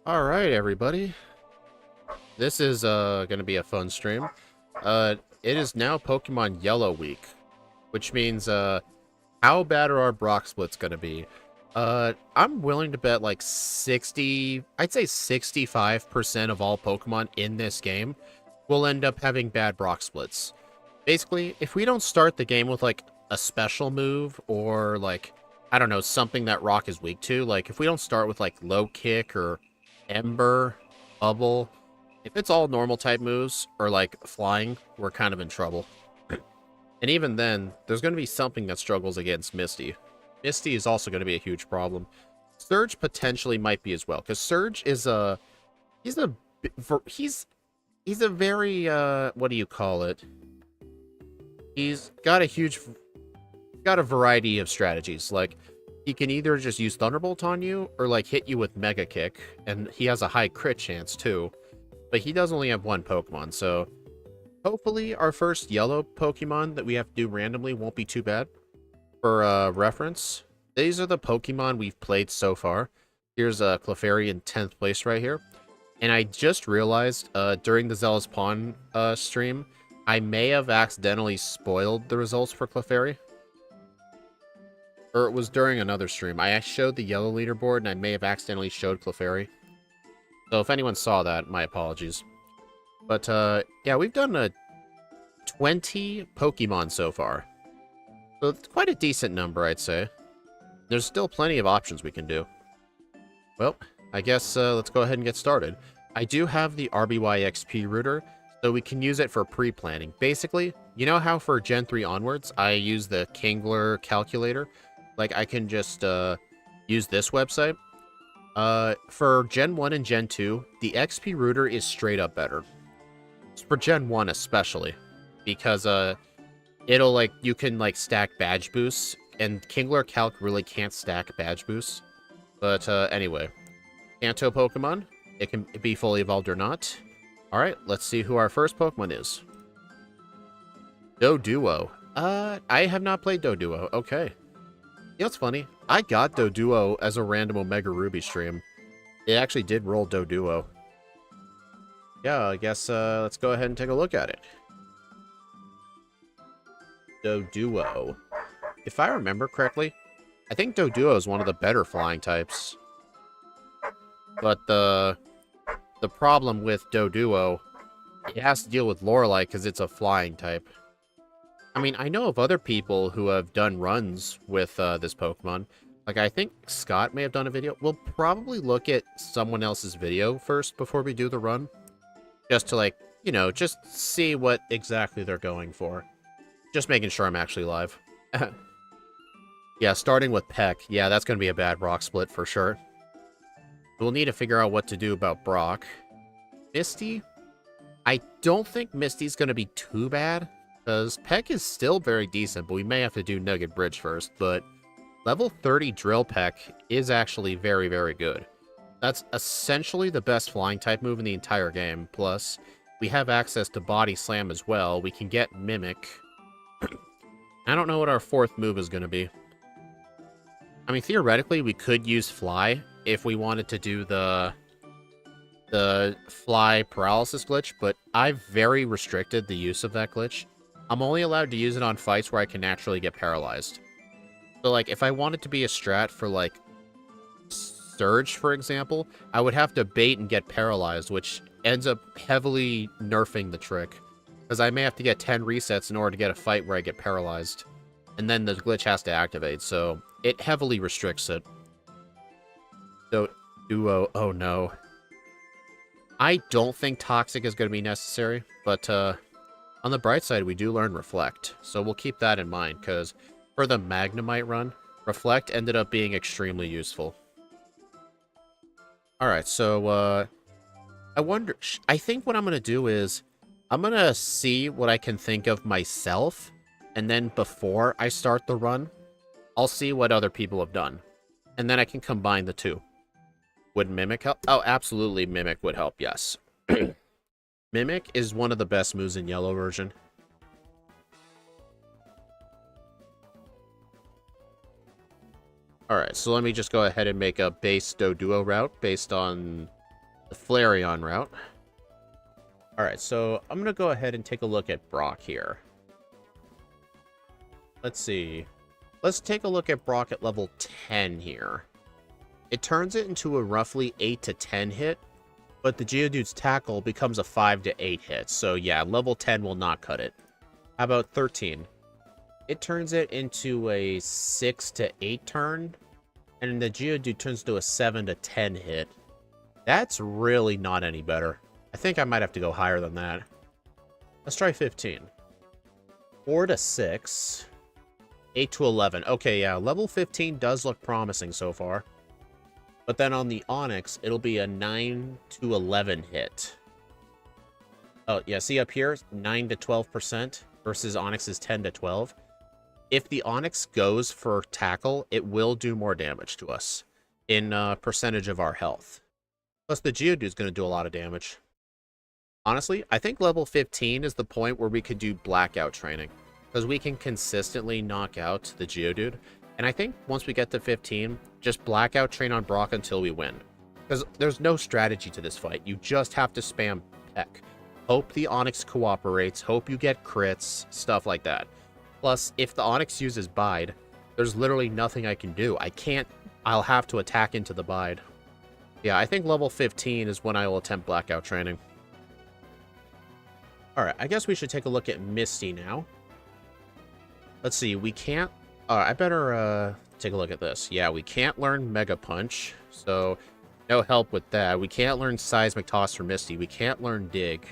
All right, everybody. This is going to be a fun stream. It is now Pokemon Yellow Week, which means how bad are our Brock splits going to be? I'm willing to bet like 60, I'd say 65% of all Pokemon in this game will end up having bad Brock splits. Basically, if we don't start the game with like a special move or like, I don't know, something that Rock is weak to, like if we don't start with like Low Kick or Ember, Bubble, if it's all normal type moves or like flying, we're kind of in trouble. And even then, there's going to be something that struggles against Misty. Misty is also going to be a huge problem. Surge potentially might be as well, because Surge is he's a he's a very what do you call it? He's got a variety of strategies. Like he can either just use Thunderbolt on you or like hit you with Mega Kick, and he has a high crit chance too. But he does only have one Pokemon, so hopefully our first yellow Pokemon that we have to do randomly won't be too bad. For reference, these are the Pokemon we've played so far. Here's Clefairy in 10th place right here. And I just realized during the Zealous Pawn stream, I may have accidentally spoiled the results for Clefairy. Or it was during another stream. I showed the yellow leaderboard and I may have accidentally showed Clefairy. So if anyone saw that, my apologies. But yeah, we've done 20 Pokemon so far. So it's quite a decent number, I'd say. There's still plenty of options we can do. Well, I guess let's go ahead and get started. I do have the RBY XP router, so we can use it for pre-planning. Basically, you know how for Gen 3 onwards, I use the Kingler calculator? Like, I can just use this website. For Gen 1 and Gen 2, the XP router is straight up better. It's for Gen 1 especially, because it'll, like, you can, like, stack badge boosts, and Kingler Calc really can't stack badge boosts. But, anyway. Kanto Pokemon. It can be fully evolved or not. Alright, let's see who our first Pokemon is. Doduo. I have not played Doduo. Okay. You know what's funny? I got Doduo as a random Omega Ruby stream. It actually did roll Doduo. Yeah, I guess, let's go ahead and take a look at it. Doduo. If I remember correctly, I think Doduo is one of the better flying types. But the problem with Doduo, it has to deal with Lorelei because it's a flying type. I mean, I know of other people who have done runs with this Pokemon. Like, I think Scott may have done a video. We'll probably look at someone else's video first before we do the run. Just to, like, you know, just see what exactly they're going for. Just making sure I'm actually live. Yeah, starting with Peck. Yeah, that's going to be a bad Brock split for sure. We'll need to figure out what to do about Brock. Misty? I don't think Misty's going to be too bad, because Peck is still very decent, but we may have to do Nugget Bridge first. But level 30 Drill Peck is actually very, very good. That's essentially the best flying type move in the entire game. Plus, we have access to Body Slam as well. We can get Mimic. I don't know what our fourth move is going to be. I mean, theoretically, we could use Fly if we wanted to do the Fly Paralysis glitch, but I've very restricted the use of that glitch. I'm only allowed to use it on fights where I can naturally get paralyzed. So, like, if I wanted to be a strat for, like, Surge, for example, I would have to bait and get paralyzed, which ends up heavily nerfing the trick. Because I may have to get 10 resets in order to get a fight where I get paralyzed. And then the glitch has to activate, so it heavily restricts it. So, Duo, oh no. I don't think Toxic is going to be necessary, but on the bright side, we do learn Reflect. So we'll keep that in mind, because for the Magnemite run, Reflect ended up being extremely useful. Alright, so I think what I'm going to do is, I'm going to see what I can think of myself, and then before I start the run, I'll see what other people have done. And then I can combine the two. Would Mimic help? Oh, absolutely Mimic would help, yes. Mimic is one of the best moves in Yellow version. Alright, so let me just go ahead and make a base Doduo route based on the Flareon route. Alright, so I'm going to go ahead and take a look at Brock here. Let's see. Let's take a look at Brock at level 10 here. It turns it into a roughly 8 to 10 hit, but the Geodude's tackle becomes a 5 to 8 hit. So yeah, level 10 will not cut it. How about 13? It turns it into a 6 to 8 turn, and the Geodude turns to a 7 to 10 hit. That's really not any better. I think I might have to go higher than that. Let's try 15. 4 to 6. 8 to 11. Okay, yeah, level 15 does look promising so far. But then on the Onix, it'll be a 9 to 11 hit. Oh, yeah, see up here? 9 to 12% versus Onix's 10 to 12. If the Onix goes for tackle, it will do more damage to us in percentage of our health. Plus, the Geodude's going to do a lot of damage. Honestly, I think level 15 is the point where we could do blackout training, because we can consistently knock out the Geodude. And I think once we get to 15, just blackout train on Brock until we win. Because there's no strategy to this fight. You just have to spam Peck. Hope the Onix cooperates, hope you get crits, stuff like that. Plus, if the Onix uses Bide, there's literally nothing I can do. I'll have to attack into the Bide. Yeah, I think level 15 is when I will attempt blackout training. Alright, I guess we should take a look at Misty now. Let's see, we can't... I better take a look at this. Yeah, we can't learn Mega Punch, so no help with that. We can't learn Seismic Toss for Misty. We can't learn Dig.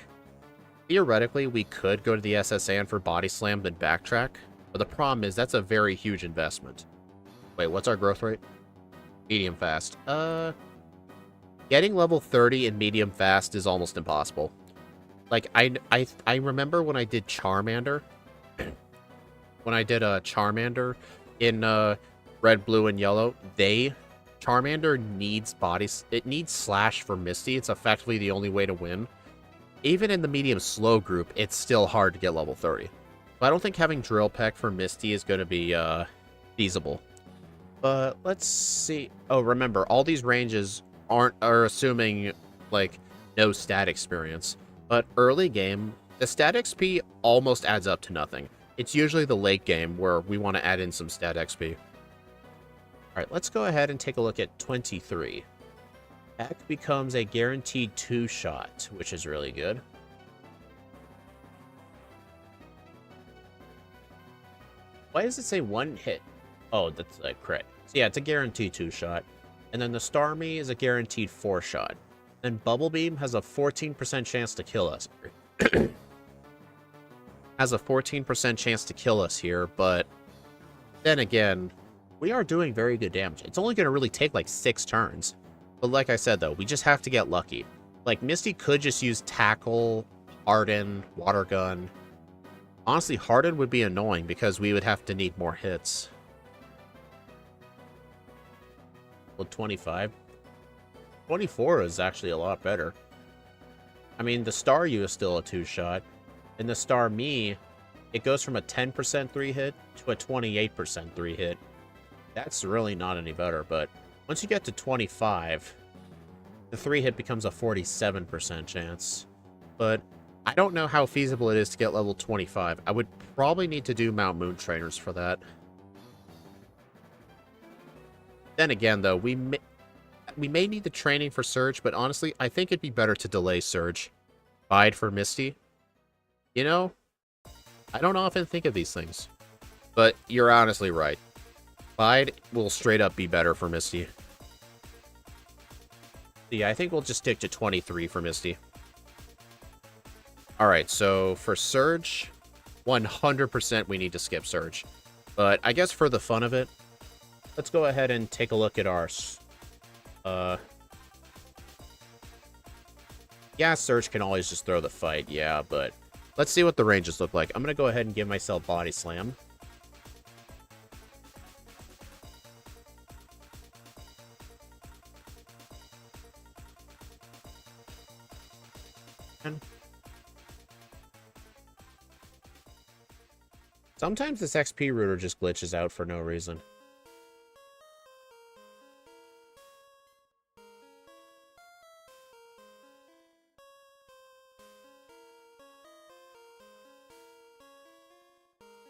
Theoretically, we could go to the SSN for Body Slam, then backtrack, but the problem is that's a very huge investment. Wait, what's our growth rate? Medium fast. Getting level 30 in medium fast is almost impossible. Like, I remember when I did Charmander, when I did a Charmander in Red, Blue, and Yellow, Charmander needs it needs Slash for Misty. It's effectively the only way to win. Even in the medium slow group, it's still hard to get level 30. But I don't think having Drill Peck for Misty is going to be feasible. But let's see. Oh, remember, all these ranges are assuming like no stat experience. But early game, the stat XP almost adds up to nothing. It's usually the late game where we want to add in some stat XP. Alright, let's go ahead and take a look at 23. Peck becomes a guaranteed 2-shot, which is really good. Why does it say 1 hit? Oh, that's a crit. So yeah, it's a guaranteed 2-shot. And then the Starmie is a guaranteed 4-shot. Then Bubble Beam has a 14% chance to kill us. Has a 14% chance to kill us here, but then again, we are doing very good damage. It's only going to really take like 6 turns. But like I said, though, we just have to get lucky. Like, Misty could just use Tackle, Harden, Water Gun. Honestly, Harden would be annoying because we would have to need more hits. Well, 25. 24 is actually a lot better. I mean, the Staryu is still a 2-shot. And the Starmie, it goes from a 10% 3-hit to a 28% 3-hit. That's really not any better, but once you get to 25, the 3-hit becomes a 47% chance. But I don't know how feasible it is to get level 25. I would probably need to do Mount Moon Trainers for that. Then again, though, we may need the training for Surge, but honestly, I think it'd be better to delay Surge. Bide for Misty. You know, I don't often think of these things. But you're honestly right. Bide will straight up be better for Misty. Yeah, I think we'll just stick to 23 for Misty. Alright, so for Surge, 100% we need to skip Surge. But I guess for the fun of it, let's go ahead and take a look at our... Yeah, Surge can always just throw the fight, yeah, but... Let's see what the ranges look like. I'm going to go ahead and give myself Body Slam. Sometimes this XP router just glitches out for no reason.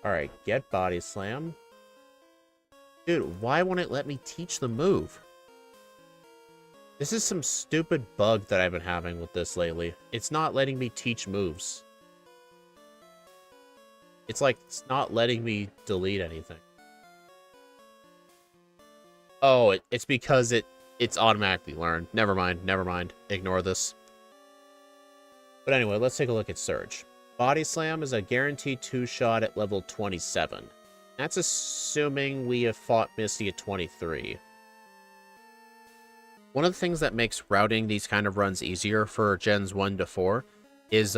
Alright, get body slam. Dude, why won't it let me teach the move? This is some stupid bug that I've been having with this lately. It's not letting me teach moves. It's like, it's not letting me delete anything. Oh, it's because it's automatically learned. Never mind. Ignore this. But anyway, let's take a look at Surge. Body Slam is a guaranteed 2-shot at level 27. That's assuming we have fought Misty at 23. One of the things that makes routing these kind of runs easier for Gens 1 to 4 is,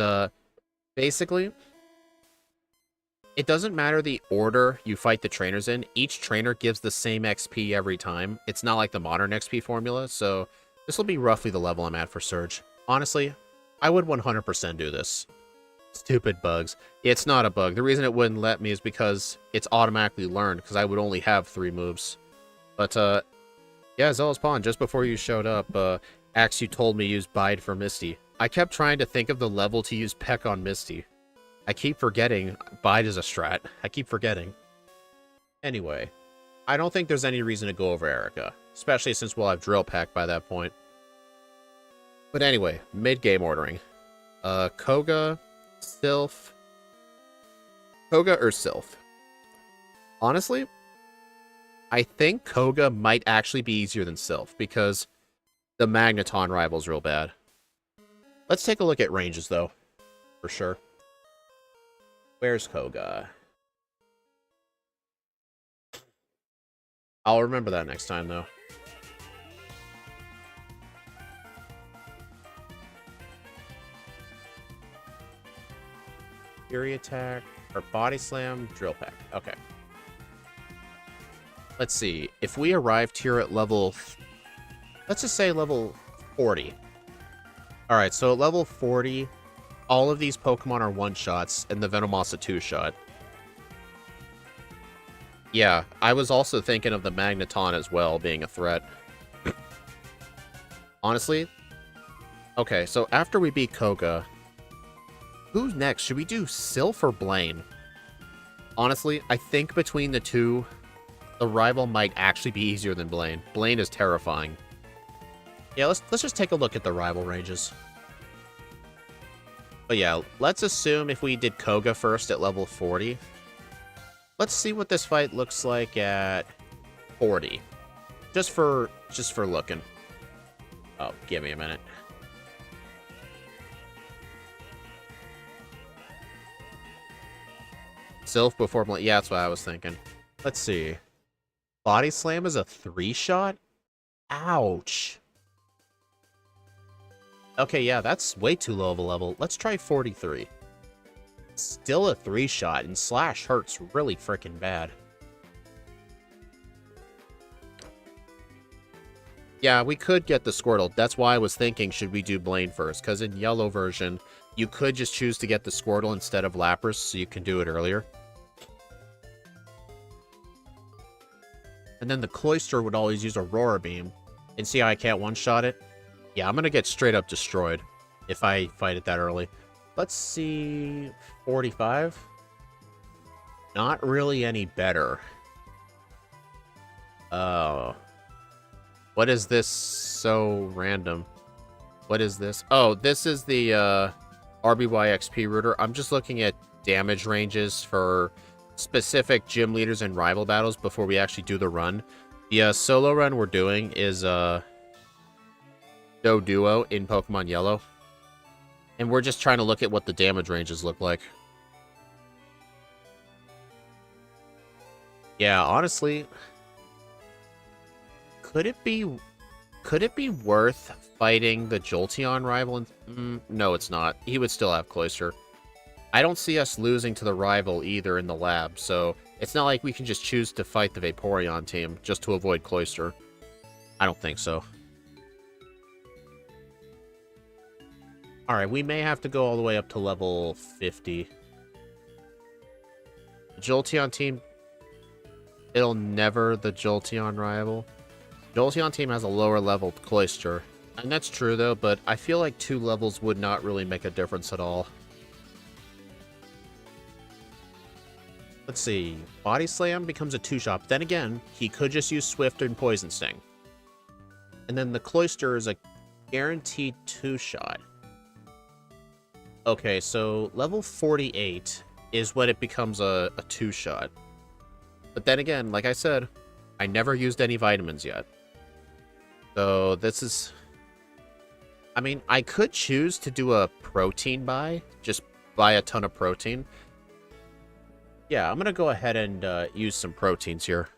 basically, it doesn't matter the order you fight the trainers in. Each trainer gives the same XP every time. It's not like the modern XP formula, so this will be roughly the level I'm at for Surge. Honestly, I would 100% do this. Stupid bugs. It's not a bug. The reason it wouldn't let me is because it's automatically learned, because I would only have 3 moves. But, yeah, Zealous Pawn, just before you showed up, Axe, you told me use Bide for Misty. I kept trying to think of the level to use Peck on Misty. I keep forgetting Bide is a strat. I keep forgetting. Anyway, I don't think there's any reason to go over Erica, especially since we'll have Drill Peck by that point. But anyway, mid-game ordering. Koga, Sylph. Koga or Sylph? Honestly, I think Koga might actually be easier than Sylph, because the Magneton rival's real bad. Let's take a look at ranges, though, for sure. Where's Koga? I'll remember that next time, though. Fury Attack, or Body Slam, Drill Peck. Okay. Let's see. If we arrived here at level... Let's just say level 40. Alright, so at level 40... all of these Pokemon are 1-shots, and the Venomoth's a 2-shot. Yeah, I was also thinking of the Magneton as well being a threat. Honestly. Okay, so after we beat Koga, who's next? Should we do Sylph or Blaine? Honestly, I think between the two, the rival might actually be easier than Blaine. Blaine is terrifying. Yeah, let's just take a look at the rival ranges. But yeah, let's assume if we did Koga first at level 40. Let's see what this fight looks like at 40. Just for looking. Oh, give me a minute. Sylph before Blaine. Yeah, that's what I was thinking. Let's see. Body Slam is a 3-shot? Ouch. Okay, yeah, that's way too low of a level. Let's try 43. Still a 3-shot, and Slash hurts really freaking bad. Yeah, we could get the Squirtle. That's why I was thinking, should we do Blaine first? Because in yellow version, you could just choose to get the Squirtle instead of Lapras, so you can do it earlier. And then the Cloyster would always use Aurora Beam. And see how I can't one-shot it? Yeah, I'm going to get straight up destroyed if I fight it that early. Let's see... 45? Not really any better. Oh. What is this so random? What is this? Oh, this is the RBY XP router. I'm just looking at damage ranges for specific gym leaders and rival battles before we actually do the run. The solo run we're doing is Doduo in Pokemon Yellow. And we're just trying to look at what the damage ranges look like. Yeah, honestly, could it be worth fighting the Jolteon rival? No, it's not. He would still have Cloyster. I don't see us losing to the rival either in the lab, so it's not like we can just choose to fight the Vaporeon team just to avoid Cloyster. I don't think so. Alright, we may have to go all the way up to level 50. The Jolteon team... It'll never the Jolteon rival. Jolteon team has a lower level Cloyster. And that's true though, but I feel like 2 levels would not really make a difference at all. Let's see. Body Slam becomes a 2-shot. Then again, he could just use Swift and Poison Sting. And then the Cloister is a guaranteed 2-shot. Okay, so level 48 is when it becomes a 2-shot. But then again, like I said, I never used any vitamins yet. So this is... I mean, I could choose to do a protein buy. Just buy a ton of protein. Yeah, I'm going to go ahead and use some proteins here.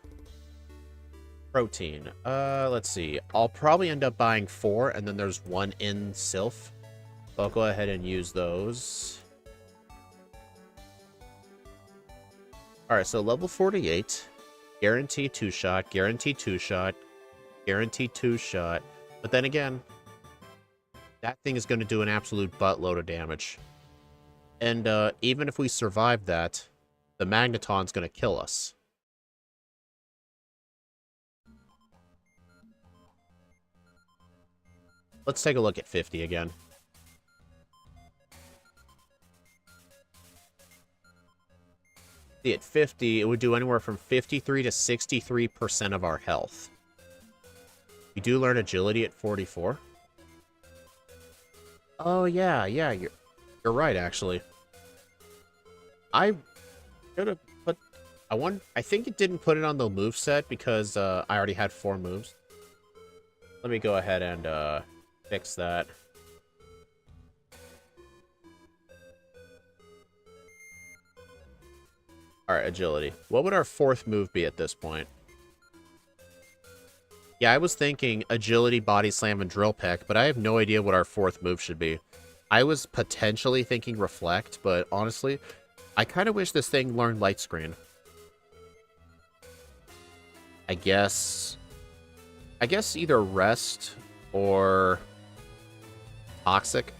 Protein. Let's see. I'll probably end up buying 4, and then there's 1 in Sylph. So I'll go ahead and use those. Alright, so level 48. Guarantee 2-shot, guarantee 2-shot, guarantee 2-shot. But then again, that thing is going to do an absolute buttload of damage. And even if we survive that, the Magneton's going to kill us. Let's take a look at 50 again. See, at 50, it would do anywhere from 53 to 63% of our health. You do learn agility at 44. Oh, yeah, you're right, actually. I should have put... I think it didn't put it on the moveset because I already had 4 moves. Let me go ahead and fix that. Alright, agility. What would our 4th move be at this point? Yeah, I was thinking agility, body slam, and drill peck, but I have no idea what our 4th move should be. I was potentially thinking reflect, but honestly, I kind of wish this thing learned light screen. I guess either rest or toxic.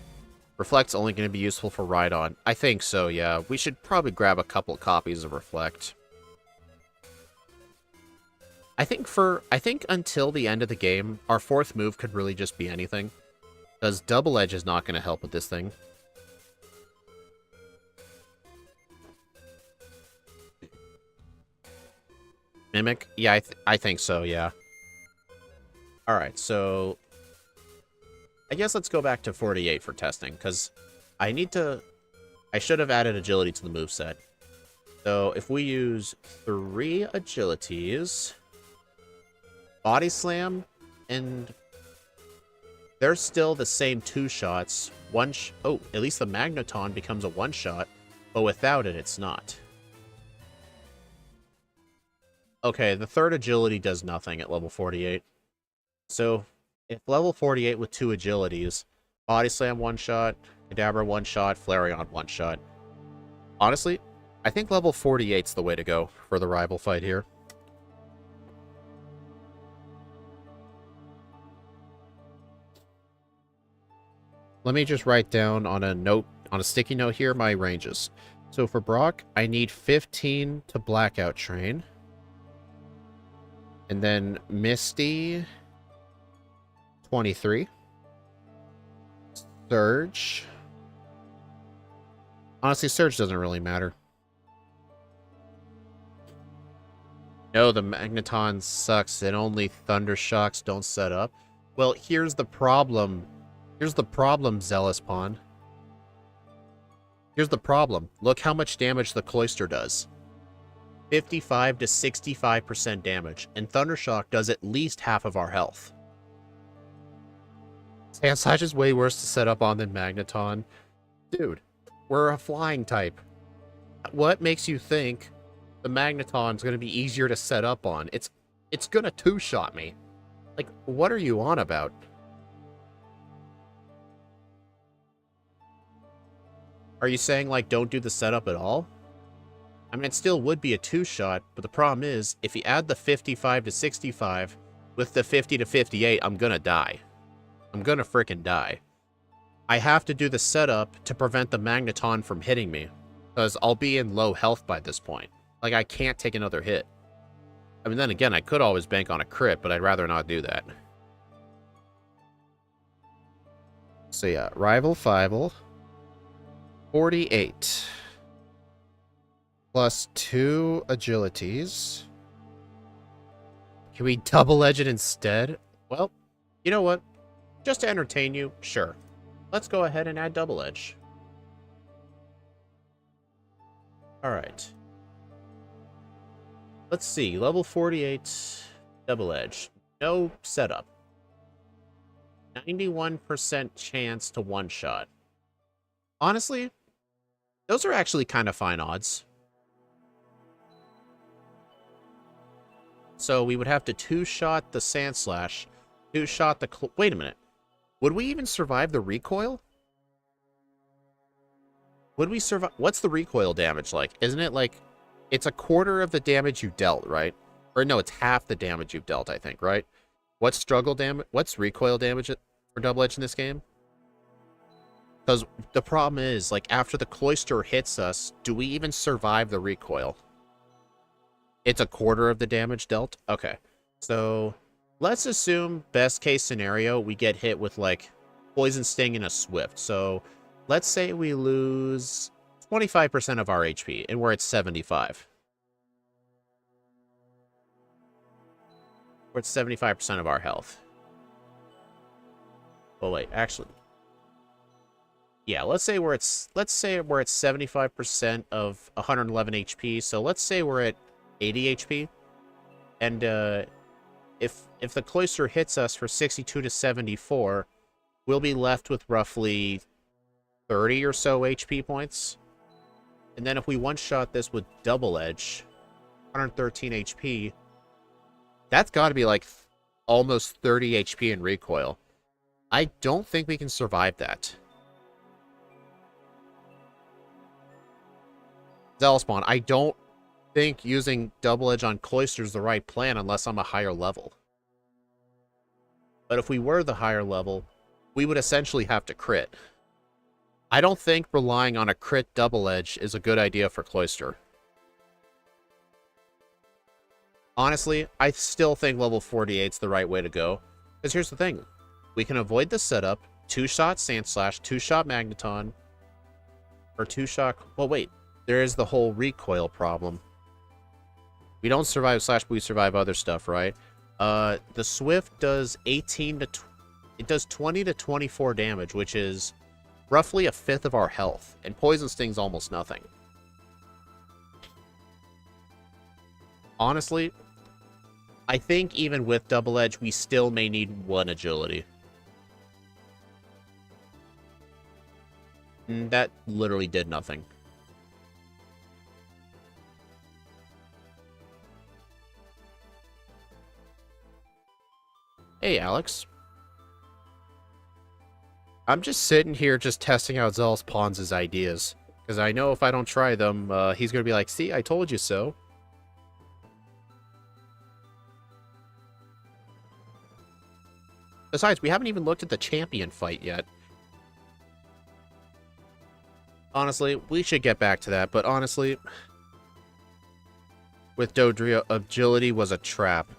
Reflect's only going to be useful for Rhydon. I think so, yeah. We should probably grab a couple copies of Reflect. I think until the end of the game, our 4th move could really just be anything. Because Double Edge is not going to help with this thing. Mimic? Yeah, I think so, yeah. Alright, so... I guess let's go back to 48 for testing, because I should have added agility to the moveset. So if we use 3 agilities, body slam, and they're still the same 2 shots. Oh, at least the Magneton becomes a 1-shot, but without it, it's not. Okay, the 3rd agility does nothing at level 48. So... if level 48 with 2 agilities, Body Slam 1-shot, Kadabra 1-shot, Flareon 1-shot. Honestly, I think level 48's the way to go for the rival fight here. Let me just write down on a sticky note here my ranges. So for Brock, I need 15 to Blackout Train. And then Misty... 23. Surge. Honestly, Surge doesn't really matter. No, the Magneton sucks and only Thunder Shocks don't set up. Well, here's the problem. Here's the problem, Zealous Pawn. Here's the problem. Look how much damage the Cloister does. 55 to 65% damage, and Thunder Shock does at least half of our health. Sandslash is way worse to set up on than Magneton. Dude, we're a flying type. What makes you think the Magneton's going to be easier to set up on? It's going to 2-shot me. Like, what are you on about? Are you saying, like, don't do the setup at all? I mean, it still would be a 2-shot, but the problem is, if you add the 55 to 65 with the 50 to 58, I'm going to die. I'm gonna frickin' die. I have to do the setup to prevent the Magneton from hitting me, because I'll be in low health by this point. Like, I can't take another hit. I mean, then again, I could always bank on a crit, but I'd rather not do that. So yeah, Rival Fivel. 48. Plus 2 agilities. Can we double edge it instead? Well, you know what? Just to entertain you, sure. Let's go ahead and add double edge. Alright. Let's see. Level 48 double edge. No setup. 91% chance to one-shot. Honestly, those are actually kind of fine odds. So we would have to two-shot the Sand Slash, two-shot the... Wait a minute. Would we even survive the recoil? Would we survive... What's the recoil damage like? Isn't it like... It's a quarter of the damage you dealt, right? Or no, it's half the damage you've dealt, I think, right? What's struggle damage? What's recoil damage for double edge in this game? Because the problem is, like, after the cloister hits us, do we even survive the recoil? It's a quarter of the damage dealt? Okay. So, let's assume, best case scenario, we get hit with, like, Poison Sting and a Swift. So, let's say we lose 25% of our HP, and we're at 75. We're at 75% of our health. Oh, wait, actually... Yeah, let's say we're at 75% of 111 HP. So let's say we're at 80 HP, and if the cloister hits us for 62 to 74, we'll be left with roughly 30 or so HP points. And then if we one-shot this with double edge, 113 HP, that's got to be like almost 30 HP in recoil. I don't think we can survive that. Spawn, I don't think using double edge on cloister is the right plan unless I'm a higher level. But if we were the higher level, we would essentially have to crit. I don't think relying on a crit double edge is a good idea for cloister. Honestly, I still think level 48 is the right way to go. Because here's the thing. We can avoid the setup, two-shot Sand Slash, two-shot Magneton, or two-shot... Well, wait. There is the whole recoil problem. We don't survive Slash, but we survive other stuff, right? The Swift does 18 to... It does 20 to 24 damage, which is roughly a fifth of our health. And Poison Sting's almost nothing. Honestly, I think even with double edge, we still may need one agility. And that literally did nothing. Hey, Alex. I'm just sitting here just testing out Zealous Pawns' ideas. Because I know if I don't try them, he's going to be like, see, I told you so. Besides, we haven't even looked at the champion fight yet. Honestly, we should get back to that, but honestly, with Doduo, agility was a trap.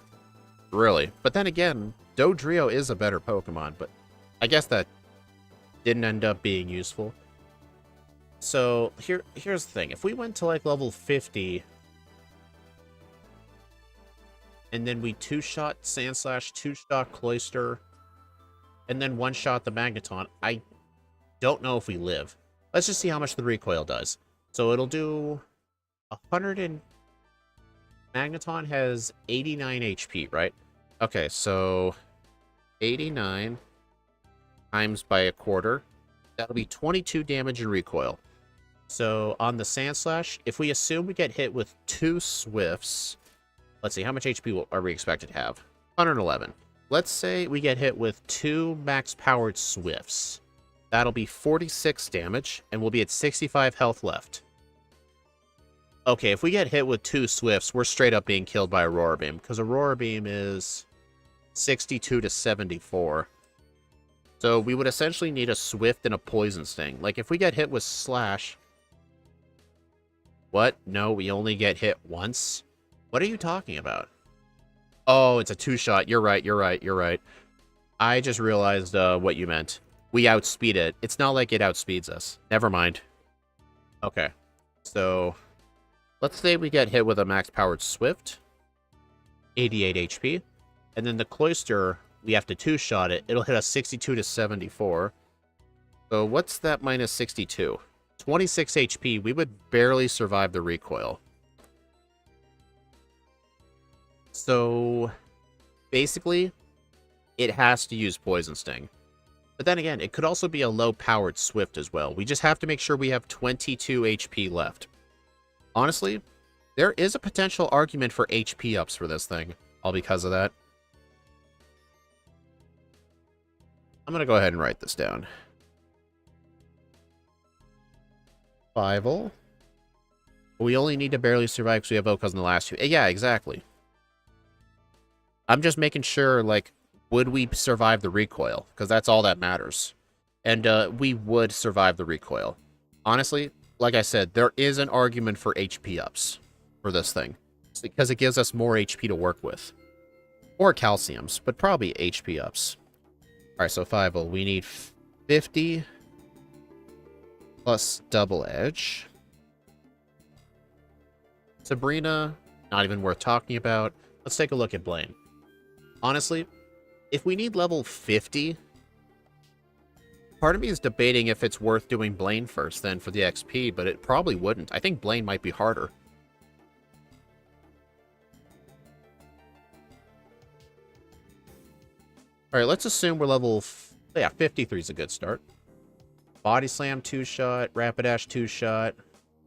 Really. But then again, Doduo is a better Pokemon, but I guess that didn't end up being useful. So, here's the thing. If we went to, like, level 50, and then we two-shot Sand Slash, two-shot Cloyster, and then one-shot the Magneton, I don't know if we live. Let's just see how much the recoil does. So it'll do 100 and... Magneton has 89 HP, right? Okay, so 89 times by a quarter. That'll be 22 damage in recoil. So on the Sand Slash, if we assume we get hit with two Swifts... Let's see, how much HP are we expected to have? 111. Let's say we get hit with two max-powered Swifts. That'll be 46 damage, and we'll be at 65 health left. Okay, if we get hit with two Swifts, we're straight up being killed by Aurora Beam, because Aurora Beam is 62 to 74. So we would essentially need a Swift and a Poison Sting. Like, if we get hit with Slash... What? No, we only get hit once? What are you talking about? Oh, it's a two-shot. You're right, you're right, you're right. I just realized what you meant. We outspeed it. It's not like it outspeeds us. Never mind. Okay. So... let's say we get hit with a max-powered Swift, 88 HP, and then the Cloister, we have to two-shot it. It'll hit us 62 to 74. So what's that minus 62? 26 HP. We would barely survive the recoil. So basically, it has to use Poison Sting. But then again, it could also be a low-powered Swift as well. We just have to make sure we have 22 HP left. Honestly, there is a potential argument for HP ups for this thing, all because of that. I'm going to go ahead and write this down. Survival. We only need to barely survive because we have Vocals in the last few. Yeah, exactly. I'm just making sure, like, would we survive the recoil? Because that's all that matters. And we would survive the recoil. Honestly, like I said, there is an argument for HP ups for this thing. It's because it gives us more HP to work with. Or calciums, but probably HP ups. Alright, so 5 we need 50 plus double edge. Sabrina, not even worth talking about. Let's take a look at Blaine. Honestly, if we need level 50, part of me is debating if it's worth doing Blaine first then for the XP, but it probably wouldn't. I think Blaine might be harder. Alright, let's assume we're level... yeah, 53 is a good start. Body Slam 2-shot, Rapidash 2-shot,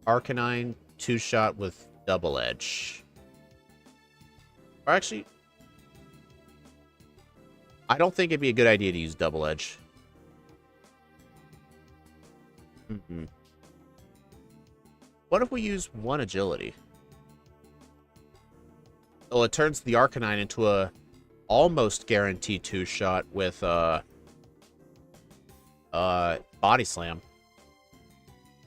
Arcanine 2-shot with double edge. Or actually, I don't think it'd be a good idea to use double edge. What if we use 1 agility? Well, it turns the Arcanine into a almost guaranteed 2-shot with Body Slam.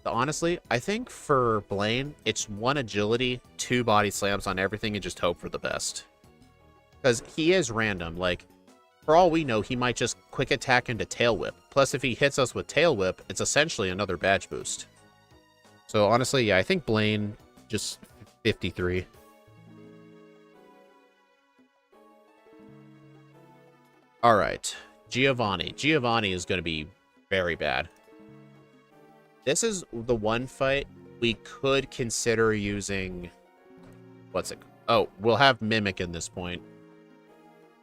So honestly, I think for Blaine, it's 1 agility, 2 Body Slams on everything, and just hope for the best. Because he is random. Like, for all we know, he might just quick attack into Tail Whip. Plus, if he hits us with Tail Whip, it's essentially another badge boost. So honestly, yeah, I think Blaine, just 53. Alright, Giovanni. Giovanni is going to be very bad. This is the one fight we could consider using... what's it? Oh, we'll have Mimic in this point.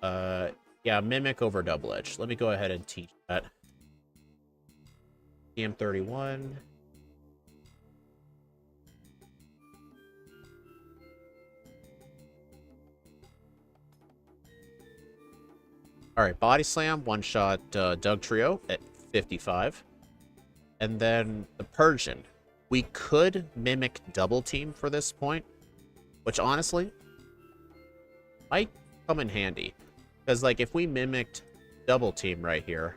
Yeah, Mimic over Double Edge. Let me go ahead and teach that. TM31. Alright, Body Slam, 1-shot Doug Trio at 55. And then the Persian. We could Mimic Double Team for this point, which honestly might come in handy. Because, like, if we mimicked Double Team right here,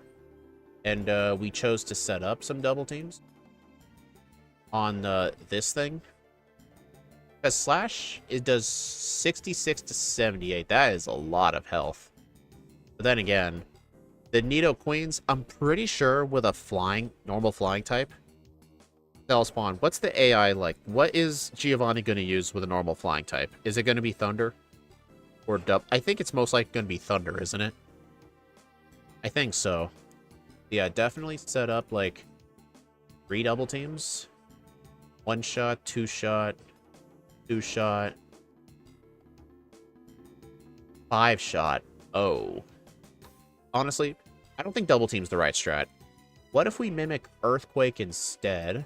and we chose to set up some Double Teams on this thing, because Slash, it does 66 to 78. That is a lot of health. But then again, the Nidoqueens, I'm pretty sure with a normal flying type, they'll spawn. What's the AI like? What is Giovanni going to use with a normal flying type? Is it going to be Thunder? Or I think it's most likely going to be Thunder, isn't it? I think so. Yeah, definitely set up, like, 3 double teams. 1-shot, 2-shot, 2-shot, 5-shot. Oh. Honestly, I don't think double team's the right strat. What if we mimic Earthquake instead?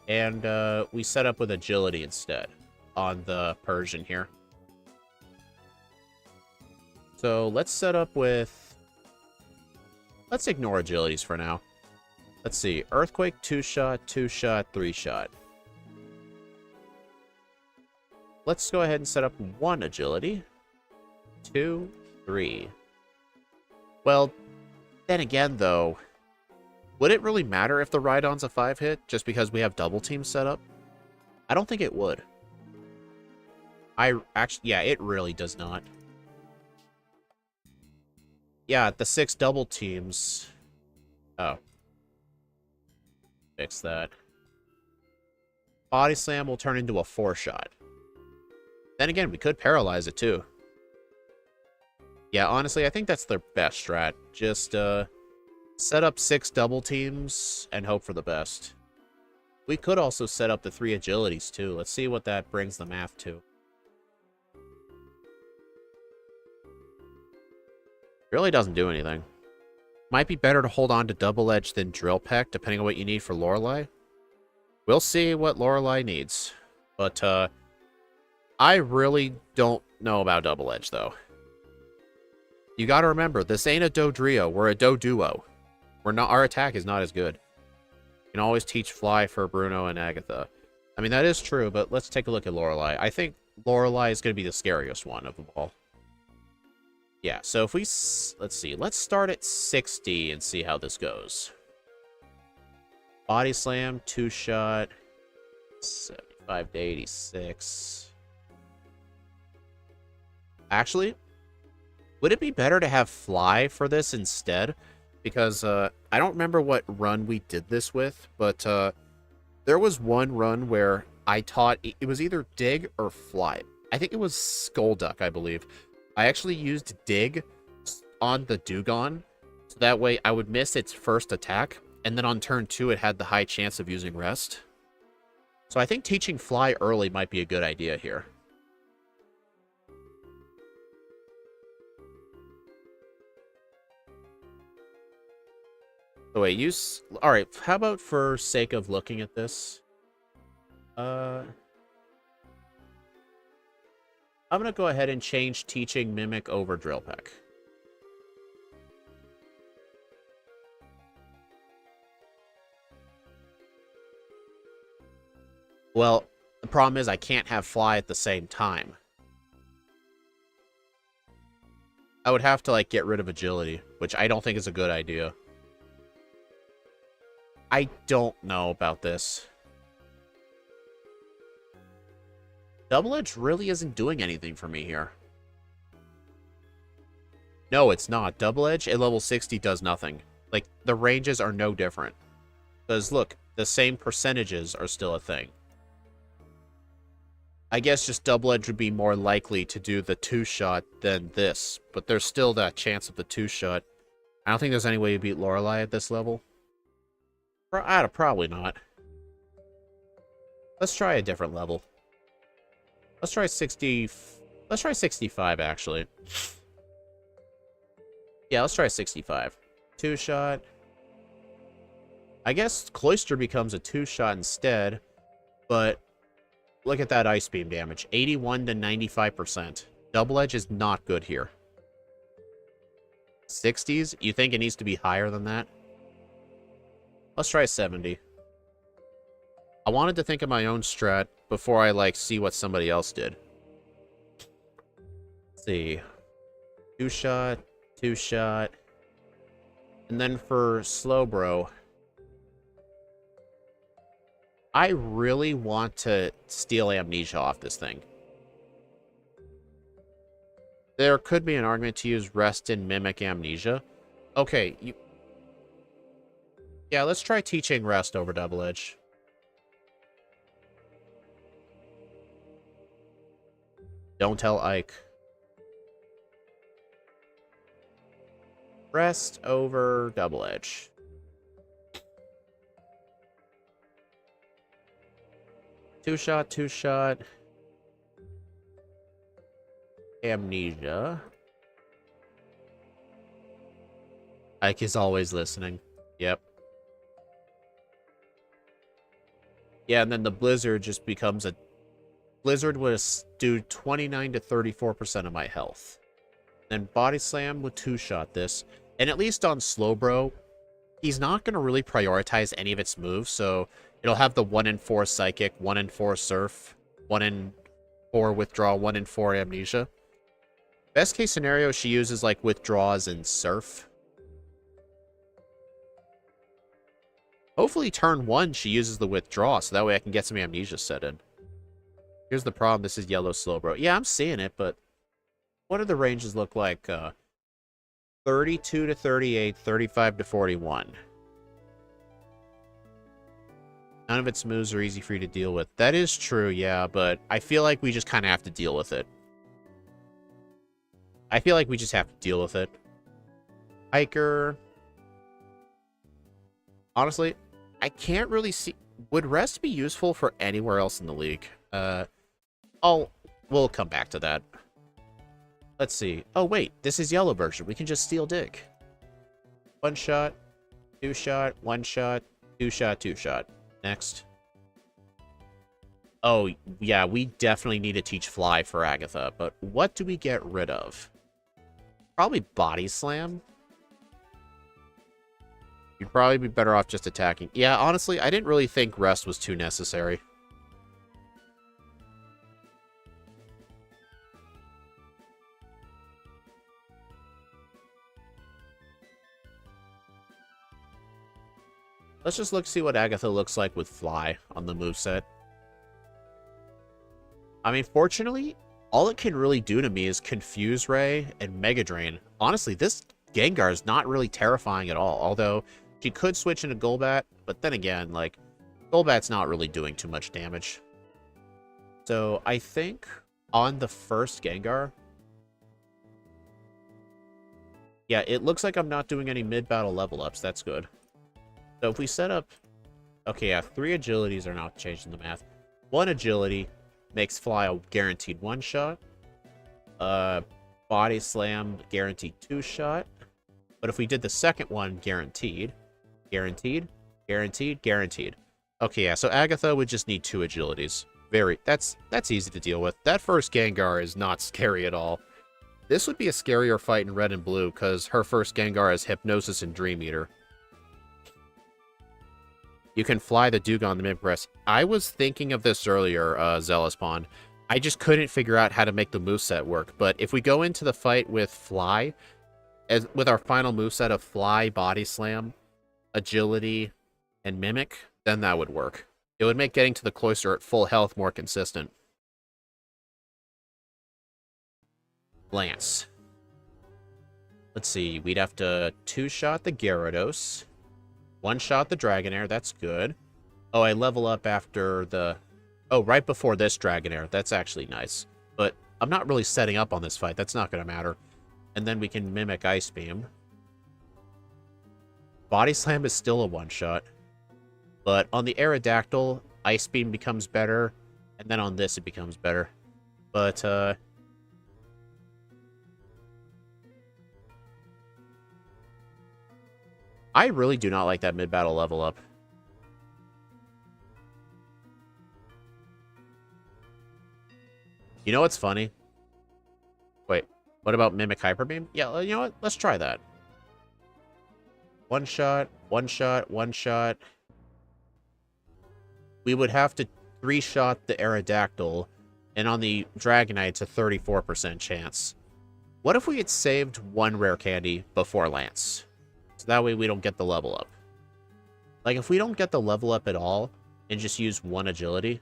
And we set up with Agility instead on the Persian here. So let's set up with... let's ignore Agilities for now. Let's see. Earthquake, 2-shot, 2-shot, 3-shot. Let's go ahead and set up 1 Agility. 2, 3. Well, then again, though, would it really matter if the Rhydon's a 5-hit just because we have double team set up? I don't think it would. Yeah, it really does not. Yeah, the 6 double teams... oh. Fix that. Body Slam will turn into a 4-shot. Then again, we could paralyze it too. Yeah, honestly, I think that's their best strat. Just set up 6 double teams and hope for the best. We could also set up the 3 agilities too. Let's see what that brings the math to. Really doesn't do anything. Might be better to hold on to Double Edge than Drill Peck, depending on what you need for Lorelei. We'll see what Lorelei needs. But, I really don't know about Double Edge, though. You gotta remember, this ain't a Doduo, we're a Doduo. Our attack is not as good. You can always teach Fly for Bruno and Agatha. I mean, that is true, but let's take a look at Lorelei. I think Lorelei is gonna be the scariest one of them all. Yeah, so if we... Let's see. Let's start at 60 and see how this goes. Body Slam, 2-shot. 75 to 86. Actually, would it be better to have Fly for this instead? Because I don't remember what run we did this with, but there was one run where I taught... It was either Dig or Fly. I think it was Skolduck, I believe. I actually used Dig on the Dewgong, so that way I would miss its first attack, and then on turn 2 it had the high chance of using Rest. So I think teaching Fly early might be a good idea here. So wait, use... Alright, how about for sake of looking at this? I'm going to go ahead and change Teaching Mimic over Drill Peck. Well, the problem is I can't have Fly at the same time. I would have to, like, get rid of Agility, which I don't think is a good idea. I don't know about this. Double Edge really isn't doing anything for me here. No, it's not. Double Edge at level 60 does nothing. Like, the ranges are no different. Because, look, the same percentages are still a thing. I guess just Double Edge would be more likely to do the 2-shot than this. But there's still that chance of the 2-shot. I don't think there's any way you beat Lorelei at this level. Probably not. Let's try a different level. Let's try 60... Let's try 65, actually. Yeah, let's try 65. 2-shot. I guess Cloister becomes a 2-shot instead, but look at that Ice Beam damage. 81 to 95%. Double Edge is not good here. 60s? You think it needs to be higher than that? Let's try 70. I wanted to think of my own strat before I, like, see what somebody else did. Let's see. 2-shot, 2-shot. And then for Slowbro, I really want to steal Amnesia off this thing. There could be an argument to use Rest and Mimic Amnesia. Okay, yeah, let's try teaching Rest over Double Edge. Don't tell Ike. Rest over Double Edge. Two-shot, 2-shot. Amnesia. Ike is always listening. Yep. Yeah, and then the Blizzard just becomes a... Blizzard would do 29 to 34% of my health. Then Body Slam would 2-shot this. And at least on Slowbro, he's not going to really prioritize any of its moves, so it'll have the 1 in 4 Psychic, 1 in 4 Surf, 1 in 4 Withdraw, 1 in 4 Amnesia. Best case scenario, she uses, like, Withdraws and Surf. Hopefully turn 1 she uses the Withdraw, so that way I can get some Amnesia set in. Here's the problem, this is yellow Slowbro. Yeah, I'm seeing it, but what do the ranges look like? 32 to 38, 35 to 41. None of its moves are easy for you to deal with. That is true, yeah, but I feel like we just kind of have to deal with it. I feel like we just have to deal with it. Hiker. Honestly, I can't really see... Would Rest be useful for anywhere else in the league? We'll come back to that. Let's see. Oh, wait. This is yellow version. We can just steal Dig. One shot. Two shot. One shot. Two shot. Two shot. Next. Oh, yeah. We definitely need to teach Fly for Agatha. But what do we get rid of? Probably Body Slam. You'd probably be better off just attacking. Yeah, honestly, I didn't really think Rest was too necessary. Let's just see what Agatha looks like with Fly on the moveset. I mean, fortunately, all it can really do to me is Confuse Ray and Mega Drain. Honestly, this Gengar is not really terrifying at all, although she could switch into Golbat, but then again, like, Golbat's not really doing too much damage. So, I think on the first Gengar... Yeah, it looks like I'm not doing any mid-battle level ups. That's good. So if we set up... Okay, yeah, 3 agilities are not changing the math. 1 agility makes Fly a guaranteed 1-shot. Body Slam, guaranteed 2-shot. But if we did the second one, guaranteed. Guaranteed. Guaranteed. Guaranteed. Okay, yeah, so Agatha would just need 2 agilities. That's easy to deal with. That first Gengar is not scary at all. This would be a scarier fight in Red and Blue, because her first Gengar has Hypnosis and Dream Eater. You can fly the Dugong on the mid-press. I was thinking of this earlier, Zealous Pond. I just couldn't figure out how to make the moveset work. But if we go into the fight with Fly, with our final moveset of Fly, Body Slam, Agility, and Mimic, then that would work. It would make getting to the Cloister at full health more consistent. Lance. Let's see, we'd have to 2-shot the Gyarados. 1-shot the Dragonair, that's good. Oh, I level up after the... Oh, right before this Dragonair, that's actually nice. But I'm not really setting up on this fight, that's not going to matter. And then we can Mimic Ice Beam. Body Slam is still a 1-shot. But on the Aerodactyl, Ice Beam becomes better. And then on this, it becomes better. But, I really do not like that mid-battle level up. You know what's funny? Wait, what about Mimic Hyper Beam? Yeah, you know what? Let's try that. 1-shot, 1-shot, 1-shot. We would have to 3-shot the Aerodactyl, and on the Dragonite, it's a 34% chance. What if we had saved 1 rare candy before Lance? So that way we don't get the level up. Like, if we don't get the level up at all, and just use 1 agility,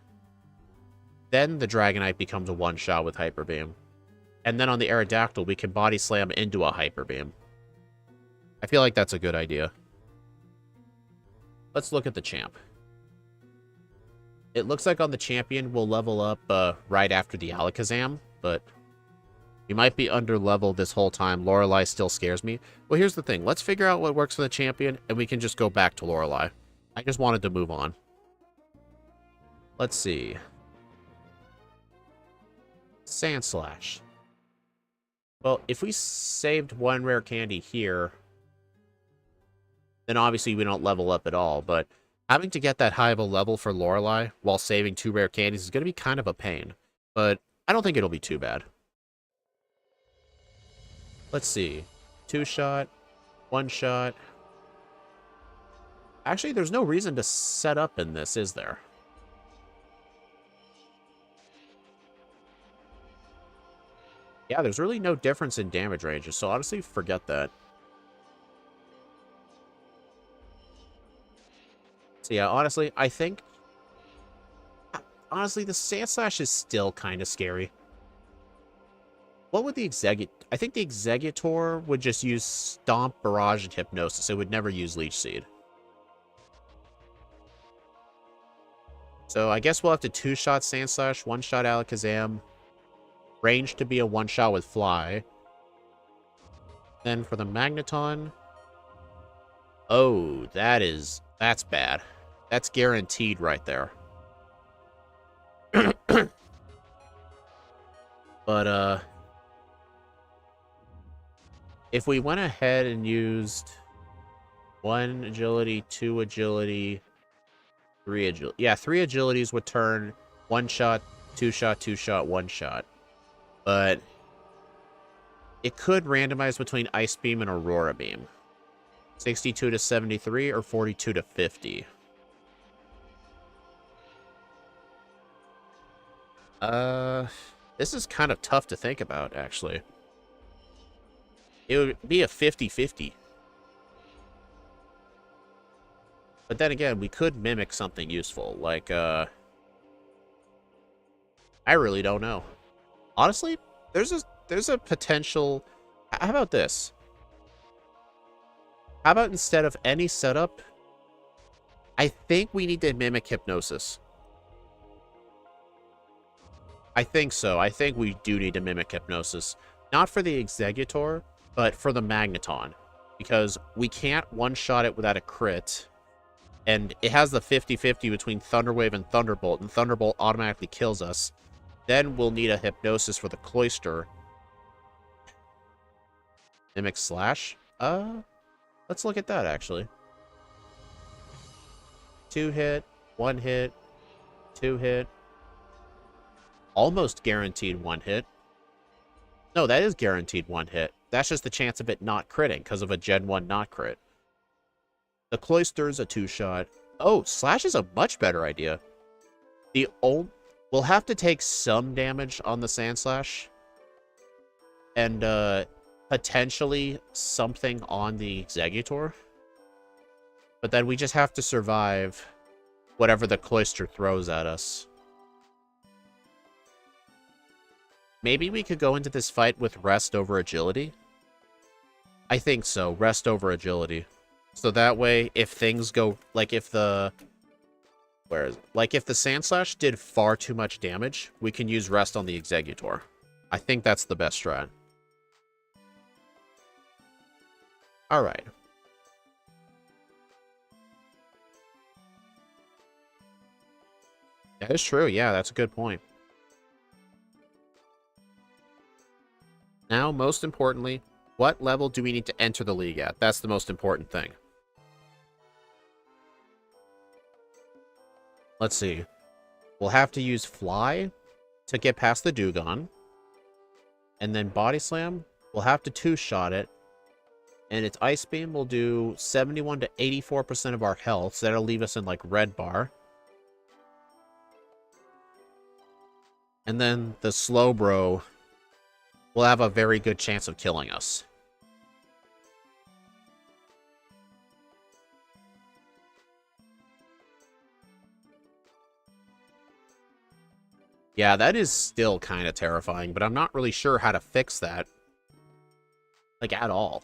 then the Dragonite becomes a 1-shot with Hyper Beam. And then on the Aerodactyl, we can Body Slam into a Hyper Beam. I feel like that's a good idea. Let's look at the champ. It looks like on the champion, we'll level up right after the Alakazam, but... You might be under-leveled this whole time. Lorelei still scares me. Well, here's the thing. Let's figure out what works for the champion, and we can just go back to Lorelei. I just wanted to move on. Let's see. Sandslash. Well, if we saved 1 rare candy here, then obviously we don't level up at all, but having to get that high of a level for Lorelei while saving 2 rare candies is going to be kind of a pain. But I don't think it'll be too bad. Let's see. 2-shot, 1-shot. Actually, there's no reason to set up in this, is there? Yeah, there's really no difference in damage ranges, so honestly, forget that. So yeah, honestly, I think... Honestly, the Sandslash is still kind of scary. What would the Exeggutor... I think the Exeggutor would just use Stomp, Barrage, and Hypnosis. It would never use Leech Seed. So I guess we'll have to two-shot Sandslash, one-shot Alakazam. Range to be a one-shot with Fly. Then for the Magneton... Oh, that's bad. That's guaranteed right there. But, if we went ahead and used 1 agility, 2 agility, 3 agility... Yeah, 3 agilities would turn 1-shot, 2-shot, 2-shot, 1-shot. But it could randomize between Ice Beam and Aurora Beam. 62 to 73 or 42 to 50. This is kind of tough to think about, actually. It would be a 50-50. But then again, we could mimic something useful. Like, I really don't know. Honestly, there's a potential... How about this? How about instead of any setup, I think we need to mimic Hypnosis. I think so. I think we do need to mimic Hypnosis. Not for the Exeggutor, but for the Magneton. Because we can't one-shot it without a crit. And it has the 50-50 between Thunderwave and Thunderbolt, and Thunderbolt automatically kills us. Then we'll need a Hypnosis for the Cloyster. Mimic Slash? Let's look at that, actually. 2-hit, 1-hit, 2-hit. Almost guaranteed 1-hit. No, that is guaranteed 1-hit. That's just the chance of it not critting, because of a Gen 1 not crit. The Cloyster's a 2-shot. Oh, Slash is a much better idea. We'll have to take some damage on the Sandslash. And, potentially something on the Exeggutor. But then we just have to survive whatever the Cloyster throws at us. Maybe we could go into this fight with Rest over Agility? I think so. Rest over Agility. So that way, if things go... Like, if the... Where is it? Like, if the Sandslash did far too much damage, we can use Rest on the Exeggutor. I think that's the best strat. Alright. That is true. Yeah, that's a good point. Now, most importantly, what level do we need to enter the league at? That's the most important thing. Let's see. We'll have to use Fly to get past the Dewgong. And then Body Slam, we'll have to two-shot it. And its Ice Beam will do 71 to 84% of our health. So that'll leave us in, like, red bar. And then the Slowbro will have a very good chance of killing us. Yeah, that is still kind of terrifying, but I'm not really sure how to fix that. Like, at all.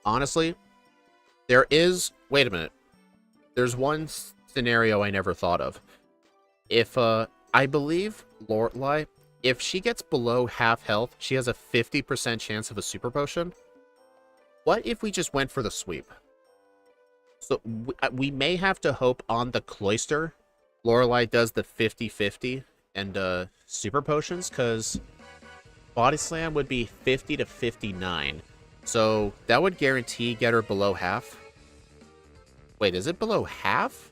Honestly, there is... Wait a minute. There's one scenario I never thought of. If, I believe Lorelei, if she gets below half health, she has a 50% chance of a Super Potion. What if we just went for the sweep? So, we may have to hope on the Cloyster Lorelei does the 50-50 and, Super Potions, because Body Slam would be 50 to 59. So, that would guarantee get her below half. Wait, is it below half?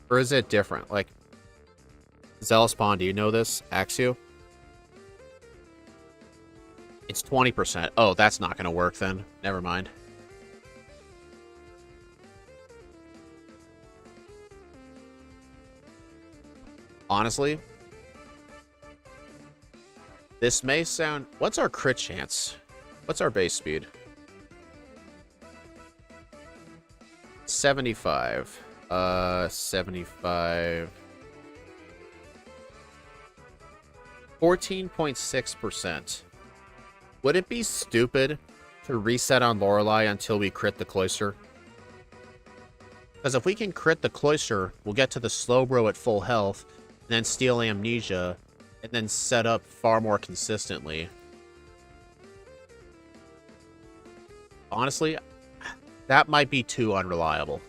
Or is it different? Like, Zealous do you know this? Axio? It's 20%. Oh, that's not going to work then. Never mind. Honestly, this may sound... What's our crit chance? What's our base speed? 75. 75. 14.6%. Would it be stupid to reset on Lorelei until we crit the Cloister. Because if we can crit the Cloister, we'll get to the Slowbro at full health, and then steal Amnesia, and then set up far more consistently. Honestly, that might be too unreliable.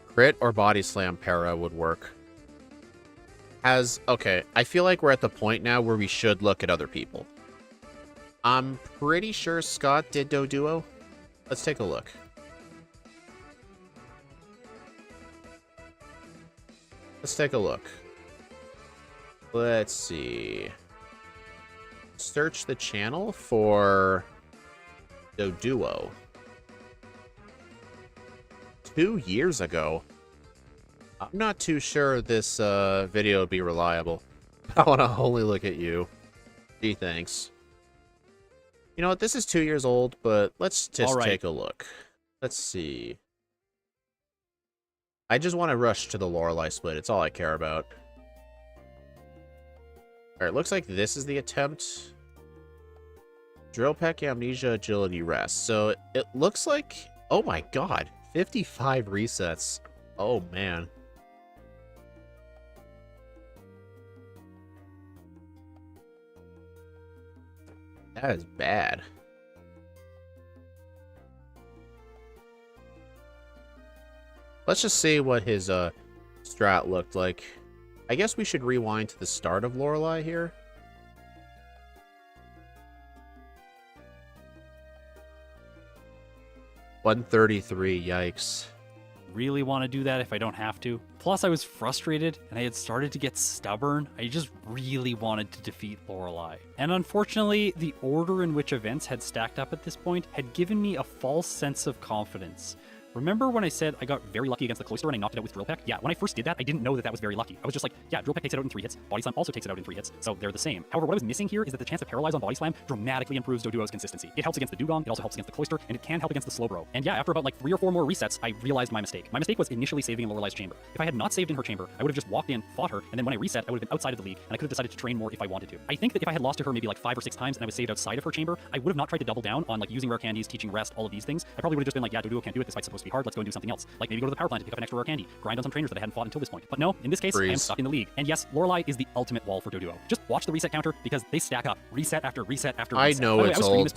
Crit or Body Slam para would work. Okay, I feel like we're at the point now where we should look at other people. I'm pretty sure Scott did Doduo. Let's take a look. Let's take a look. Let's see. Search the channel for Doduo. 2 years ago. I'm not too sure this video would be reliable. I want to only look at you. Gee, thanks. You know what? This is 2 years old, but let's just take a look. Let's see. I just want to rush to the Lorelei split. It's all I care about. Alright, looks like this is the attempt. Drill Peck, Amnesia, Agility, Rest. So it looks like... Oh my god. 55 resets. Oh man. That is bad. Let's just see what his strat looked like. I guess we should rewind to the start of Lorelei here. $133, yikes. Really want to do that if I don't have to. Plus, I was frustrated and I had started to get stubborn. I just really wanted to defeat Lorelei. And unfortunately, the order in which events had stacked up at this point had given me a false sense of confidence. Remember when I said I got very lucky against the Cloister and I knocked it out with Drill Peck? Yeah, when I first did that, I didn't know that that was very lucky. I was just like, yeah, Drill Peck takes it out in 3 hits. Body Slam also takes it out in 3 hits, so they're the same. However, what I was missing here is that the chance to paralyze on Body Slam dramatically improves Doduo's consistency. It helps against the Dugong, it also helps against the Cloister, and it can help against the Slowbro. And yeah, after about like 3 or 4 more resets, I realized my mistake. My mistake was initially saving in Lorelei's chamber. If I had not saved in her chamber, I would have just walked in, fought her, and then when I reset, I would have been outside of the league, and I could have decided to train more if I wanted to. I think that if I had lost to her maybe like 5 or 6 times and I was saved outside of her chamber, I would have not tried to double down on like using rare candies, teaching rest, all of these things. I probably would have just been like, yeah, Doduo can't do it, this fight's supposed to be hard, let's go and do something else. Like maybe go to the power plant to pick up an extra rare candy, grind on some trainers that I hadn't fought until this point. But no, in this case, I am stuck in the league. And yes, Lorelei is the ultimate wall for Doduo. Just watch the reset counter because they stack up. Reset after reset after reset. I know it's old.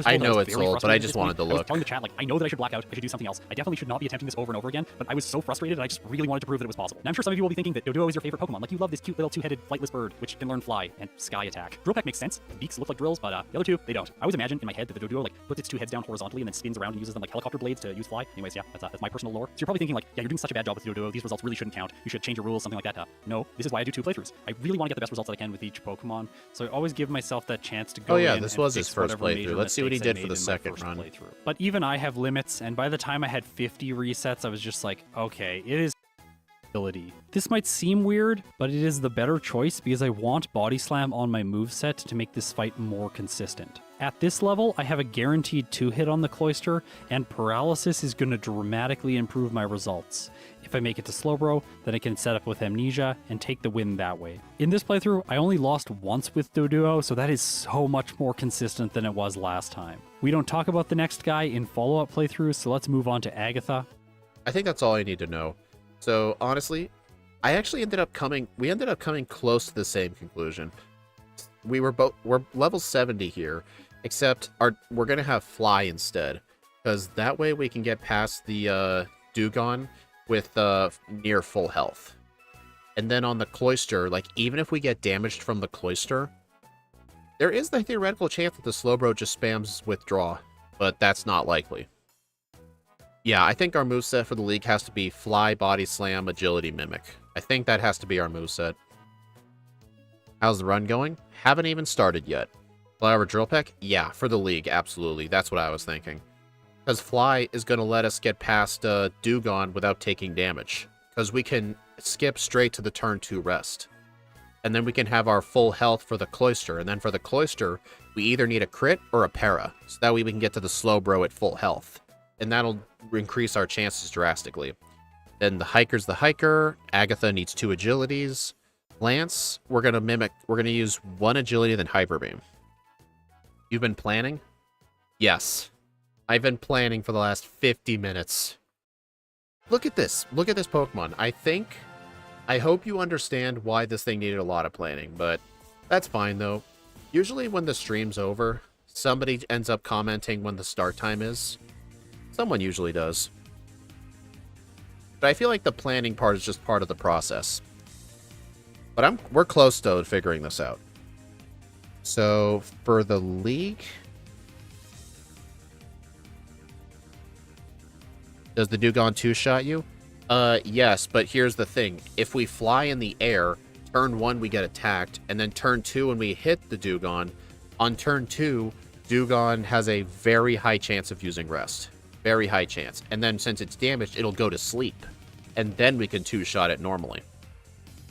I know it's old, but I just wanted to look. I was telling the chat, like, I know that I should black out, I should do something else. I definitely should not be attempting this over and over again, but I was so frustrated and I just really wanted to prove that it was possible. Now I'm sure some of you will be thinking that Doduo is your favorite Pokemon. Like, you love this cute little 2-headed flightless bird, which can learn fly and sky attack. Drill Peck makes sense. The beaks look like drills, but the other two, they don't. I always imagine in my head that the Doduo, like, puts its 2 heads down horizontally and then spins around and uses them like helicopter blades to use fly. Anyways, yeah, that's my personal lore. So you're probably thinking like, yeah, you're doing such a bad job with Doduo. These results really shouldn't count. You should change your rules, something like that. No, this is why I do 2 playthroughs. I really want to get the best results that I can with each Pokemon, so I always give myself that chance to go in. Oh yeah, this was his first playthrough. Let's see what he did for the second run. But even I have limits, and by the time I had 50 resets, I was just like, okay, it is ability. This might seem weird, but it is the better choice because I want Body Slam on my moveset to make this fight more consistent. At this level, I have a guaranteed 2-hit on the Cloister, and Paralysis is going to dramatically improve my results. If I make it to Slowbro, then I can set up with Amnesia and take the win that way. In this playthrough, I only lost once with Doduo, so that is so much more consistent than it was last time. We don't talk about the next guy in follow-up playthroughs, so let's move on to Agatha. I think that's all I need to know. So honestly, we ended up coming close to the same conclusion. We're level 70 here, except we're gonna have Fly instead, because that way we can get past the Dugong with near full health. And then on the Cloister, like, even if we get damaged from the Cloister, there is the theoretical chance that the Slowbro just spams Withdraw, but that's not likely. Yeah, I think our moveset for the league has to be Fly, Body Slam, Agility, Mimic. I think that has to be our moveset. How's the run going? Haven't even started yet. Fly over Drill Peck? Yeah, for the league, absolutely. That's what I was thinking. Because Fly is going to let us get past Dugong without taking damage. Because we can skip straight to the turn 2 rest. And then we can have our full health for the Cloister. And then for the Cloister, we either need a crit or a para. So that way we can get to the Slowbro at full health. And that'll increase our chances drastically. Then the Hiker's the Hiker. Agatha needs 2 agilities. Lance, we're going to use 1 agility, then Hyper Beam. You've been planning? Yes. I've been planning for the last 50 minutes. Look at this. Look at this Pokemon. I hope you understand why this thing needed a lot of planning, but that's fine, though. Usually when the stream's over, somebody ends up commenting when the start time is. Someone usually does. But I feel like the planning part is just part of the process. But we're close, though, to figuring this out. So, for the league... Does the Dewgong two-shot you? Yes, but here's the thing. If we fly in the air, turn 1 we get attacked, and then turn 2 when we hit the Dewgong, on turn 2, Dewgong has a very high chance of using Rest. Very high chance. And then since it's damaged, it'll go to sleep. And then we can two-shot it normally.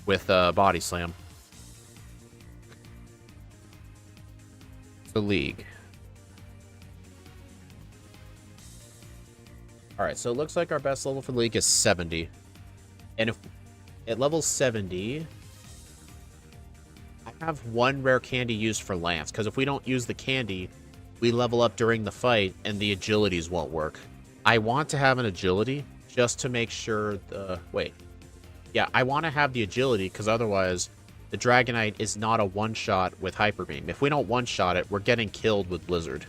With Body Slam. The league. Alright, so it looks like our best level for the league is 70. And if at level 70, I have 1 rare candy used for Lance, because if we don't use the candy, we level up during the fight, and the agilities won't work. I want to have an agility, just to make sure the... Wait. Yeah, I want to have the agility, because otherwise, the Dragonite is not a one-shot with Hyper Beam. If we don't one-shot it, we're getting killed with Blizzard.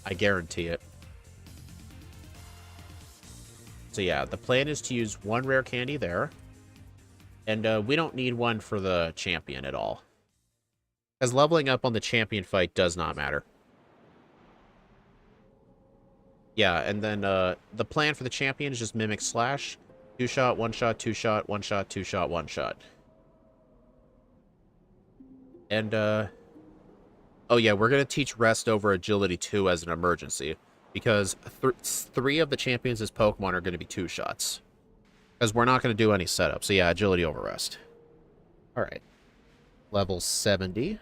I guarantee it. So yeah, the plan is to use 1 rare candy there. And we don't need 1 for the champion at all. Because leveling up on the champion fight does not matter. Yeah, and then the plan for the champion is just Mimic Slash. 2-shot, 1-shot, 2-shot, 1-shot, 2-shot, 1-shot. And, oh yeah, we're going to teach Rest over Agility 2 as an emergency. Because 3 of the champions' Pokemon are going to be 2-shots. Because we're not going to do any setup. So yeah, Agility over Rest. Alright. Level 70.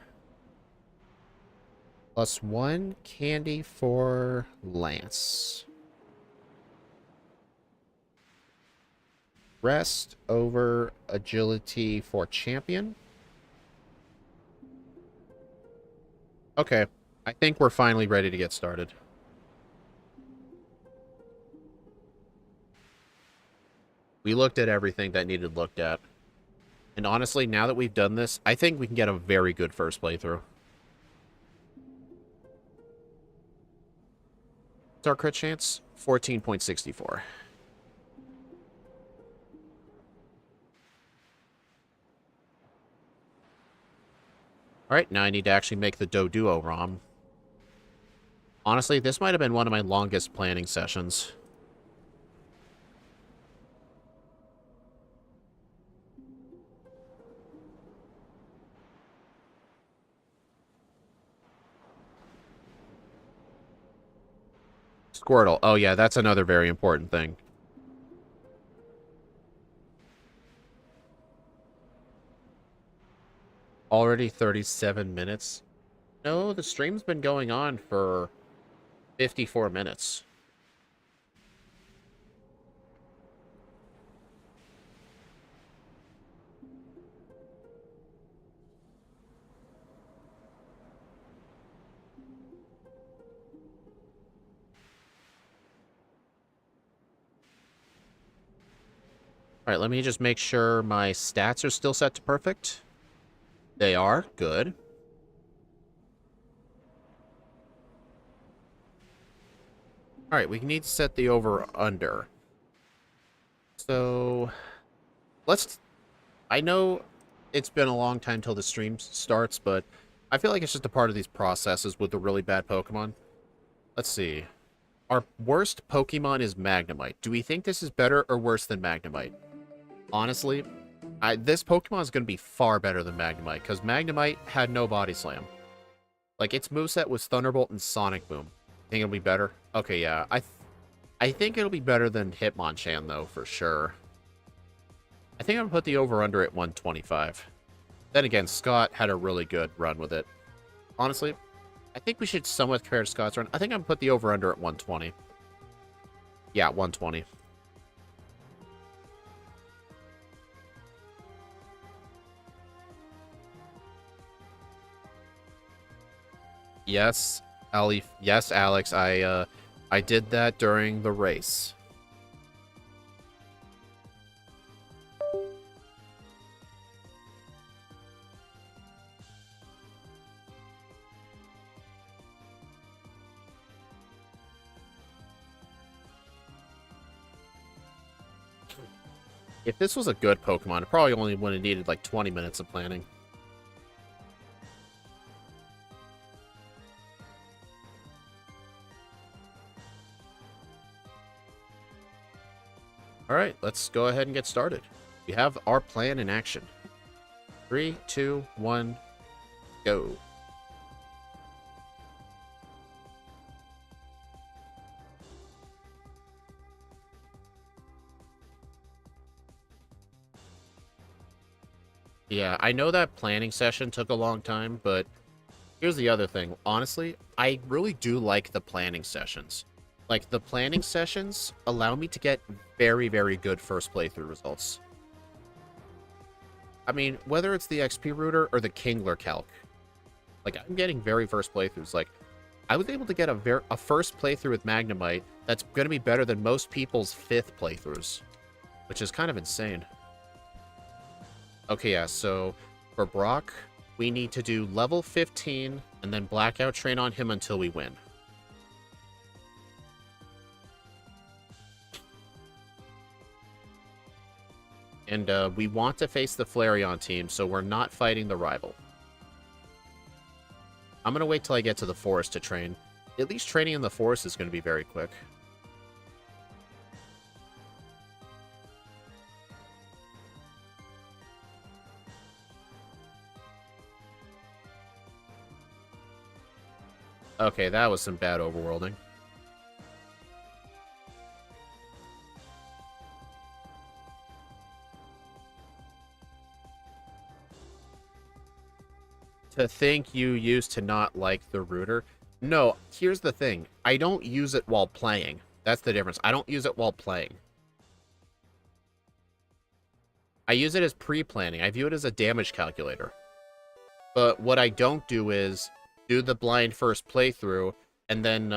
Plus 1 candy for Lance. Rest over Agility for Champion. Okay. I think we're finally ready to get started. We looked at everything that needed looked at. And honestly, now that we've done this, I think we can get a very good first playthrough. What's our crit chance? 14.64. Alright, now I need to actually make the Doduo ROM. Honestly, this might have been one of my longest planning sessions. Squirtle. Oh yeah, that's another very important thing. Already 37 minutes? No, the stream's been going on for 54 minutes. Alright, let me just make sure my stats are still set to perfect. They are. Good. Alright, we need to set the over-under. So, let's... I know it's been a long time till the stream starts, but I feel like it's just a part of these processes with the really bad Pokemon. Let's see. Our worst Pokemon is Magnemite. Do we think this is better or worse than Magnemite? Honestly, this Pokemon is going to be far better than Magnemite, because Magnemite had no Body Slam. Like, its moveset was Thunderbolt and Sonic Boom. Think it'll be better? Okay, yeah. I think it'll be better than Hitmonchan, though, for sure. I think I'm going to put the over-under at 125. Then again, Scott had a really good run with it. Honestly, I think we should somewhat compare to Scott's run. I think I'm going to put the over-under at 120. Yeah, 120. Yes, Ali. Yes, Alex. I did that during the race. If this was a good Pokemon, it probably only would have needed like 20 minutes of planning. Alright, let's go ahead and get started. We have our plan in action. 3, 2, 1, go. Yeah, I know that planning session took a long time, but here's the other thing. Honestly, I really do like the planning sessions. Like, the planning sessions allow me to get very, very good first playthrough results. I mean, whether it's the XP router or the Kingler calc, like, I'm getting very first playthroughs. Like, I was able to get a first playthrough with Magnemite that's going to be better than most people's 5th playthroughs, which is kind of insane. Okay, yeah, so for Brock, we need to do level 15 and then Blackout Train on him until we win. And we want to face the Flareon team, so we're not fighting the rival. I'm going to wait till I get to the forest to train. At least training in the forest is going to be very quick. Okay, that was some bad overworlding. To think you used to not like the router. No, here's the thing. I don't use it while playing. That's the difference. I don't use it while playing. I use it as pre-planning. I view it as a damage calculator. But what I don't do is do the blind first playthrough and then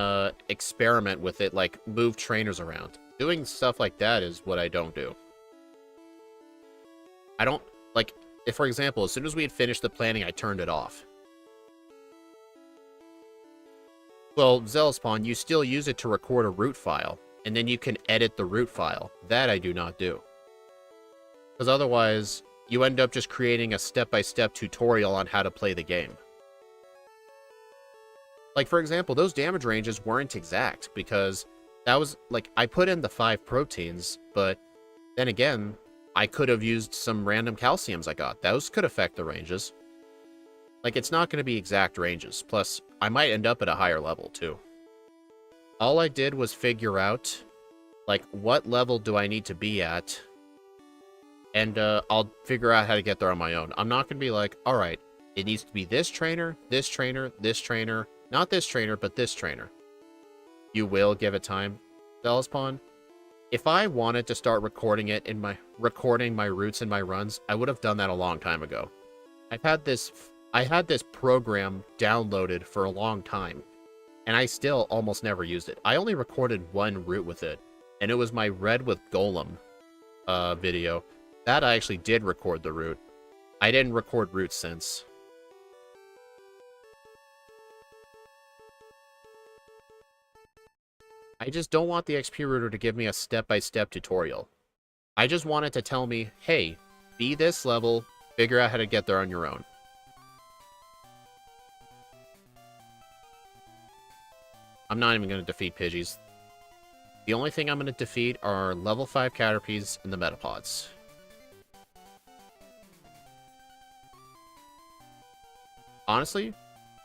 experiment with it, like move trainers around. Doing stuff like that is what I don't do. I don't, like, if, for example, as soon as we had finished the planning, I turned it off. Well, Zealospawn, you still use it to record a root file, and then you can edit the root file. That I do not do. Because otherwise, you end up just creating a step-by-step tutorial on how to play the game. Like, for example, those damage ranges weren't exact, because that was, like, I put in the 5 proteins, but then again, I could have used some random calciums I got. Those could affect the ranges. Like, it's not going to be exact ranges. Plus, I might end up at a higher level, too. All I did was figure out, like, what level do I need to be at, and I'll figure out how to get there on my own. I'm not going to be like, alright, it needs to be this trainer, this trainer, this trainer, not this trainer, but this trainer. You will give it time, Zealospawn. If I wanted to start recording my routes and my runs, I would have done that a long time ago. I had this program downloaded for a long time, and I still almost never used it. I only recorded one route with it, and it was my Red with Golem video. That I actually did record the route. I didn't record routes since. I just don't want the XP router to give me a step-by-step tutorial. I just want it to tell me, hey, be this level, figure out how to get there on your own. I'm not even going to defeat Pidgeys. The only thing I'm going to defeat are level 5 Caterpies and the Metapods. Honestly,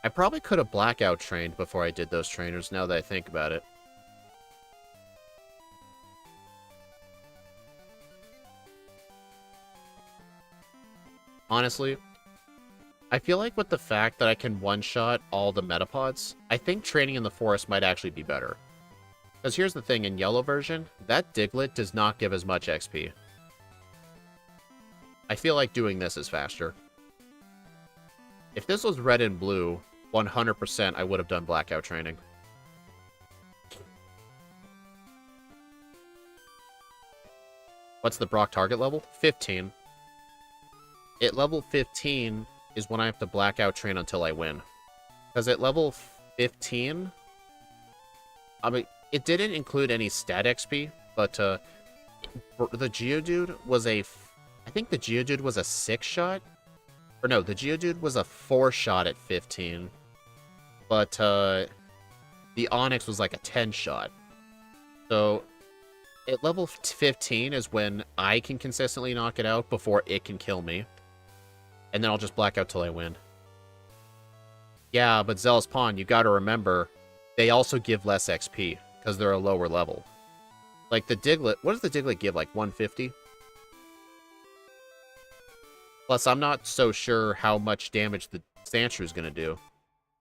I probably could have blackout trained before I did those trainers, now that I think about it. Honestly, I feel like with the fact that I can one-shot all the Metapods, I think training in the forest might actually be better. Because here's the thing, in yellow version, that Diglett does not give as much XP. I feel like doing this is faster. If this was red and blue, 100% I would have done blackout training. What's the Brock target level? 15. At level 15 is when I have to blackout train until I win. Because at level 15, I mean, it didn't include any stat XP, but the Geodude was I think the Geodude was a 6-shot? Or no, the Geodude was a 4-shot at 15. But the Onix was like a 10-shot. So at level 15 is when I can consistently knock it out before it can kill me. And then I'll just black out till I win. Yeah, but Zealous Pawn, you gotta remember, they also give less XP, because they're a lower level. Like the Diglett, what does the Diglett give, like 150? Plus, I'm not so sure how much damage the Sandshrew is gonna do.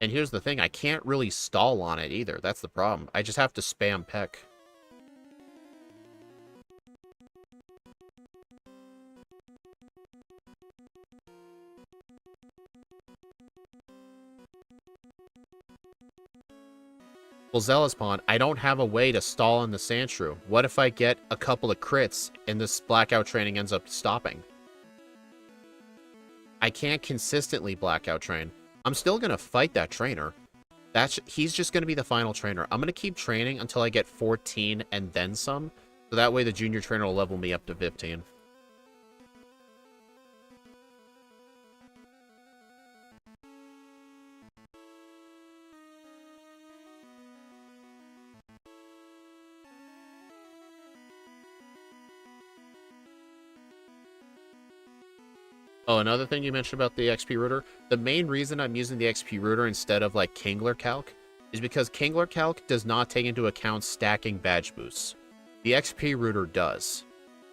And here's the thing, I can't really stall on it either, that's the problem. I just have to spam Peck. Well, Zealous Pawn, I don't have a way to stall on the Sandshrew. What if I get a couple of crits and this blackout training ends up stopping? I can't consistently blackout train. I'm still going to fight that trainer. He's just going to be the final trainer. I'm going to keep training until I get 14 and then some. So that way the junior trainer will level me up to 15. Oh, another thing you mentioned about the XP router. The main reason I'm using the XP router instead of like Kingler Calc is because Kingler Calc does not take into account stacking badge boosts. The XP router does.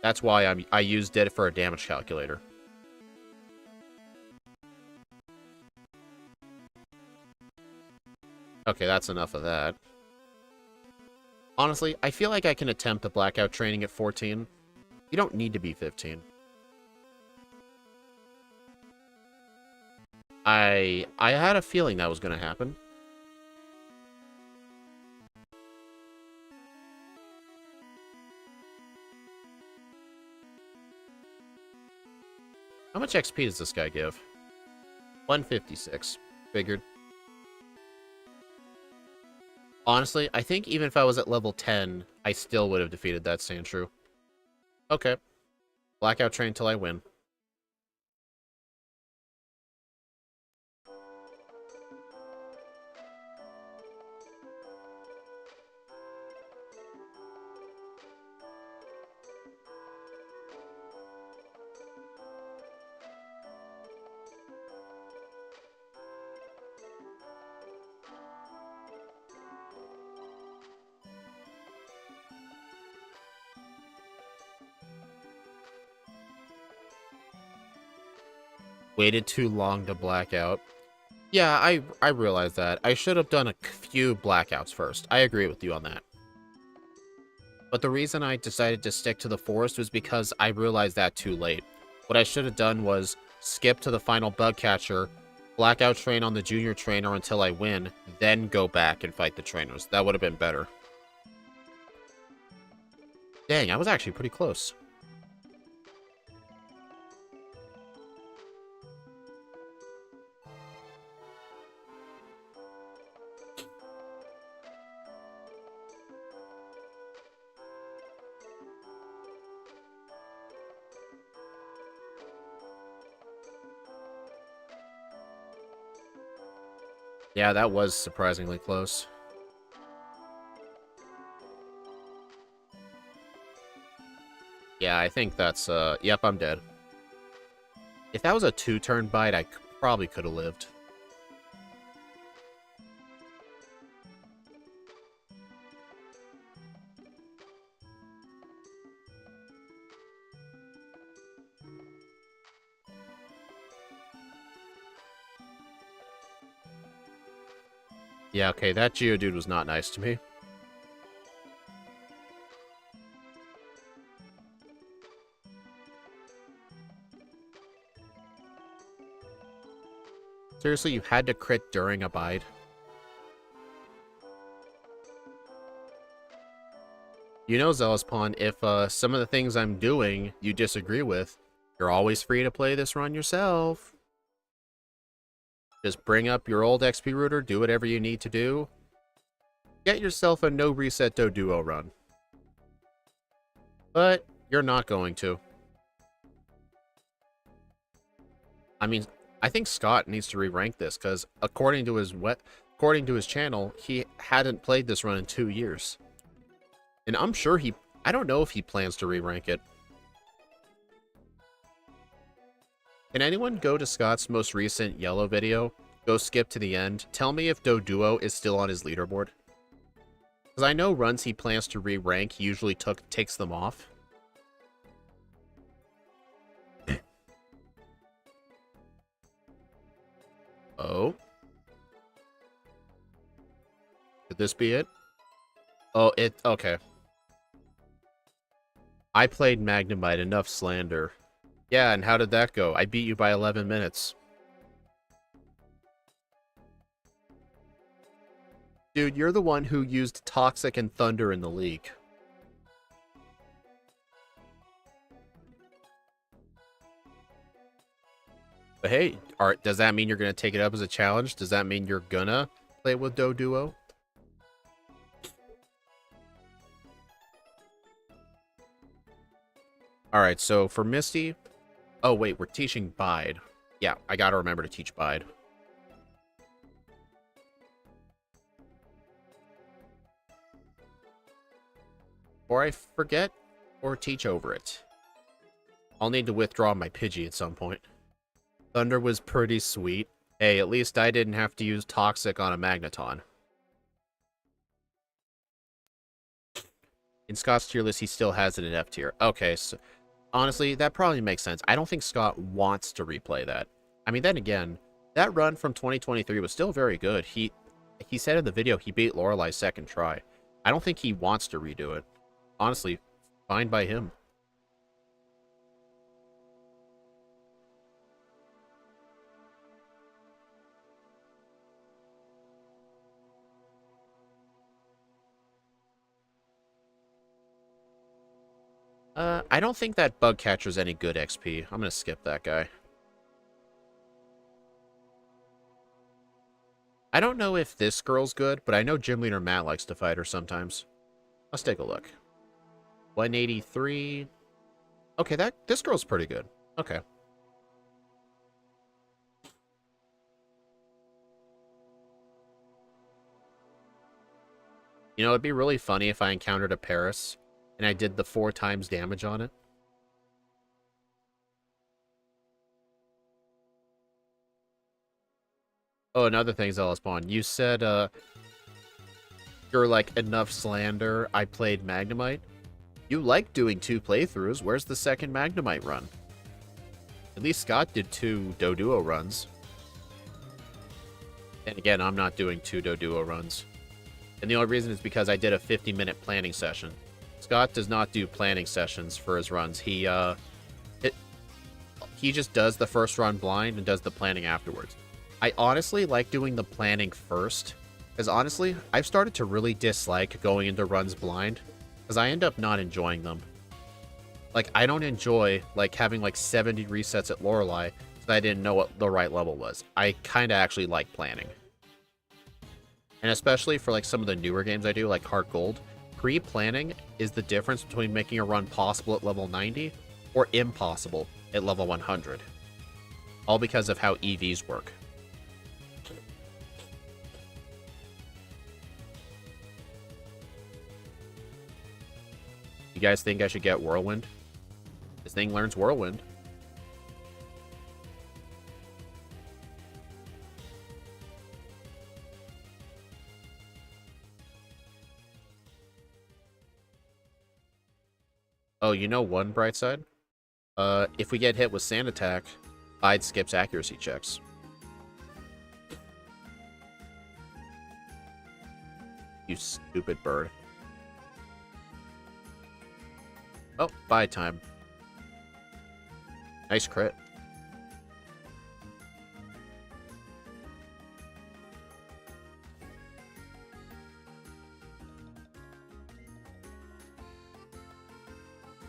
That's why I used it for a damage calculator. Okay, that's enough of that. Honestly, I feel like I can attempt the blackout training at 14. You don't need to be 15. I had a feeling that was going to happen. How much XP does this guy give? 156. Figured. Honestly, I think even if I was at level 10, I still would have defeated that Sandshrew. Okay. Blackout train till I win. Waited too long to black out. Yeah, I realize that. I should have done a few blackouts first. I agree with you on that. But the reason I decided to stick to the forest was because I realized that too late. What I should have done was skip to the final bug catcher, blackout train on the junior trainer until I win, then go back and fight the trainers. That would have been better. Dang, I was actually pretty close. Yeah, that was surprisingly close. Yeah, I think that's, yep, I'm dead. If that was a 2-turn bite, I probably could have lived. Yeah, okay, that Geodude was not nice to me. Seriously, you had to crit during a bide? You know, Zealous if some of the things I'm doing you disagree with, you're always free to play this run yourself. Just bring up your old XP router, do whatever you need to do. Get yourself a no reset Doduo run. But you're not going to. I mean, I think Scott needs to re-rank this because according to his channel, he hadn't played this run in 2 years. And I'm sure I don't know if he plans to re-rank it. Can anyone go to Scott's most recent yellow video? Go skip to the end. Tell me if Doduo is still on his leaderboard. Because I know runs he plans to re-rank, he usually takes them off. Oh. Could this be it? Oh, okay. I played Magnemite, enough slander. Yeah, and how did that go? I beat you by 11 minutes. Dude, you're the one who used Toxic and Thunder in the league. But hey, does that mean you're going to take it up as a challenge? Does that mean you're gonna play with Doduo? Alright, so for Misty... Oh, wait, we're teaching Bide. Yeah, I gotta remember to teach Bide. Or I forget, or teach over it. I'll need to withdraw my Pidgey at some point. Thunder was pretty sweet. Hey, at least I didn't have to use Toxic on a Magneton. In Scott's tier list, he still has it in F tier. Okay, so honestly, that probably makes sense. I don't think Scott wants to replay that. I mean, then again, that run from 2023 was still very good. He said in the video he beat Lorelai's second try. I don't think he wants to redo it. Honestly, fine by him. I don't think that bug catcher's any good XP. I'm gonna skip that guy. I don't know if this girl's good, but I know Gym Leader Matt likes to fight her sometimes. Let's take a look. 183. Okay, this girl's pretty good. Okay. You know, it'd be really funny if I encountered a Paris and I did the 4 times damage on it. Oh, another thing, Zealous Spawn. You said, you're like, enough slander, I played Magnemite. You like doing 2 playthroughs. Where's the second Magnemite run? At least Scott did 2 Doduo runs. And again, I'm not doing 2 Doduo runs. And the only reason is because I did a 50-minute planning session. Scott does not do planning sessions for his runs. He just does the first run blind and does the planning afterwards. I honestly like doing the planning first, because honestly, I've started to really dislike going into runs blind, because I end up not enjoying them. Like, I don't enjoy, like, having, like, 70 resets at Lorelei, because I didn't know what the right level was. I kind of actually like planning. And especially for, like, some of the newer games I do, like Heart Gold, pre-planning is the difference between making a run possible at level 90 or impossible at level 100. All because of how EVs work. You guys think I should get Whirlwind? This thing learns Whirlwind. Oh, you know one bright side? If we get hit with Sand Attack, Bide skips accuracy checks. You stupid bird. Oh, Bide time. Nice crit.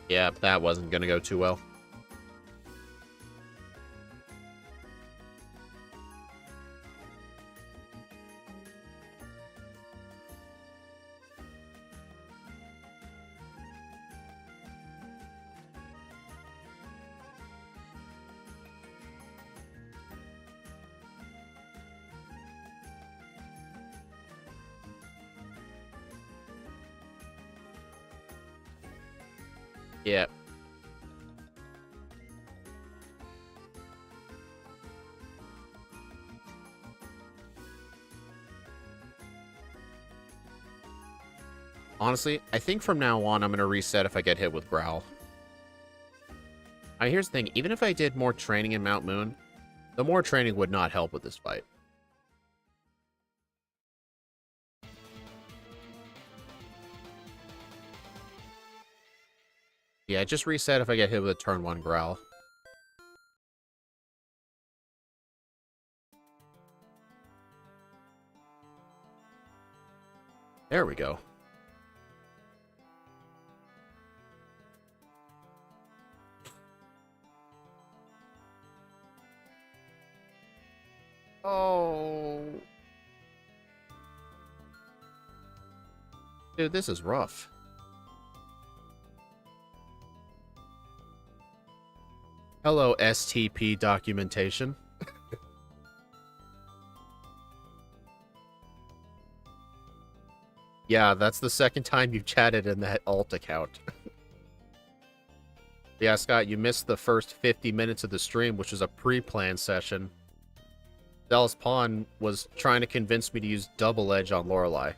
Yeah, that wasn't gonna go too well. Yeah. Honestly, I think from now on, I'm going to reset if I get hit with Growl. Here's the thing. Even if I did more training in Mount Moon, the more training would not help with this fight. Yeah, just reset if I get hit with a turn 1 Growl. There we go. Oh. Dude, this is rough. Hello, STP documentation. Yeah, that's the second time you've chatted in that alt account. Yeah, Scott, you missed the first 50 minutes of the stream, which was a pre-planned session. Dallas Pawn was trying to convince me to use Double Edge on Lorelei.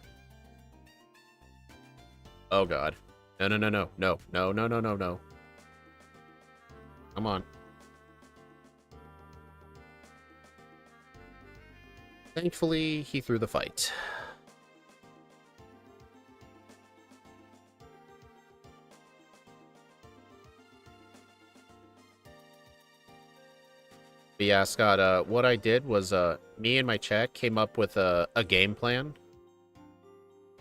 Oh god. No, no, no, no, no, no, no, no, no, no. Come on. Thankfully, he threw the fight. But yeah, Scott, what I did was, me and my chat came up with a game plan.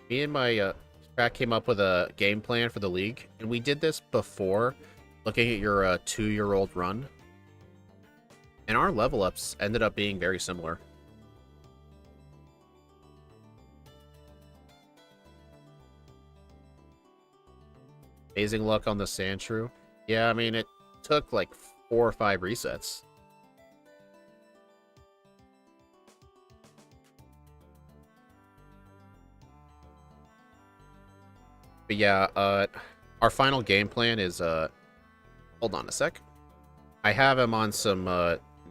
Me and my chat came up with a game plan for the league, and we did this before looking at your 2-year-old run. And our level ups ended up being very similar. Amazing luck on the Sandshrew. Yeah, I mean, it took like 4 or 5 resets. But yeah, our final game plan is, hold on a sec. I have him on some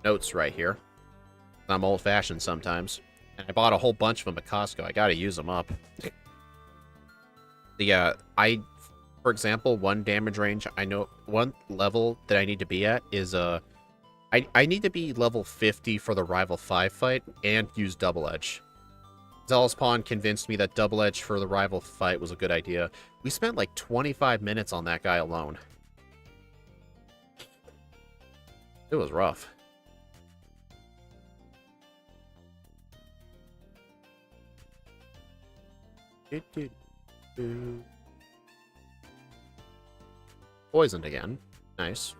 notes right here. I'm old-fashioned sometimes. And I bought a whole bunch of them at Costco. I gotta use them up. Yeah, for example, one damage range, I know, one level that I need to be at is, I need to be level 50 for the Rival 5 fight and use Double Edge. Zealous Pawn convinced me that Double Edge for the Rival fight was a good idea. We spent like 25 minutes on that guy alone. It was rough. Poisoned again. Nice.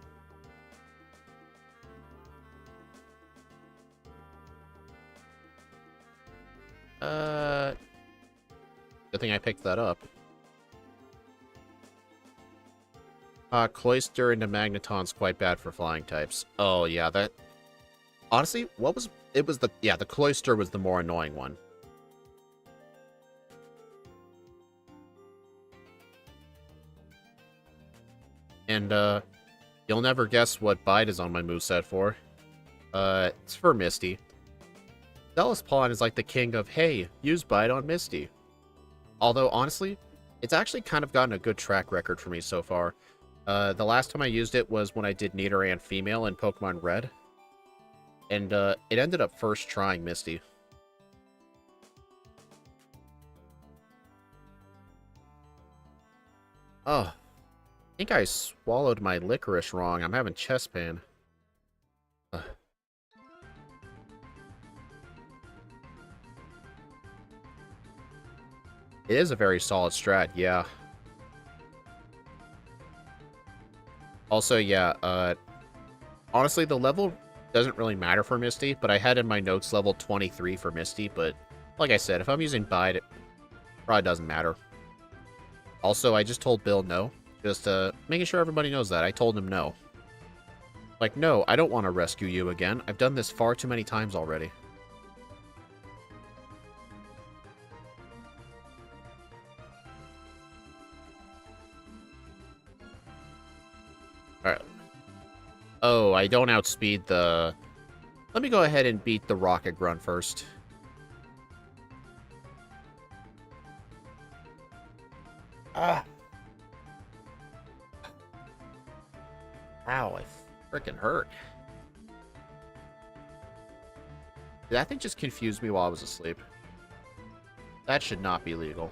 Good thing I picked that up. Cloister into Magneton's quite bad for flying types. Oh, yeah, that... Honestly, what was... It was the... Yeah, the Cloister was the more annoying one. And, you'll never guess what Bite is on my moveset for. It's for Misty. Zealous Pawn is like the king of, hey, use Bite on Misty. Although, honestly, it's actually kind of gotten a good track record for me so far. The last time I used it was when I did Nidoran Female in Pokemon Red. And, it ended up first trying Misty. Oh, I think I swallowed my licorice wrong. I'm having chest pain. Ugh. It is a very solid strat, yeah. Also, yeah, honestly, the level doesn't really matter for Misty, but I had in my notes level 23 for Misty, but like I said, if I'm using Bide, it probably doesn't matter. Also, I just told Bill no. Just making sure everybody knows that. I told him no. Like, no, I don't want to rescue you again. I've done this far too many times already. Alright. Oh, I don't outspeed the... Let me go ahead and beat the Rocket Grunt first. Ah. Ow, I freaking hurt. That thing just confused me while I was asleep. That should not be legal.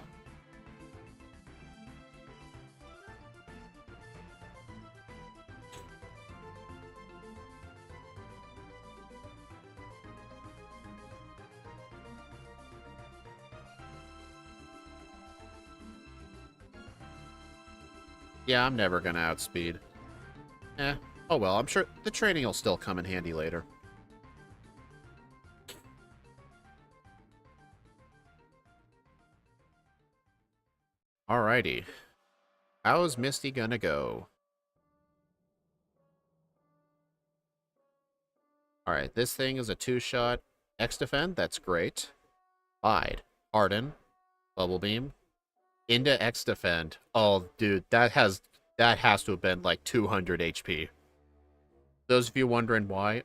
Yeah, I'm never gonna outspeed. Eh. Oh well, I'm sure the training will still come in handy later. Alrighty. How's Misty gonna go? Alright, this thing is a two-shot X-Defend. That's great. Bide. Harden. Bubble Beam. Into X-Defend. Oh, dude, that has to have been like 200 HP. Those of you wondering why,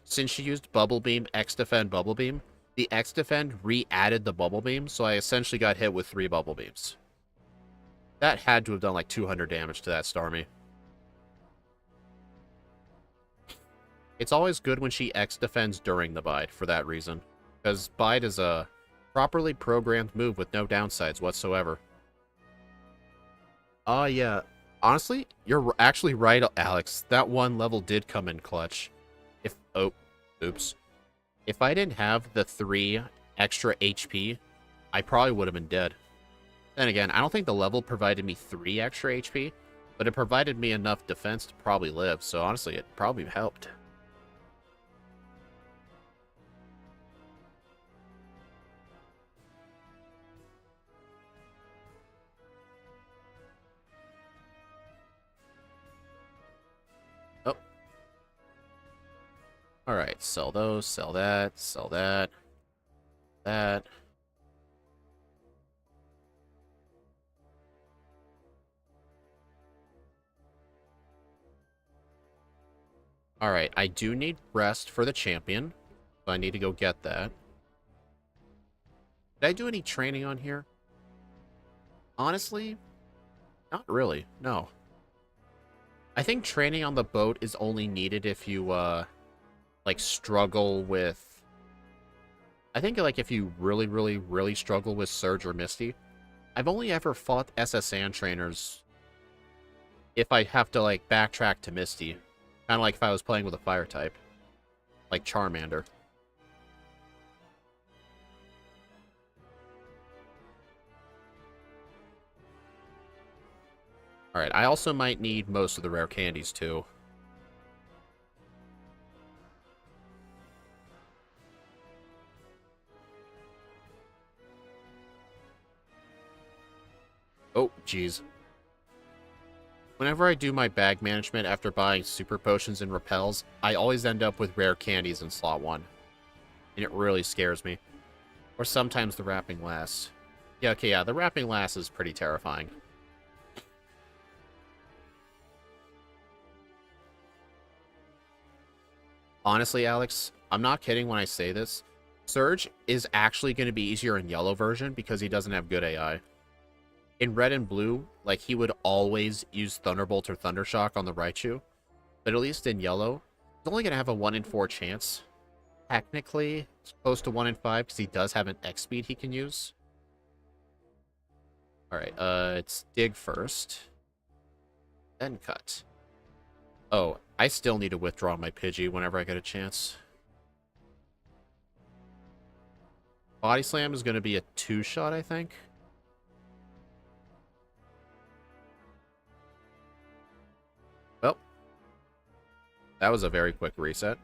since she used Bubble Beam, X-Defend, Bubble Beam, the X-Defend re-added the Bubble Beam, so I essentially got hit with 3 Bubble Beams. That had to have done like 200 damage to that Starmie. It's always good when she X-Defends during the Bide, for that reason. Because Bide is a properly programmed move with no downsides whatsoever. Yeah. Honestly, you're actually right, Alex. That one level did come in clutch. Oh, oops. If I didn't have the 3 extra HP, I probably would have been dead. Then again, I don't think the level provided me 3 extra HP, but it provided me enough defense to probably live, so honestly, it probably helped. Oh. Alright, sell those, sell that, sell that, that. Alright, I do need rest for the champion, so I need to go get that. Did I do any training on here? Honestly, not really, no. I think training on the boat is only needed if you, like, struggle with... I think, like, if you really, really, really struggle with Surge or Misty. I've only ever fought SSN trainers if I have to, like, backtrack to Misty. Kind of like if I was playing with a fire type. Like Charmander. Alright, I also might need most of the rare candies, too. Oh, jeez. Whenever I do my bag management after buying super potions and repels, I always end up with rare candies in slot 1. And it really scares me. Or sometimes the wrapping lass. Yeah, okay, yeah, the wrapping lass is pretty terrifying. Honestly, Alex, I'm not kidding when I say this. Surge is actually going to be easier in yellow version because he doesn't have good AI. In red and blue, like, he would always use Thunderbolt or Thundershock on the Raichu. But at least in yellow, he's only going to have a 1 in 4 chance. Technically, it's close to 1 in 5 because he does have an X speed he can use. Alright, it's dig first. Then cut. Oh, I still need to withdraw my Pidgey whenever I get a chance. Body Slam is going to be a 2-shot, I think. Well, That was a very quick reset.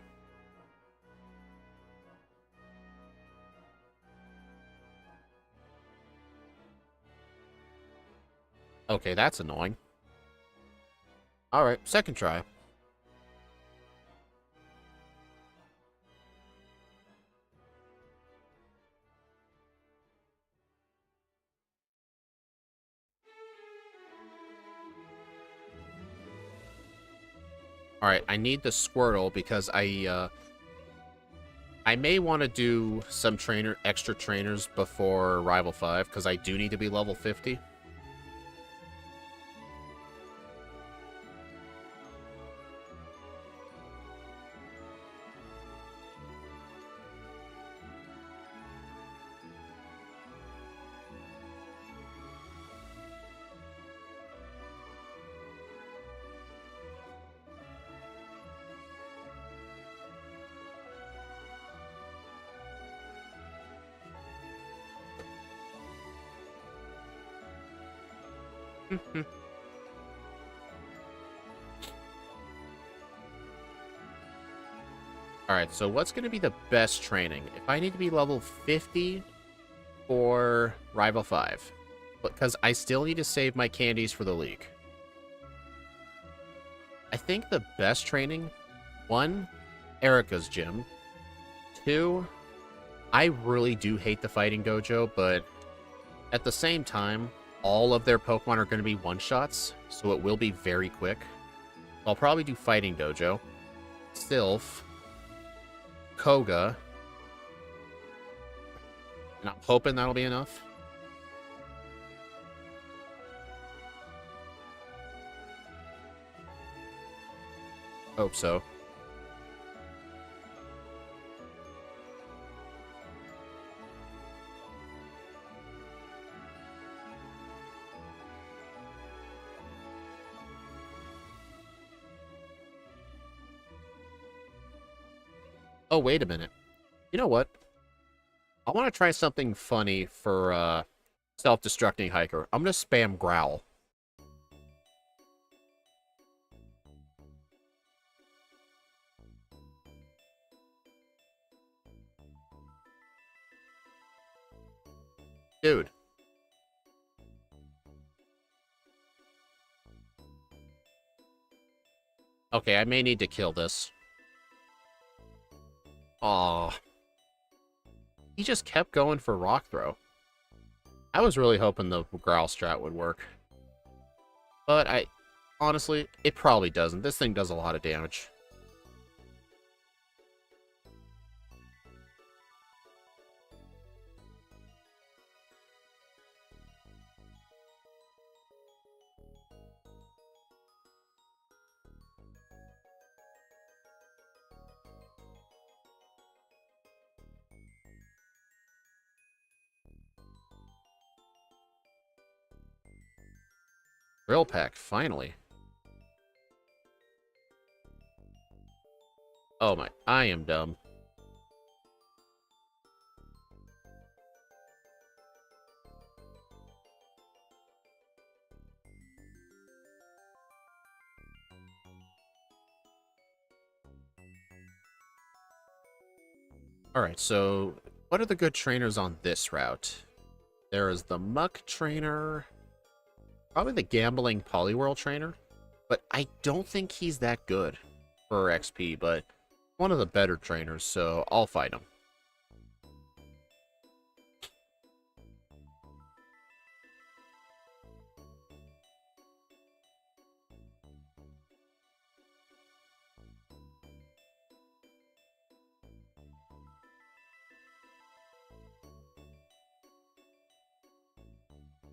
Okay, that's annoying. Alright, second try. Alright, I need the Squirtle because I may want to do some extra trainers before Rival 5, because I do need to be level 50. Alright, so what's going to be the best training? If I need to be level 50 for Rival 5, because I still need to save my candies for the league. I think the best training, 1, Erica's gym. 2, I really do hate the fighting dojo, but at the same time, all of their Pokemon are going to be one-shots, so it will be very quick. I'll probably do fighting dojo, Sylph, Koga, and I'm hoping that'll be enough. Hope so. Oh, wait a minute. You know what? I want to try something funny for self-destructing Hiker. I'm going to spam Growl. Dude. Okay, I may need to kill this. Aw. He just kept going for Rock Throw. I was really hoping the Growl strat would work. But honestly, it probably doesn't. This thing does a lot of damage. Drill Pack, finally. Oh my, I am dumb. Alright, so what are the good trainers on this route? There is the Muck trainer, probably the Gambling Poliwhirl trainer, but I don't think he's that good for XP, but one of the better trainers, so I'll fight him.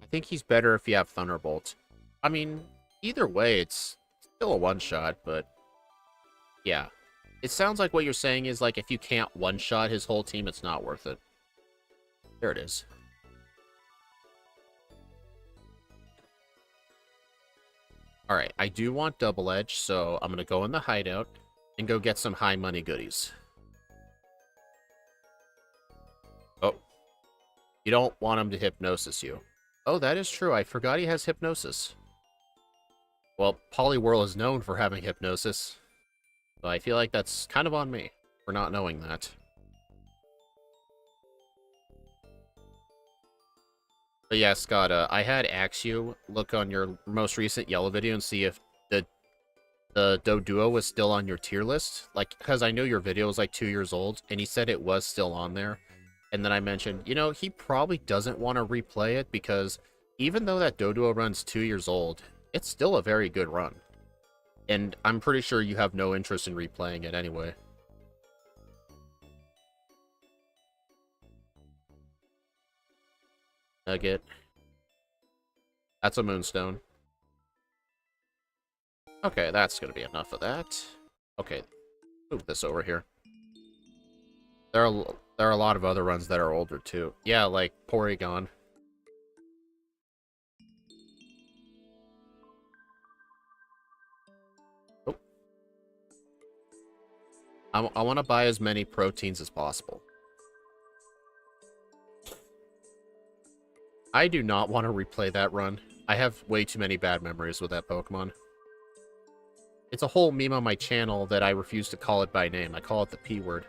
I think he's better if you have Thunderbolt. I mean, either way, it's still a one-shot, but yeah. It sounds like what you're saying is, like, if you can't one-shot his whole team, it's not worth it. There it is. Alright, I do want Double Edge, so I'm going to go in the hideout and go get some high money goodies. Oh. You don't want him to Hypnosis you. Oh, that is true. I forgot he has Hypnosis. Well, Poliwhirl is known for having Hypnosis. So I feel like that's kind of on me for not knowing that. But yeah, Scott, I had Axu look on your most recent yellow video and see if the Doduo was still on your tier list. Like, because I know your video was like 2 years old, and he said it was still on there. And then I mentioned, you know, he probably doesn't want to replay it because even though that Doduo run's 2 years old, it's still a very good run. And I'm pretty sure you have no interest in replaying it anyway. Nugget. That's a Moonstone. Okay, that's gonna be enough of that. Okay, move this over here. There are a lot of other runs that are older too. Yeah, like Porygon. Oh. I want to buy as many proteins as possible. I do not want to replay that run. I have way too many bad memories with that Pokemon. It's a whole meme on my channel that I refuse to call it by name. I call it the P word.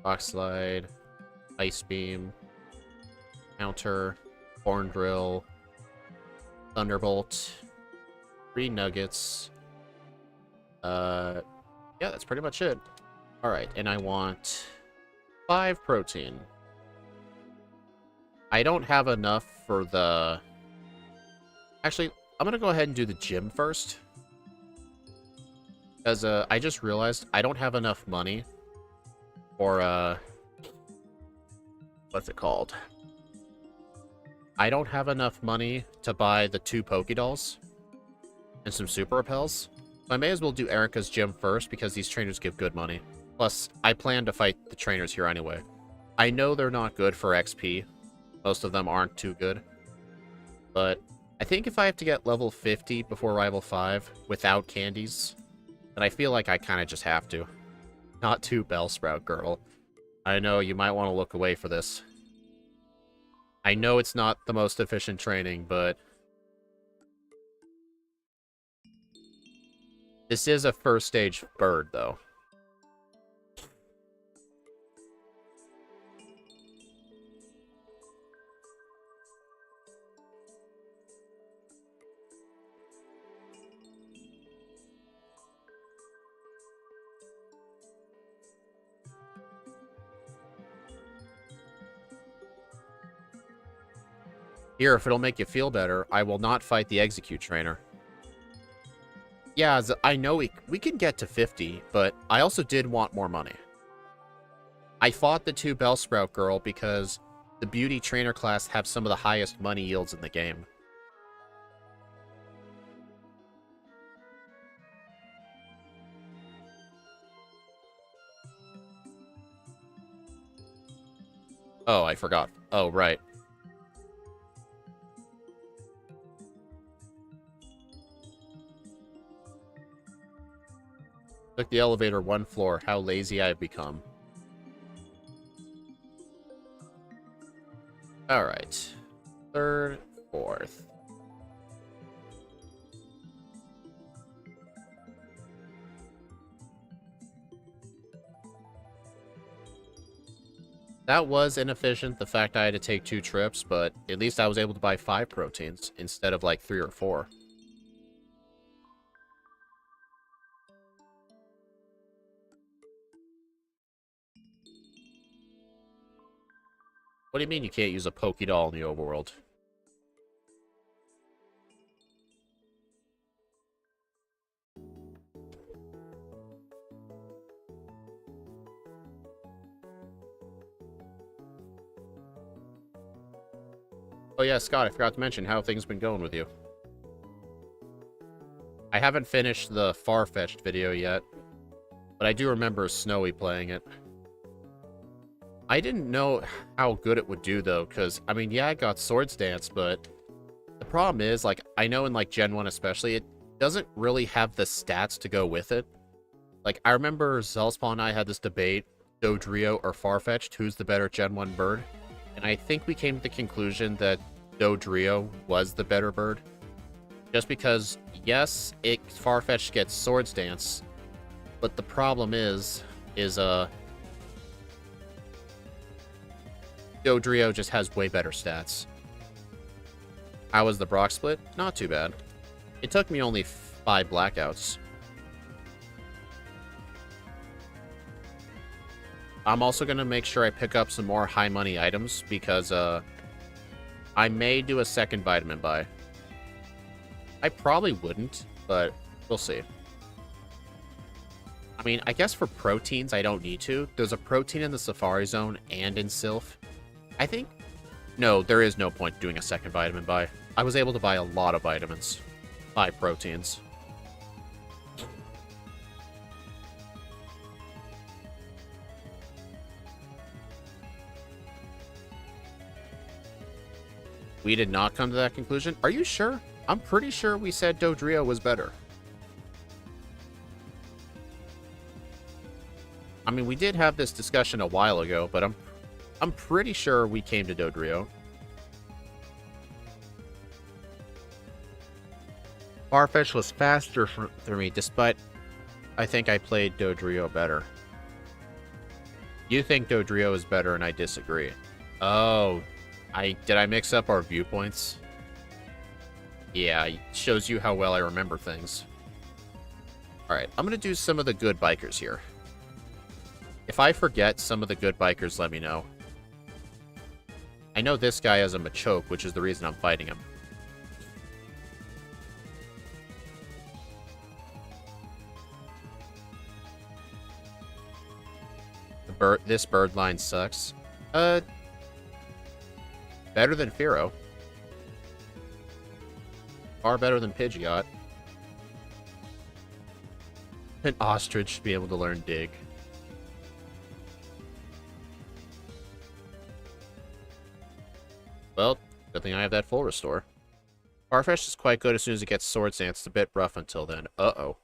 Rock Slide, Ice Beam, Counter, Horn Drill, Thunderbolt, 3 Nuggets. Yeah, that's pretty much it. Alright, and I want 5 protein. I don't have enough for the... Actually, I'm gonna go ahead and do the gym first. Because I just realized I don't have enough money for, what's it called? I don't have enough money to buy the 2 Pokedolls and some Super Repels. So I may as well do Erica's gym first because these trainers give good money. Plus, I plan to fight the trainers here anyway. I know they're not good for XP. Most of them aren't too good. But I think if I have to get level 50 before Rival 5 without candies, then I feel like I kind of just have to. Not too Bellsprout girl. I know you might want to look away for this. I know it's not the most efficient training, but this is a first stage bird, though. Here, if it'll make you feel better, I will not fight the Execute Trainer. Yeah, I know we can get to 50, but I also did want more money. I fought the 2 Bellsprout girl because the Beauty Trainer class have some of the highest money yields in the game. Oh, I forgot. Oh, right. Took the elevator 1 floor. How lazy I've become. Alright. 3rd, 4th. That was inefficient, the fact I had to take 2 trips, but at least I was able to buy 5 proteins instead of like 3 or 4. What do you mean you can't use a Pokédoll in the overworld? Oh yeah, Scott, I forgot to mention how things been going with you. I haven't finished the Farfetch'd video yet, but I do remember Snowy playing it. I didn't know how good it would do, though, because, I mean, yeah, I got Swords Dance, but the problem is, like, I know in, like, Gen 1 especially, it doesn't really have the stats to go with it. Like, I remember Zelspawn and I had this debate, Dodrio or Farfetch'd, who's the better Gen 1 bird, and I think we came to the conclusion that Dodrio was the better bird. Just because, yes, Farfetch'd gets Swords Dance, but the problem is Dodrio just has way better stats. How was the Brock split? Not too bad. It took me only 5 blackouts. I'm also going to make sure I pick up some more high money items because I may do a second vitamin buy. I probably wouldn't, but we'll see. I mean, I guess for proteins, I don't need to. There's a protein in the Safari Zone and in Sylph. I think... No, there is no point doing a second vitamin buy. I was able to buy a lot of vitamins. 5 proteins. We did not come to that conclusion? Are you sure? I'm pretty sure we said Dodrio was better. I mean, we did have this discussion a while ago, but I'm pretty sure we came to Dodrio. Farfetch was faster for me, despite I think I played Dodrio better. You think Dodrio is better, and I disagree. Oh, did I mix up our viewpoints? Yeah, it shows you how well I remember things. Alright, I'm going to do some of the good bikers here. If I forget some of the good bikers, let me know. I know this guy has a Machoke, which is the reason I'm fighting him. This bird line sucks. Better than Firo. Far better than Pidgeot. An ostrich should be able to learn dig. Well, good thing I have that full restore. Farfetch is quite good as soon as it gets Swords Dance. It's a bit rough until then. Uh-oh.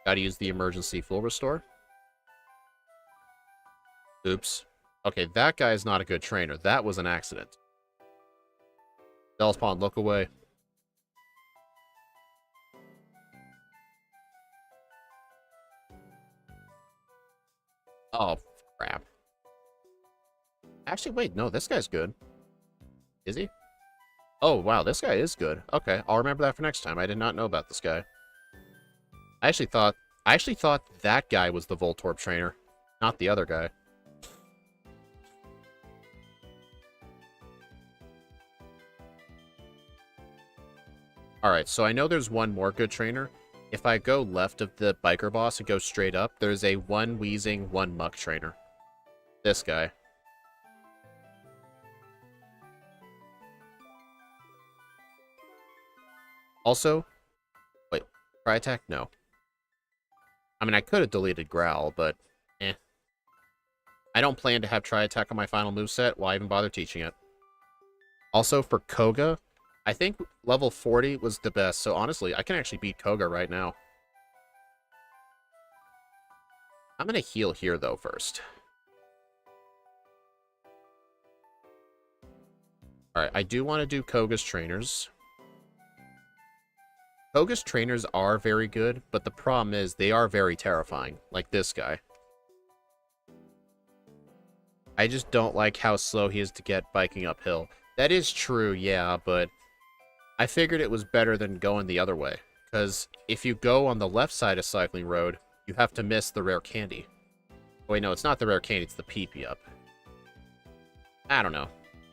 Gotta use the emergency full restore. Oops. Okay, that guy is not a good trainer. That was an accident. Bellspawn, look away. Oh, crap. Actually, wait, no, this guy's good. Is he? Oh, wow, this guy is good. Okay, I'll remember that for next time. I did not know about this guy. I actually thought that guy was the Voltorb trainer, not the other guy. Alright, so I know there's one more good trainer. If I go left of the biker boss and go straight up, there's a 1 Weezing, 1 Muck trainer. This guy. Also, wait, Cry Attack? No. I mean, I could have deleted Growl, but eh. I don't plan to have Tri Attack on my final moveset. Why even bother teaching it? Also, for Koga, I think level 40 was the best, so honestly, I can actually beat Koga right now. I'm going to heal here, though, first. Alright, I do want to do Koga's trainers. Koga's trainers are very good, but the problem is they are very terrifying, like this guy. I just don't like how slow he is to get biking uphill. That is true, yeah, but I figured it was better than going the other way. Because if you go on the left side of Cycling Road, you have to miss the rare candy. Wait, no, it's not the rare candy, it's the PP up. I don't know.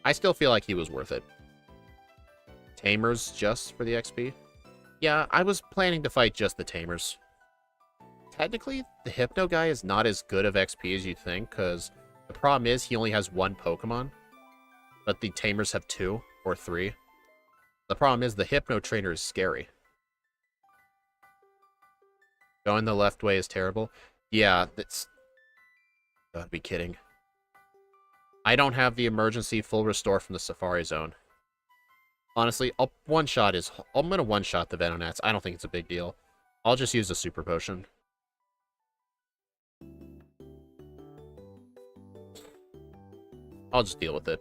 I still feel like he was worth it. Tamers just for the XP? Yeah, I was planning to fight just the Tamers. Technically, the Hypno guy is not as good of XP as you think, because the problem is he only has 1 Pokemon, but the Tamers have 2 or 3. The problem is the Hypno trainer is scary. Going the left way is terrible. Yeah, that's... Gotta be kidding. I don't have the emergency full restore from the Safari Zone. Honestly, I'm gonna one-shot the Venonats. I don't think it's a big deal. I'll just use a Super Potion. I'll just deal with it.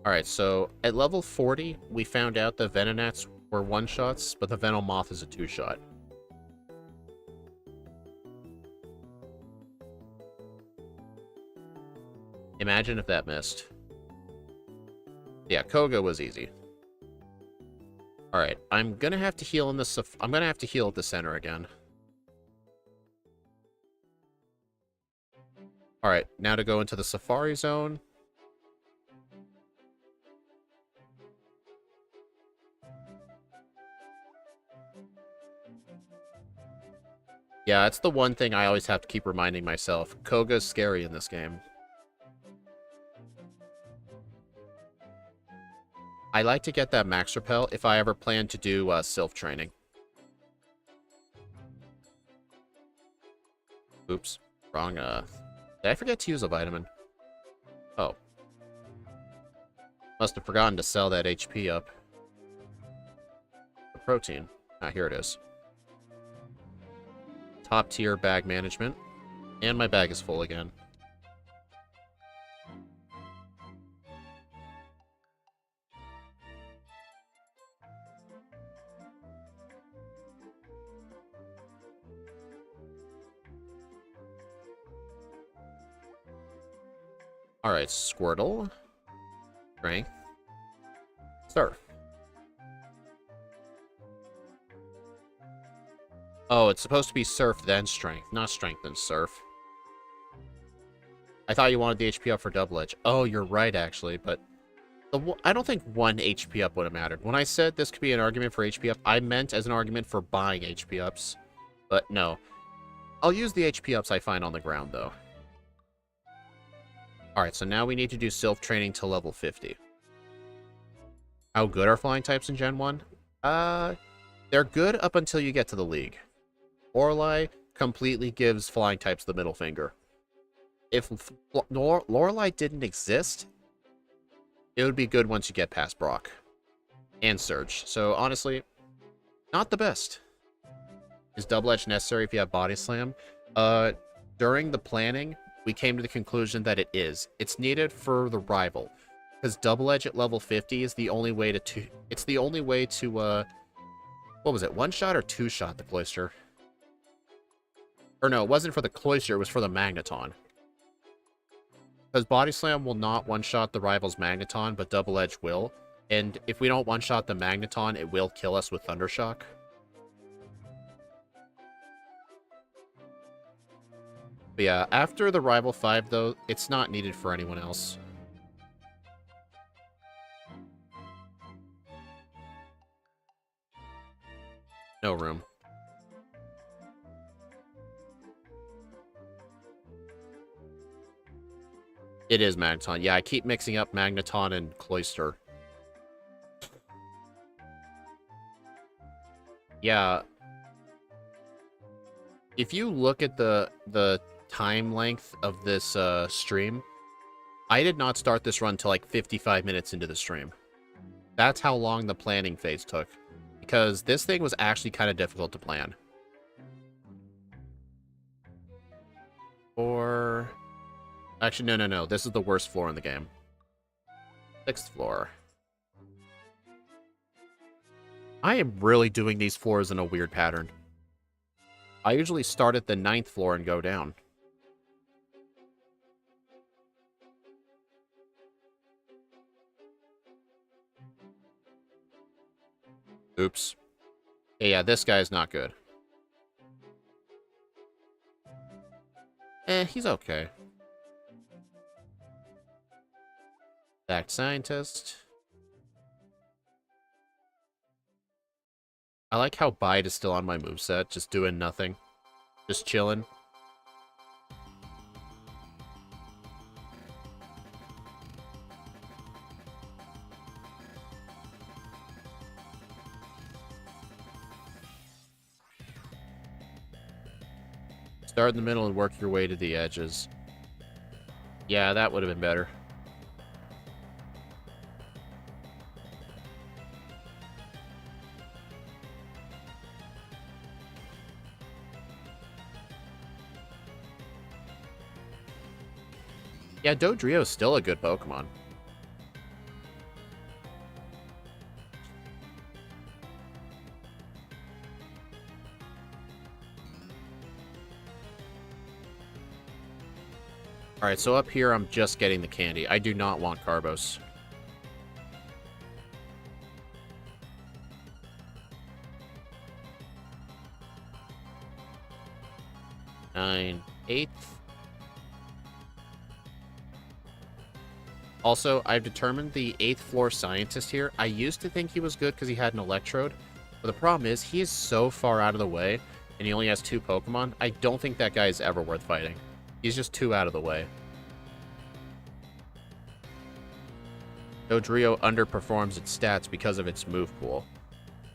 Alright, so at level 40, we found out the Venonats were one-shots, but the Venomoth is a two-shot. Imagine if that missed. Yeah, Koga was easy. Alright, I'm gonna have to heal in the I'm gonna have to heal at the center again. Alright, now to go into the Safari Zone. Yeah, that's the one thing I always have to keep reminding myself. Koga's scary in this game. I like to get that max repel if I ever plan to do Sylph training. Oops. Wrong, Did I forget to use a vitamin? Oh. Must have forgotten to sell that HP up. The protein. Ah, here it is. Top tier bag management. And my bag is full again. Alright, Squirtle. Strength. Surf. Oh, it's supposed to be Surf then Strength, not Strength then Surf. I thought you wanted the HP up for Double Edge. Oh, you're right, actually, but I don't think 1 HP up would have mattered. When I said this could be an argument for HP up, I meant as an argument for buying HP ups. But no. I'll use the HP ups I find on the ground, though. Alright, so now we need to do Sylph training to level 50. How good are flying types in Gen 1? They're good up until you get to the League. Lorelei completely gives flying types the middle finger. If Lorelei didn't exist, it would be good once you get past Brock. And Surge. So, honestly, not the best. Is Double Edge necessary if you have Body Slam? During the planning, we came to the conclusion that it is. It's needed for the rival. Because Double Edge at level 50 is the only way to... It's the only way to, what was it? One-shot or two-shot the Cloister? Or no, it wasn't for the Cloister, it was for the Magneton. Because Body Slam will not one-shot the rival's Magneton, but Double Edge will. And if we don't one-shot the Magneton, it will kill us with Thundershock. But yeah, after the Rival 5, though, it's not needed for anyone else. No room. It is Magneton. Yeah, I keep mixing up Magneton and Cloister. Yeah. If you look at the time length of this stream, I did not start this run till like 55 minutes into the stream. That's how long the planning phase took. Because this thing was actually kind of difficult to plan. Or... Actually, no. This is the worst floor in the game. 6th floor. I am really doing these floors in a weird pattern. I usually start at the 9th floor and go down. Oops. Yeah, this guy is not good. He's okay. Back Scientist. I like how Bide is still on my moveset, just doing nothing. Just chilling. Start in the middle and work your way to the edges. Yeah, that would have been better. Yeah, Doduo is still a good Pokemon. Alright, so up here, I'm just getting the candy. I do not want Carbos. Nine, eighth. Also, I've determined the 8th floor scientist here. I used to think he was good because he had an electrode. But the problem is, he is so far out of the way, and he only has 2 Pokemon. I don't think that guy is ever worth fighting. He's just too out of the way. Doduo underperforms its stats because of its move pool.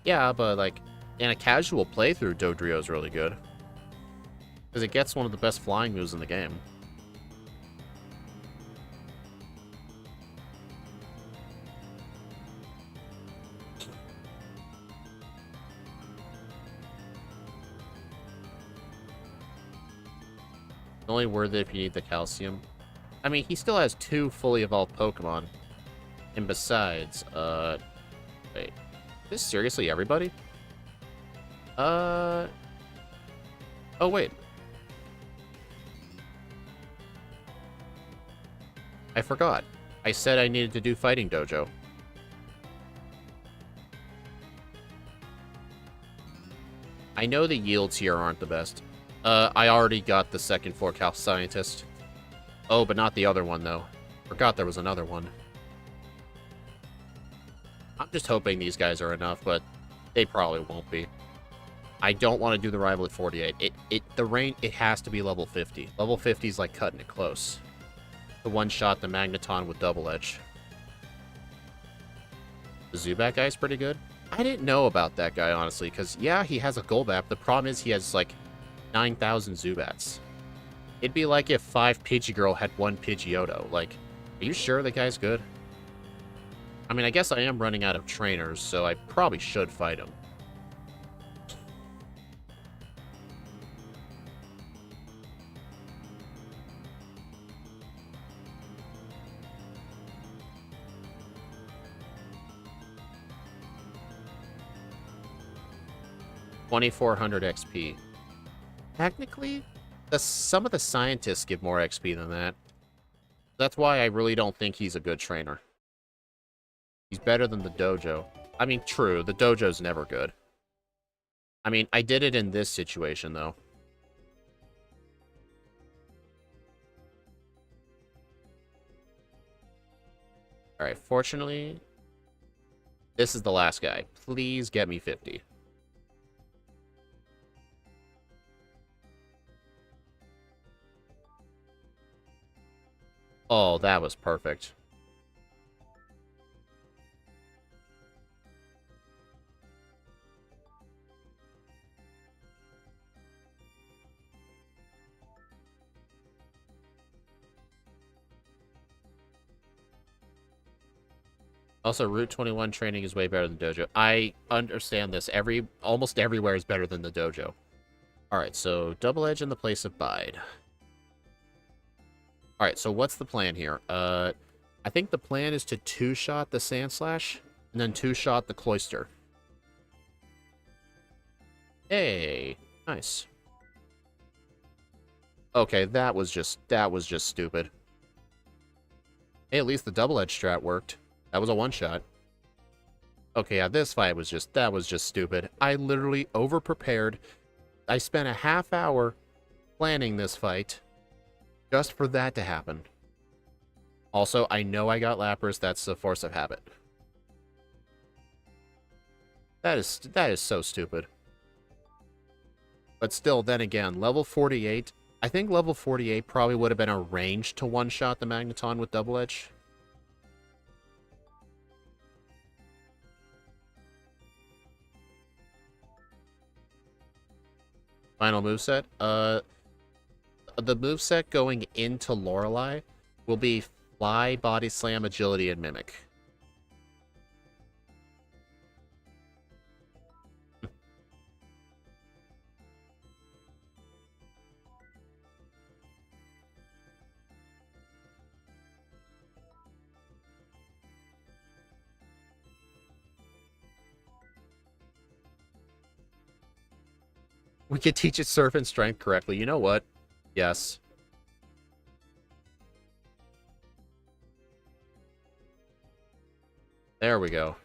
Yeah, but like, in a casual playthrough, Doduo is really good. Because it gets one of the best flying moves in the game. Only worth it if you need the calcium. I mean, he still has 2 fully evolved Pokemon. And besides, wait. Is this seriously everybody? Oh, wait. I forgot. I said I needed to do Fighting Dojo. I know the yields here aren't the best. I already got the 2nd floor Cal Scientist. Oh, but not the other one, though. Forgot there was another one. I'm just hoping these guys are enough, but they probably won't be. I don't want to do the rival at 48. It has to be level 50. Level 50 is like cutting it close. The one-shot the Magneton with Double Edge. The Zubat guy's pretty good. I didn't know about that guy, honestly, because, yeah, he has a Golbat. The problem is he has, like, 9,000 Zubats. It'd be like if 5 Pidgeygirl had 1 Pidgeotto. Like, are you sure the guy's good? I mean, I guess I am running out of trainers, so I probably should fight him. $2,400 XP. Technically, some of the scientists give more XP than that. That's why I really don't think he's a good trainer. He's better than the dojo. I mean, true, the dojo's never good. I mean, I did it in this situation, though. Alright, fortunately, this is the last guy. Please get me 50. Oh, that was perfect. Also, Route 21 training is way better than Dojo. I understand this. Almost everywhere is better than the Dojo. Alright, so Double Edge in the place of Bide. Alright, so what's the plan here? I think the plan is to 2-shot the Sandslash, and then 2-shot the Cloyster. Hey, nice. Okay, that was just stupid. Hey, at least the Double Edge strat worked. That was a 1-shot. Okay, yeah, this fight was just stupid. I literally over-prepared. I spent a half hour planning this fight just for that to happen. Also, I know I got Lapras. That's the force of habit. That is so stupid. But still, then again, level 48. I think level 48 probably would have been a range to one-shot the Magneton with Double Edge. Final moveset. The moveset going into Lorelei will be Fly, Body Slam, Agility, and Mimic. We could teach it Surf and Strength correctly. You know what? Yes. There we go.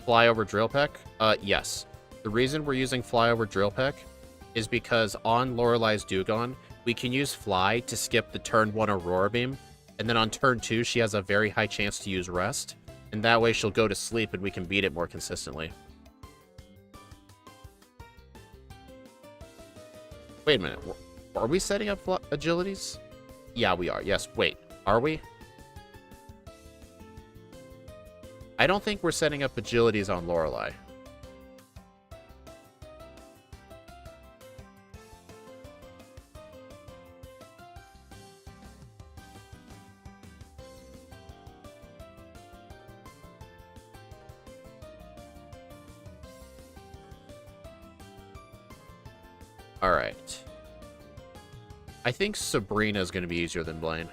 Flyover drill peck? Yes. The reason we're using flyover drill peck is because on Lorelai's Dugong, we can use fly to skip the turn 1 Aurora Beam, and then on turn 2, she has a very high chance to use rest, and that way she'll go to sleep and we can beat it more consistently. Wait a minute. Are we setting up agilities? Yeah, we are. Yes, wait. Are we? I don't think we're setting up agilities on Lorelei. Alright. I think Sabrina's going to be easier than Blaine.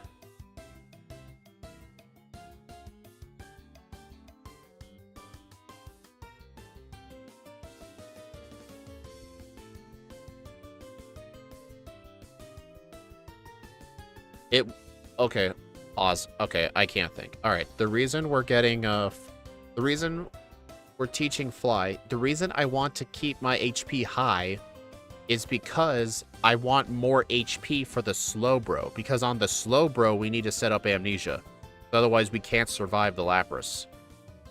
Okay, pause. Okay, I can't think. Alright, the reason we're getting, the reason we're teaching Fly, the reason I want to keep my HP high is because I want more HP for the Slowbro, because on the Slowbro, we need to set up Amnesia. Otherwise, we can't survive the Lapras.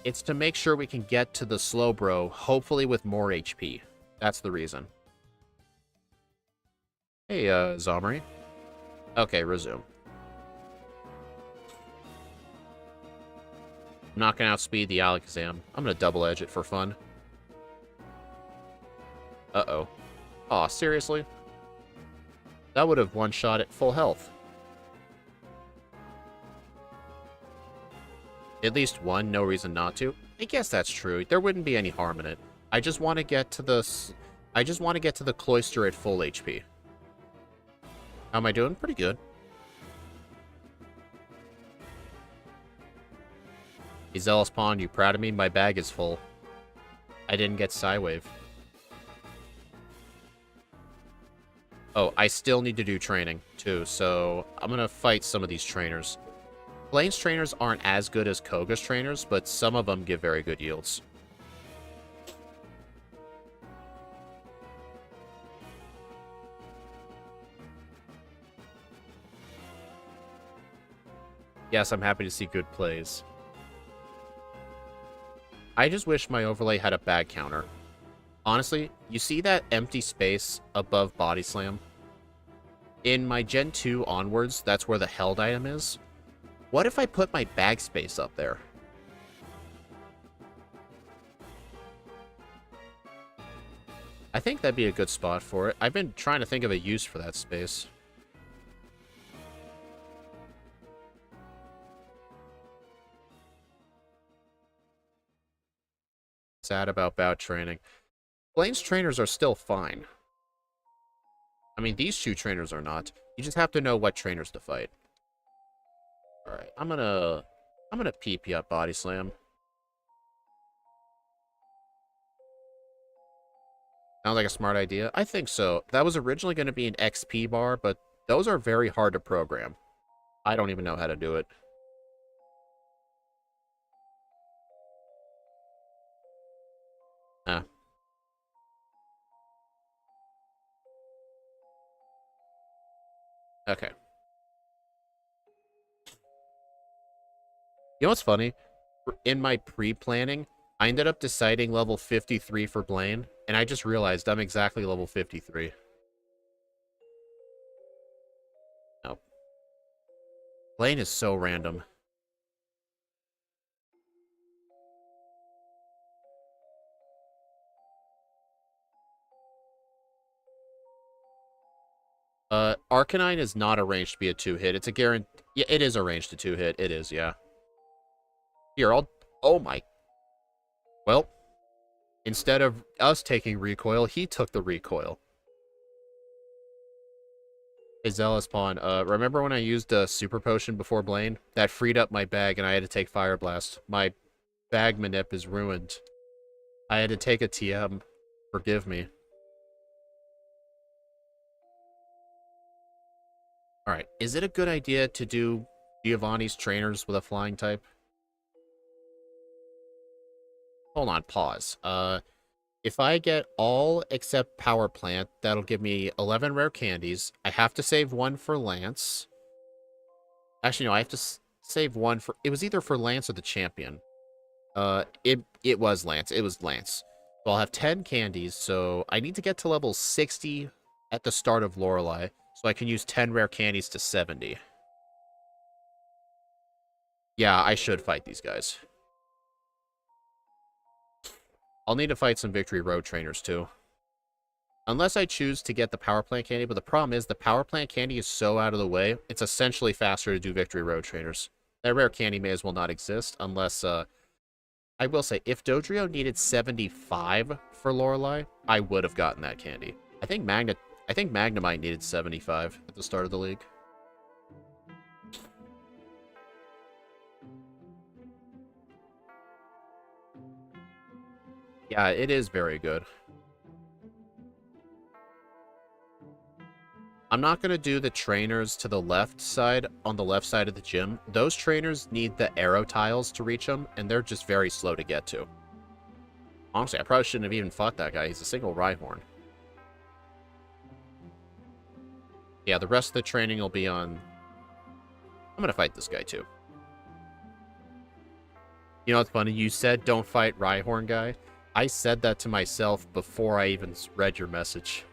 It's to make sure we can get to the Slowbro, hopefully with more HP. That's the reason. Hey, Zomri. Okay, resume. I'm not going to outspeed the Alakazam. I'm going to double edge it for fun. Uh-oh. Aw, seriously? That would have one-shot at full health. At least one, no reason not to. I guess that's true. There wouldn't be any harm in it. I just want to get to the... I just want to get to the Cloyster at full HP. How am I doing? Pretty good. Hey, Zealous Pawn, you proud of me? My bag is full. I didn't get Psywave. Oh, I still need to do training, too, so I'm gonna fight some of these trainers. Blaine's trainers aren't as good as Koga's trainers, but some of them give very good yields. Yes, I'm happy to see good plays. I just wish my overlay had a bag counter. Honestly, you see that empty space above Body Slam? In my Gen 2 onwards, that's where the held item is. What if I put my bag space up there? I think that'd be a good spot for it. I've been trying to think of a use for that space. Sad about bout training. Blaine's trainers are still fine. I mean, these two trainers are not. You just have to know what trainers to fight. Alright, I'm gonna PP up Body Slam. Sounds like a smart idea. I think so. That was originally going to be an XP bar, but those are very hard to program. I don't even know how to do it. Ah. Okay. You know what's funny? In my pre-planning, I ended up deciding level 53 for Blaine, and I just realized I'm exactly level 53. No. Blaine is so random. Arcanine is not arranged to be a 2-hit. It's a guarantee. Yeah, it is arranged to 2-hit. It is, yeah. Here, oh my. Well, instead of us taking recoil, he took the recoil. Hey, Zealous Pawn, remember when I used a Super Potion before Blaine? That freed up my bag and I had to take Fire Blast. My bag manip is ruined. I had to take a TM. Forgive me. Alright, is it a good idea to do Giovanni's trainers with a flying type? Hold on, pause. If I get all except Power Plant, that'll give me 11 rare candies. I have to save one for Lance. Actually, no, I have to save one for... It was either for Lance or the champion. It was Lance. It was Lance. So I'll have 10 candies, so I need to get to level 60 at the start of Lorelei, so I can use 10 rare candies to 70. Yeah, I should fight these guys. I'll need to fight some Victory Road trainers, too. Unless I choose to get the Power Plant candy, but the problem is the Power Plant candy is so out of the way, it's essentially faster to do Victory Road trainers. That rare candy may as well not exist, unless, I will say, if Doduo needed 75 for Lorelei, I would have gotten that candy. I think Magnemite needed 75 at the start of the league. Yeah, it is very good. I'm not going to do the trainers to the left side, on the left side of the gym. Those trainers need the arrow tiles to reach them, and they're just very slow to get to. Honestly, I probably shouldn't have even fought that guy. He's a single Rhyhorn. Yeah, the rest of the training will be on... I'm going to fight this guy, too. You know what's funny? You said don't fight Rhyhorn guy. I said that to myself before I even read your message.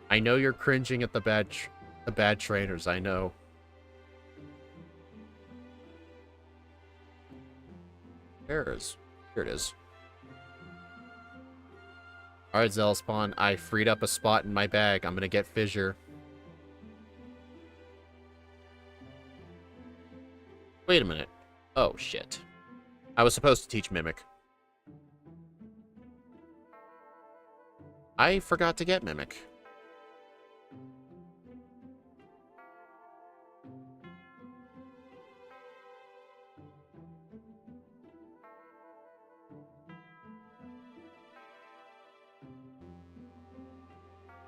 I know you're cringing at the bad trainers, I know. Here it is. Here it is. Alright, Zelspawn, I freed up a spot in my bag. I'm gonna get Fissure. Wait a minute. Oh, shit. I was supposed to teach Mimic. I forgot to get Mimic.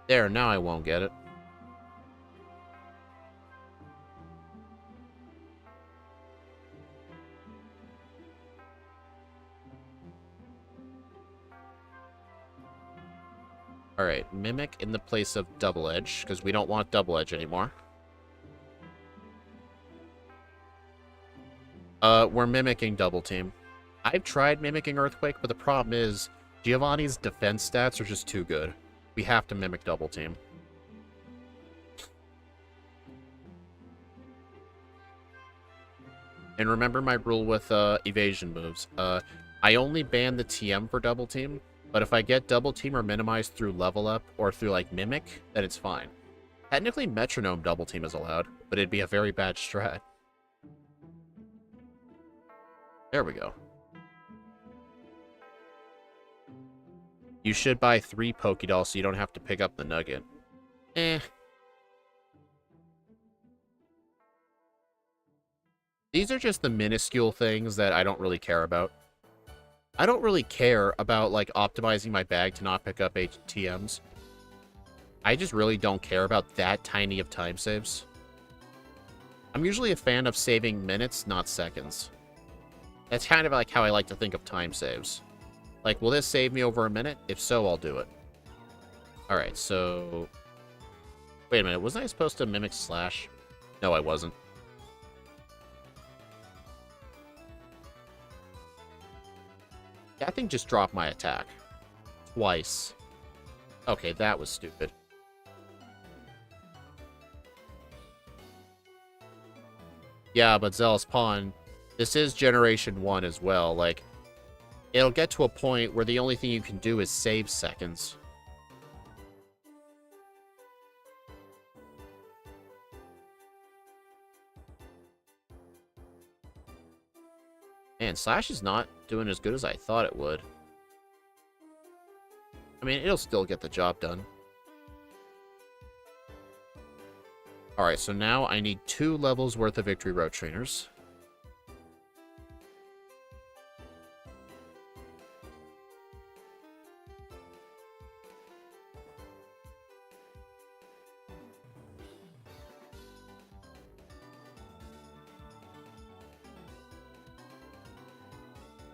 There, now I won't get it. Alright, Mimic in the place of Double Edge, because we don't want Double Edge anymore. We're mimicking Double Team. I've tried mimicking Earthquake, but the problem is Giovanni's defense stats are just too good. We have to mimic Double Team. And remember my rule with evasion moves. I only ban the TM for Double Team, but if I get Double Team or minimized through Level Up or through, like, Mimic, then it's fine. Technically, Metronome Double Team is allowed, but it'd be a very bad strat. There we go. You should buy 3 Pokédolls so you don't have to pick up the Nugget. Eh. These are just the minuscule things that I don't really care about. I don't really care about, like, optimizing my bag to not pick up HTMs. I just really don't care about that tiny of time saves. I'm usually a fan of saving minutes, not seconds. That's kind of like how I like to think of time saves. Like, will this save me over a minute? If so, I'll do it. Alright, so... Wait a minute, wasn't I supposed to mimic Slash? No, I wasn't. That thing just dropped my attack. Twice. Okay, that was stupid. Yeah, but Zealous Pawn, this is Generation 1 as well. Like, it'll get to a point where the only thing you can do is save seconds. Man, Slash is not doing as good as I thought it would. I mean, it'll still get the job done. Alright, so now I need 2 levels worth of Victory Road Trainers.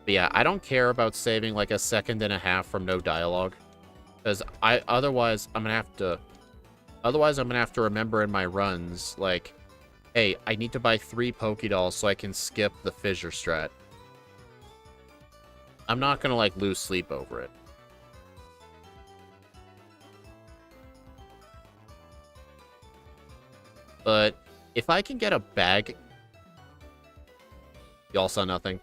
But yeah, I don't care about saving like a second and a half from no dialogue. Because otherwise I'm gonna have to remember in my runs, like, hey, I need to buy 3 Pokédolls so I can skip the fissure strat. I'm not gonna like lose sleep over it. But if I can get a bag... Y'all saw nothing.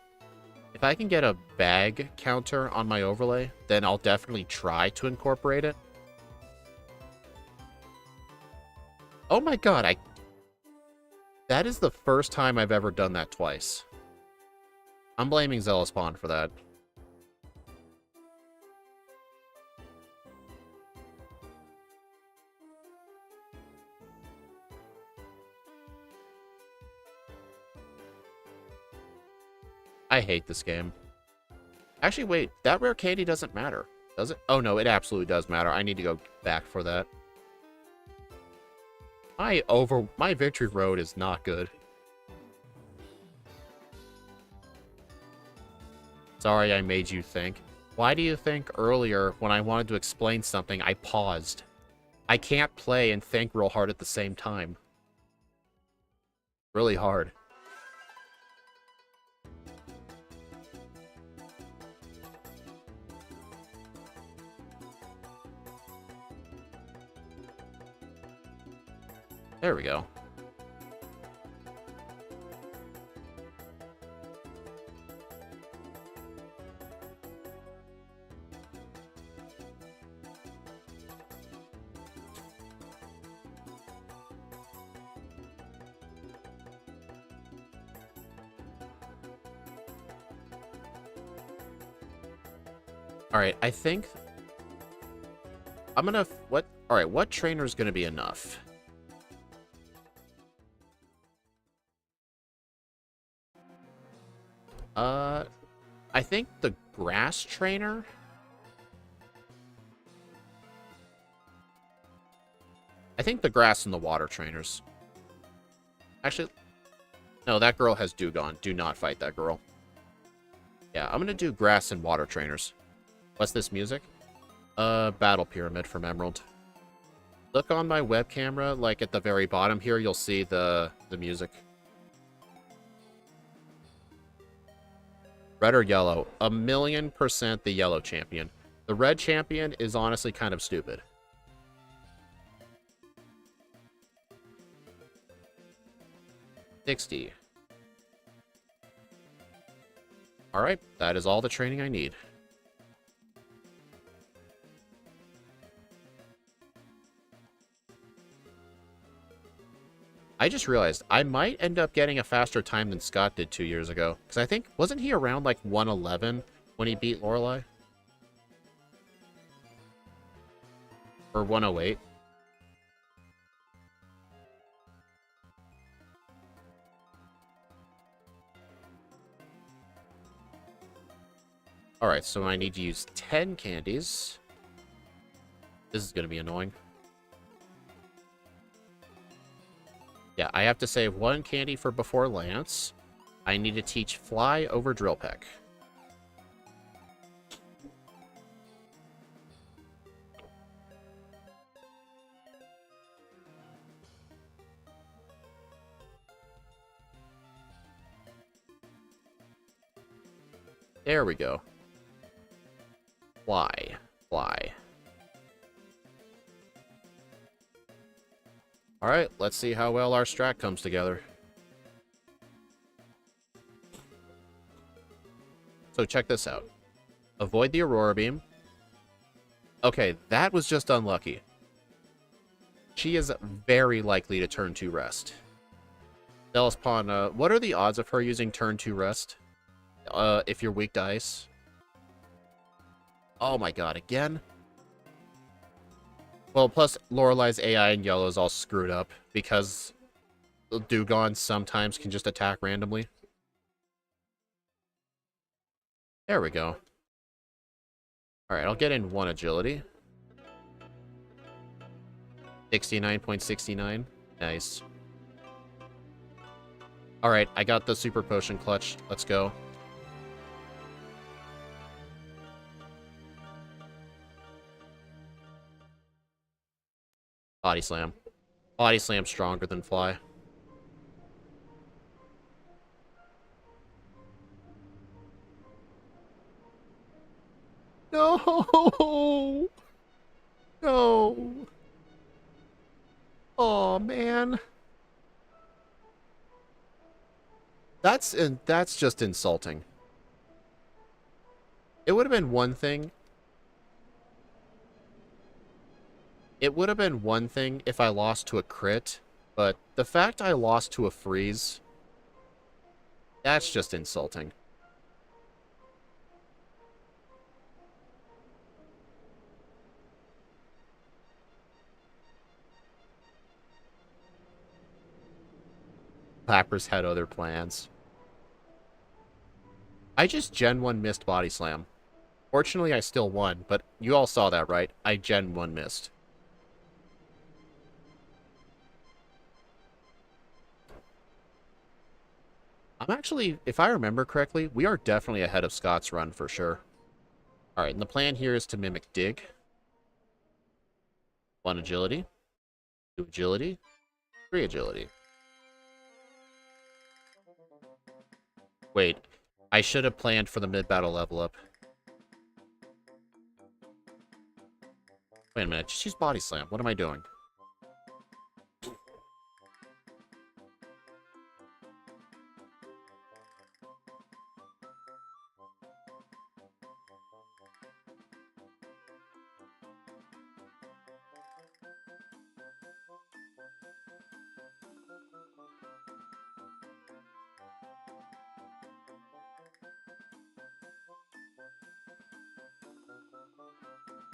If I can get a bag counter on my overlay, then I'll definitely try to incorporate it. Oh my god, that is the first time I've ever done that twice. I'm blaming Zealous Pond for that. I hate this game. Actually, wait, that rare candy doesn't matter, does it? Oh no, it absolutely does matter. I need to go back for that. My victory road is not good. Sorry I made you think. Why do you think earlier, when I wanted to explain something, I paused? I can't play and think real hard at the same time. Really hard. There we go. Alright, I think... I'm gonna... What? Alright, what trainer is gonna be enough? I think the grass trainer? I think the grass and the water trainers. Actually, no, that girl has Dewgong. Do not fight that girl. Yeah, I'm gonna do grass and water trainers. What's this music? Battle Pyramid from Emerald. Look on my web camera, like at the very bottom here, you'll see the music. Red or yellow? 1,000,000% the yellow champion. The red champion is honestly kind of stupid. $60. Alright, that is all the training I need. I just realized I might end up getting a faster time than Scott did 2 years ago. Because I think, wasn't he around like 111 when he beat Lorelei? Or 108? Alright, so I need to use 10 candies. This is going to be annoying. Yeah, I have to save 1 candy for before Lance. I need to teach Fly over Drill Peck. There we go. Fly. Fly. Alright, let's see how well our strat comes together. So check this out. Avoid the Aurora Beam. Okay, that was just unlucky. She is very likely to turn 2 rest. Zealous Pond, what are the odds of her using turn 2 rest? If you're weak to ice? Oh my god, again? Well, plus Lorelei's AI in yellow is all screwed up because Dewgong sometimes can just attack randomly. There we go. Alright, I'll get in 1 agility. 69.69. Nice. Alright, I got the super potion clutch. Let's go. Body slam. Body slam stronger than fly. No! No! Oh, man. That's just insulting. It would have been one thing. It would have been one thing if I lost to a crit, but the fact I lost to a freeze, that's just insulting. Clappers had other plans. I just Gen 1 missed Body Slam. Fortunately, I still won, but you all saw that, right? I Gen 1 missed. I'm actually, if I remember correctly, we are definitely ahead of Scott's run for sure. Alright, and the plan here is to mimic Dig. 1 agility. 2 agility. 3 agility. Wait, I should have planned for the mid-battle level up. Wait a minute, just use Body Slam. What am I doing?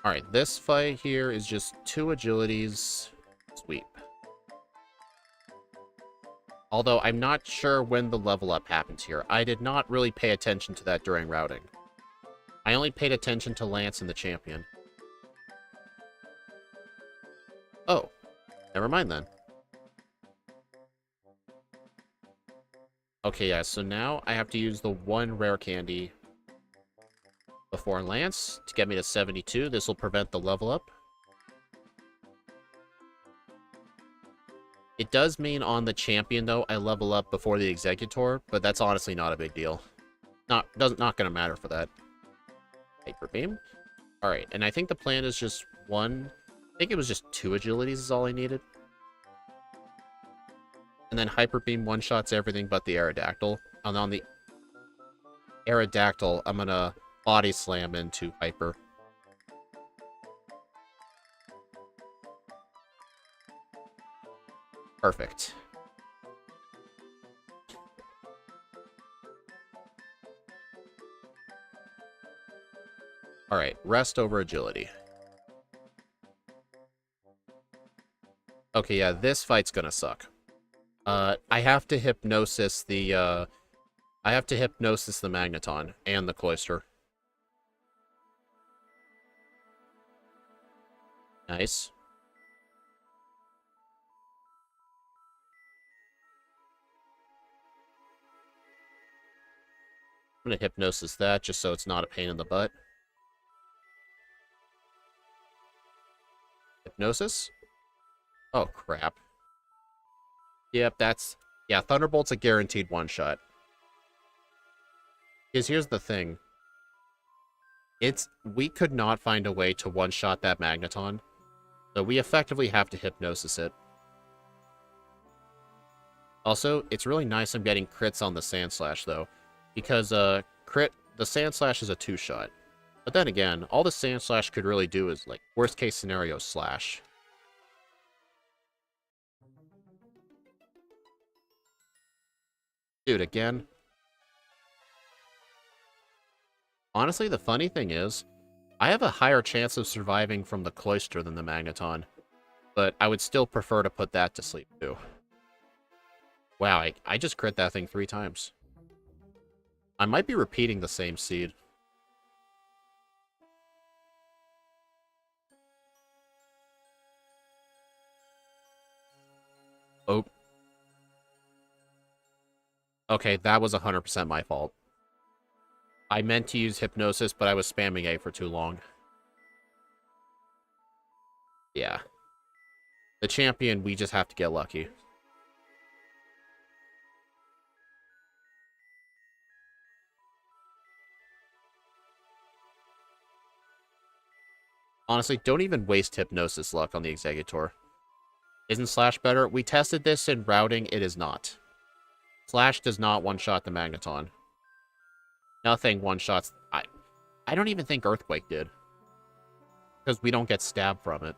Alright, this fight here is just 2 agilities. Sweep. Although I'm not sure when the level up happens here. I did not really pay attention to that during routing. I only paid attention to Lance and the champion. Oh, never mind then. Okay, yeah, so now I have to use the 1 rare candy before Lance to get me to 72. This will prevent the level up. It does mean on the champion, though, I level up before the Executor, but that's honestly not a big deal. Not gonna matter for that. Hyper Beam. Alright, and I think the plan is just 1... I think it was just 2 agilities is all I needed. And then Hyper Beam one-shots everything but the Aerodactyl. And on the Aerodactyl, I'm gonna Body Slam into Hyper. Perfect. Alright, rest over agility. Okay, yeah, this fight's gonna suck. I have to hypnosis the, I have to hypnosis the Magneton and the Cloyster. Nice. I'm gonna hypnosis that just so it's not a pain in the butt. Hypnosis? Oh, crap. Yep, that's... Yeah, Thunderbolt's a guaranteed one-shot. Because here's the thing. We could not find a way to one-shot that Magneton. So we effectively have to hypnosis it. Also, it's really nice I'm getting crits on the Sand Slash, though. Because, the Sand Slash is a 2-shot. But then again, all the Sand Slash could really do is, like, worst-case scenario, slash. Dude, again. Honestly, the funny thing is, I have a higher chance of surviving from the Cloyster than the Magneton. But I would still prefer to put that to sleep, too. Wow, I just crit that thing 3 times. I might be repeating the same seed. Oh. Okay, that was 100% my fault. I meant to use Hypnosis, but I was spamming A for too long. Yeah. The champion, we just have to get lucky. Honestly, don't even waste Hypnosis luck on the Executor. Isn't Slash better? We tested this in routing. It is not. Slash does not one-shot the Magneton. Nothing one-shots... I don't even think Earthquake did. Because we don't get stabbed from it.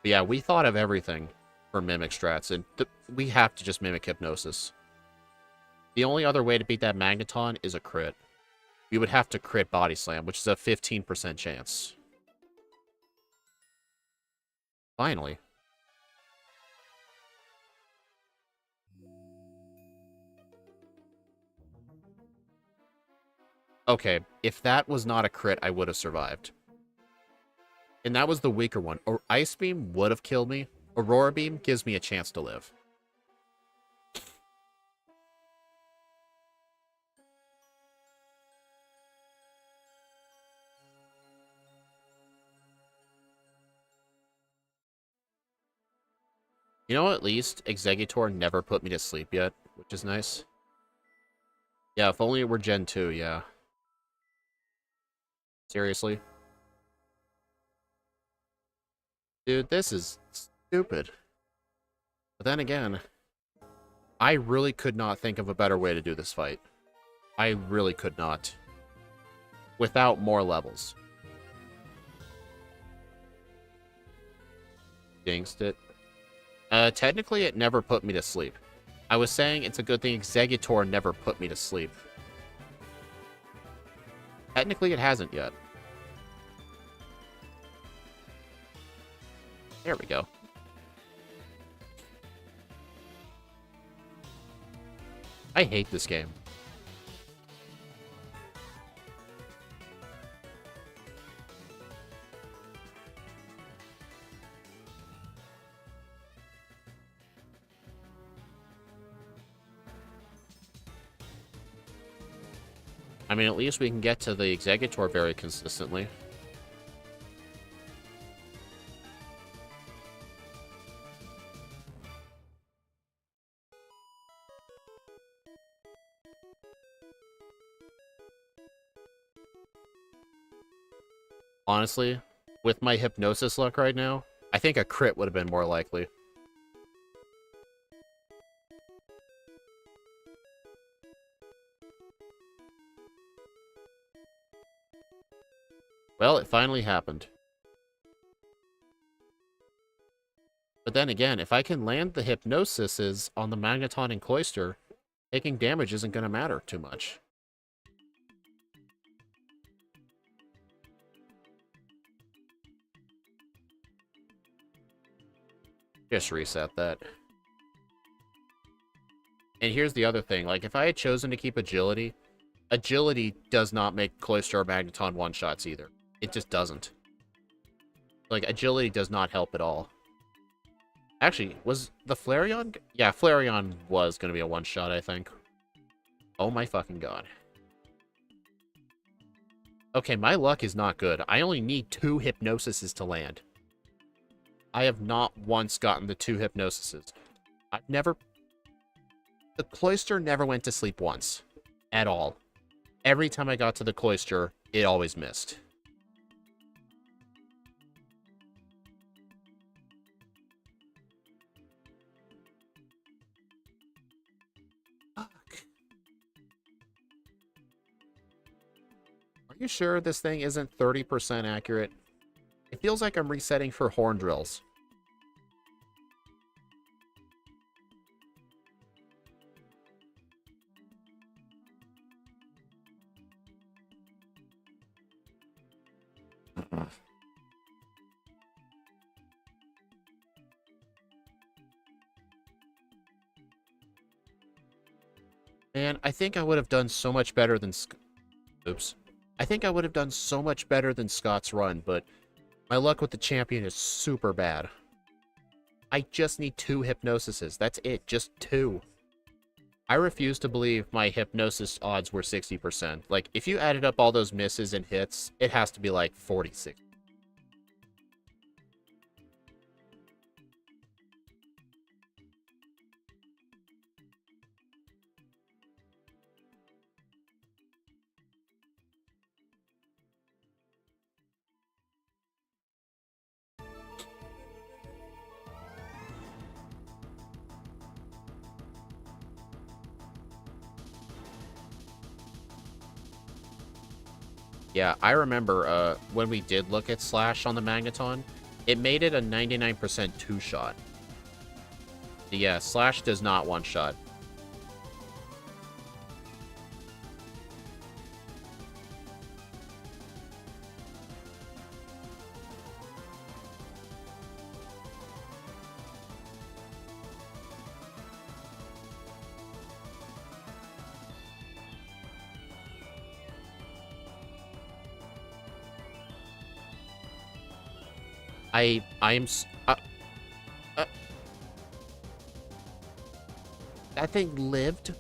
But yeah, we thought of everything for Mimic strats, and we have to just Mimic Hypnosis. The only other way to beat that Magneton is a crit. We would have to crit Body Slam, which is a 15% chance. Finally. Okay, if that was not a crit, I would have survived. And that was the weaker one. Or Ice Beam would have killed me. Aurora Beam gives me a chance to live. You know, at least Executor never put me to sleep yet, which is nice. Yeah, if only it were Gen 2, yeah. Seriously? Dude, this is stupid. But then again, I really could not think of a better way to do this fight. I really could not. Without more levels. Jinxed it. Technically, it never put me to sleep. I was saying it's a good thing Executor never put me to sleep. Technically, it hasn't yet. There we go. I hate this game. I mean, at least we can get to the Executor very consistently. Honestly, with my Hypnosis luck right now, I think a crit would have been more likely. Well, it finally happened. But then again, if I can land the Hypnosises on the Magneton and Cloyster, taking damage isn't going to matter too much. Just reset that. And here's the other thing. Like, if I had chosen to keep Agility, Agility does not make Cloyster or Magneton one-shots either. It just doesn't. Like, Agility does not help at all. Actually, was the Flareon? Yeah, Flareon was going to be a one-shot, I think. Oh my fucking god. Okay, my luck is not good. I only need 2 Hypnosises to land. I have not once gotten the 2 Hypnosises. I've never... The Cloyster never went to sleep once. At all. Every time I got to the Cloyster, it always missed. Fuck. Are you sure this thing isn't 30% accurate? It feels like I'm resetting for horn drills. Man, I think I would have done so much better than... Oops. I think I would have done so much better than Scott's run, but my luck with the champion is super bad. I just need 2 Hypnosises. That's it. Just 2. I refuse to believe my Hypnosis odds were 60%. Like, if you added up all those misses and hits, it has to be like 46. Yeah, I remember when we did look at Slash on the Magneton, it made it a 99% two-shot. Yeah, Slash does not one-shot. Uh, that thing lived?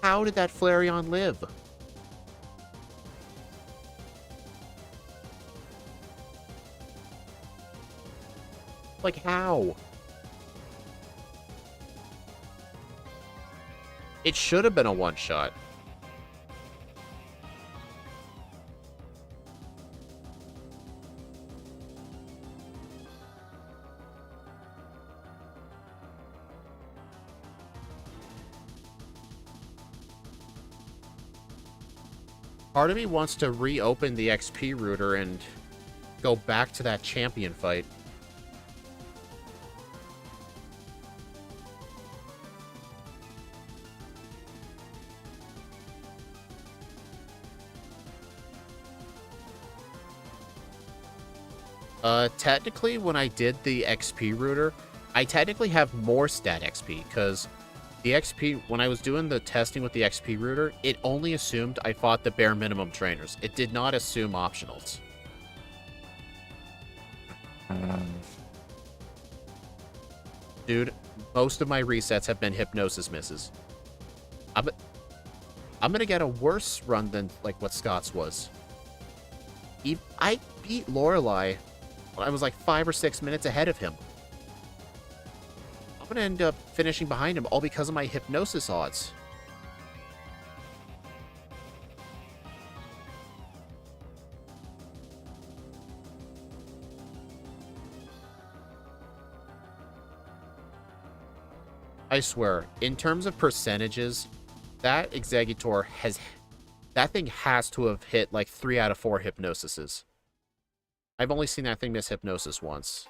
How did that Flareon live? Like, how? It should have been a one-shot. Part of me wants to reopen the XP router and go back to that champion fight. Technically, when I did the XP router, I technically have more stat XP, because the XP, when I was doing the testing with the XP router, it only assumed I fought the bare minimum trainers. It did not assume optionals. Dude, most of my resets have been hypnosis misses. I'm gonna get a worse run than, like, what Scott's was. I beat Lorelei when I was like 5 or 6 minutes ahead of him. I'm gonna end up finishing behind him all because of my hypnosis odds. I swear, in terms of percentages, that Exeggutor has... That thing has to have hit like 3 out of 4 hypnosises. I've only seen that thing miss hypnosis once.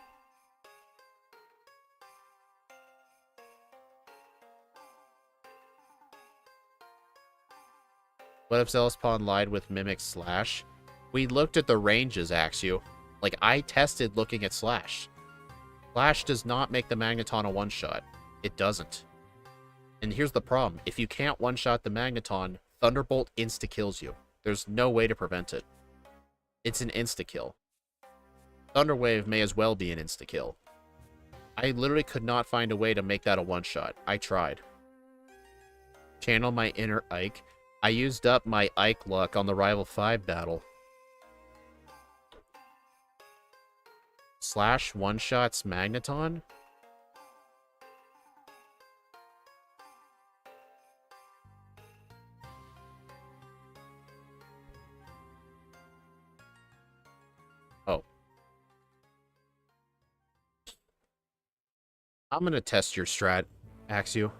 What if Zealouspawn lied with Mimic Slash? We looked at the ranges, Axew. Like, I tested looking at Slash. Slash does not make the Magneton a one-shot. It doesn't. And here's the problem. If you can't one-shot the Magneton, Thunderbolt insta-kills you. There's no way to prevent it. It's an insta-kill. Thunderwave may as well be an insta-kill. I literally could not find a way to make that a one-shot. I tried. Channel my inner Ike. I used up my Ike luck on the Rival 5 battle. Slash one-shots Magneton? Oh. I'm gonna test your strat, Axew.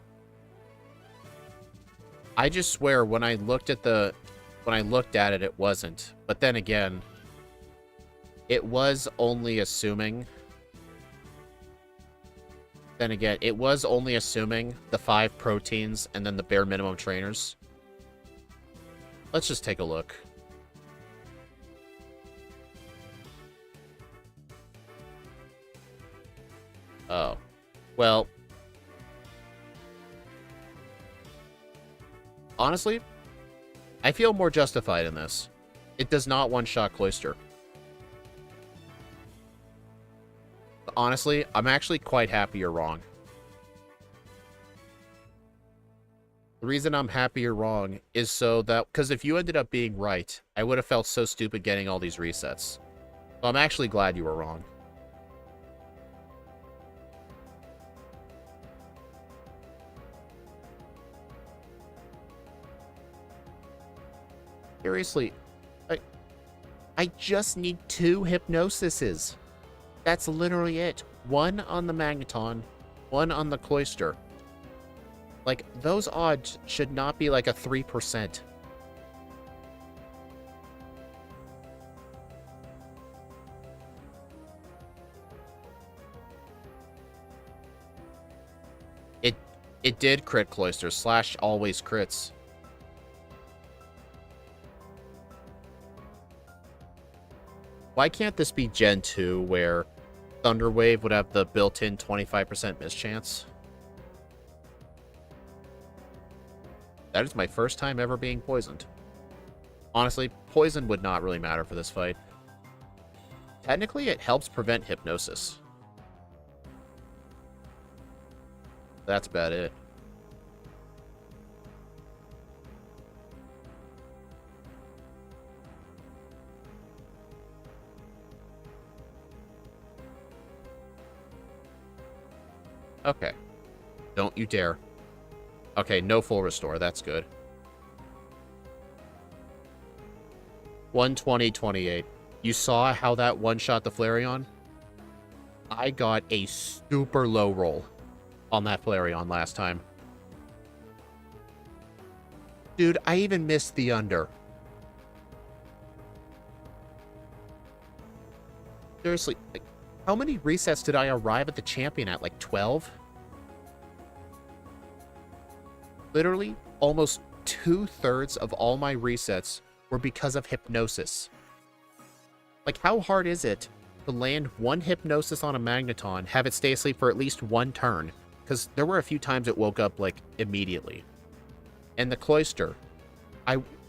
I just swear when I looked at it, it wasn't. But then again, it was only assuming. Then again, it was only assuming the 5 proteins and then the bare minimum trainers. Let's just take a look. Oh. Well, honestly, I feel more justified in this. It does not one-shot Cloyster. Honestly, I'm actually quite happy you're wrong. The reason I'm happy you're wrong is so that... Because if you ended up being right, I would have felt so stupid getting all these resets. So I'm actually glad you were wrong. Seriously, I just need 2 hypnosises. That's literally it. 1 on the Magneton, 1 on the Cloyster. Like, those odds should not be like a 3%. It did crit Cloister. Slash always crits. Why can't this be Gen 2 where Thunder Wave would have the built-in 25% miss chance? That is my first time ever being poisoned. Honestly, poison would not really matter for this fight. Technically, it helps prevent hypnosis. That's about it. Okay. Don't you dare. Okay, no full restore. That's good. 120-28. You saw how that one-shot the Flareon? I got a super low roll on that Flareon last time. Dude, I even missed the under. Seriously, like, how many resets did I arrive at the champion at? Like 12? Literally, almost 2/3 of all my resets were because of hypnosis. Like, how hard is it to land one hypnosis on a Magneton, have it stay asleep for at least one turn? Because there were a few times it woke up, like, immediately. And the Cloister.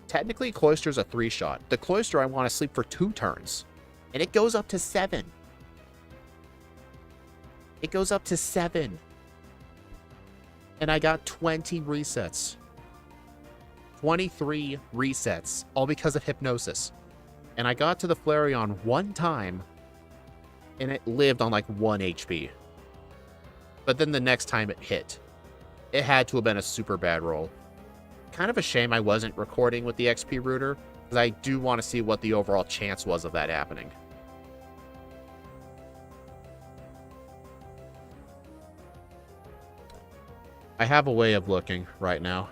Technically, Cloister's a 3-shot. The Cloister, I want to sleep for 2 turns. And it goes up to 7. It goes up to 7. And I got 20 resets. 23 resets, all because of hypnosis. And I got to the Flareon one time, and it lived on like 1 HP. But then the next time it hit, it had to have been a super bad roll. Kind of a shame I wasn't recording with the XP router, because I do want to see what the overall chance was of that happening. I have a way of looking right now.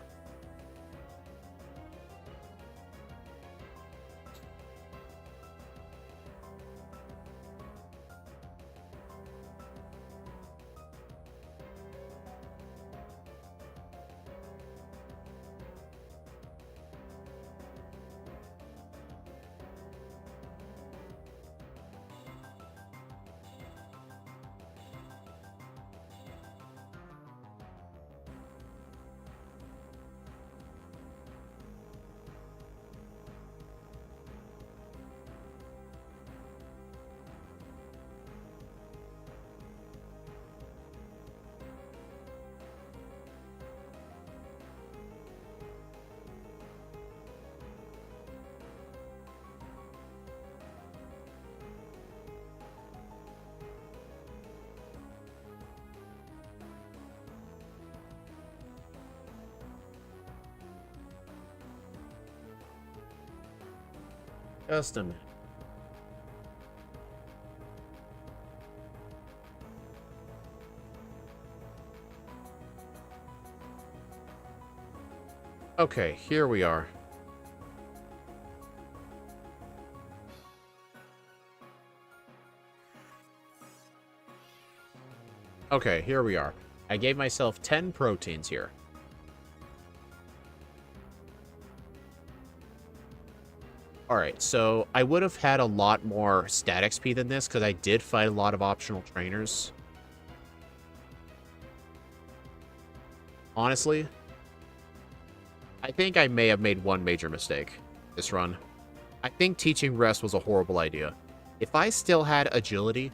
Just a minute. Okay, here we are. Okay, here we are. I gave myself 10 proteins here. Alright, so I would have had a lot more stat XP than this, because I did fight a lot of optional trainers. Honestly, I think I may have made one major mistake this run. I think teaching rest was a horrible idea. If I still had agility,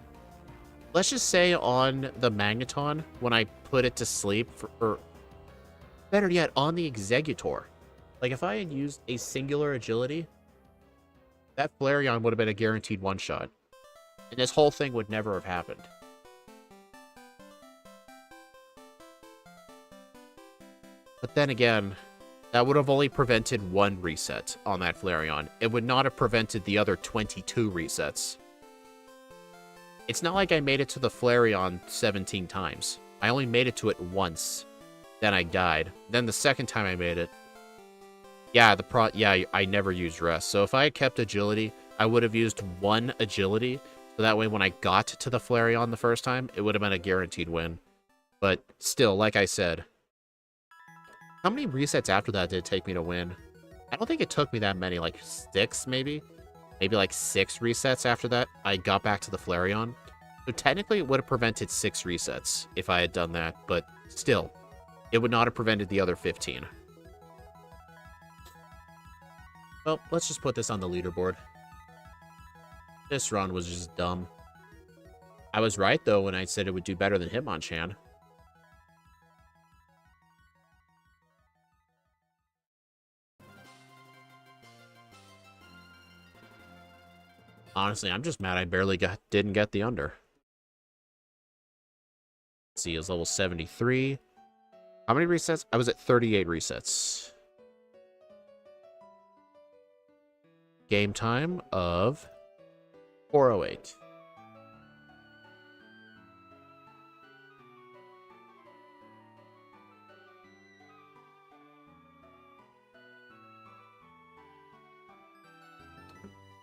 let's just say on the Magneton, when I put it to sleep, or better yet, on the Executor. Like, if I had used a singular agility, that Flareon would have been a guaranteed one-shot. And this whole thing would never have happened. But then again, that would have only prevented one reset on that Flareon. It would not have prevented the other 22 resets. It's not like I made it to the Flareon 17 times. I only made it to it once. Then I died. Then the second time I made it, I never used rest. So if I had kept agility, I would have used one agility. So that way when I got to the Flareon the first time, it would have been a guaranteed win. But still, like I said, How many resets after that did it take me to win? I don't think it took me that many, like 6 maybe? Maybe like 6 resets after that. I got back to the Flareon. So technically it would have prevented 6 resets if I had done that, but still, it would not have prevented the other 15. Well, let's just put this on the leaderboard. This run was just dumb. I was right, though, when I said it would do better than Hitmonchan. Honestly, I'm just mad I barely didn't get the under. Let's see, it was level 73. How many resets? I was at 38 resets. Game time of 408.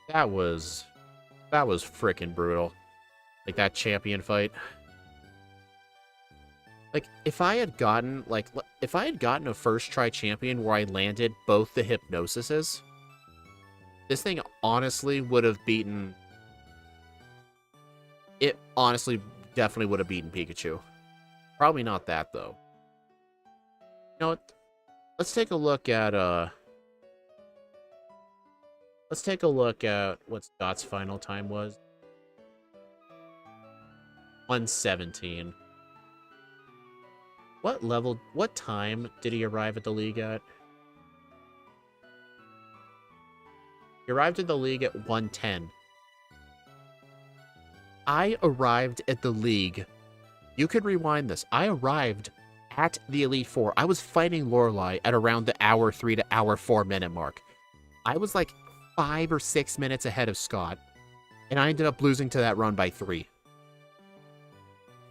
That was freaking brutal. Like that champion fight. Like if I had gotten a first try champion where I landed both the hypnosises, this thing honestly would have beaten... It honestly definitely would have beaten Pikachu. Probably not that, though. You know what? Let's take a look at, Let's take a look at what Scott's final time was. 117. What time did he arrive at the league at? He arrived at the league at 110. I arrived at the league. You could rewind this. I arrived at the Elite Four. I was fighting Lorelei at around the hour 3 to hour 4 minute mark. I was like 5 or 6 minutes ahead of Scott, and I ended up losing to that run by 3.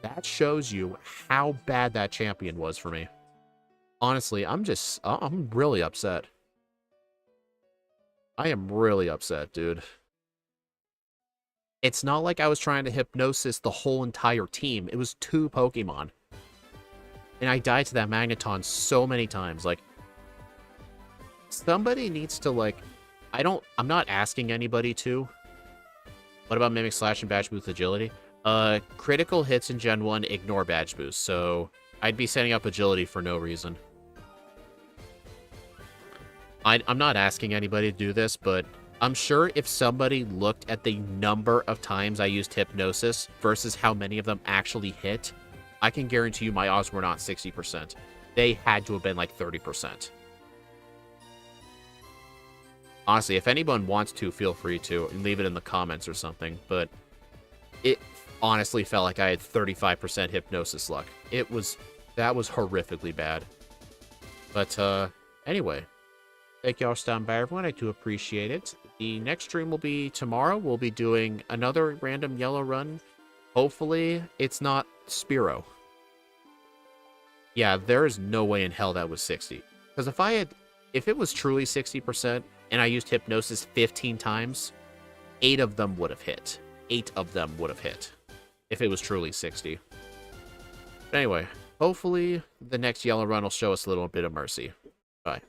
That shows you how bad that champion was for me. Honestly, I'm really upset. I am really upset, dude. It's not like I was trying to hypnosis the whole entire team. It was 2 Pokemon. And I died to that Magneton so many times. Like, somebody needs to, like... I'm not asking anybody to. What about Mimic Slash and Badge Boost Agility? Critical hits in Gen 1 ignore Badge Boost, so I'd be setting up Agility for no reason. I'm not asking anybody to do this, but I'm sure if somebody looked at the number of times I used Hypnosis versus how many of them actually hit, I can guarantee you my odds were not 60%. They had to have been like 30%. Honestly, if anyone wants to, feel free to, and leave it in the comments or something, but it honestly felt like I had 35% Hypnosis luck. That was horrifically bad. But, anyway. Thank y'all for stopping by, everyone. I do appreciate it. The next stream will be tomorrow. We'll be doing another random yellow run. Hopefully, it's not Spearow. Yeah, there is no way in hell that was 60. Because if it was truly 60%, and I used Hypnosis 15 times, 8 of them would have hit. 8 of them would have hit. If it was truly 60. But anyway, hopefully, the next yellow run will show us a little bit of mercy. Bye.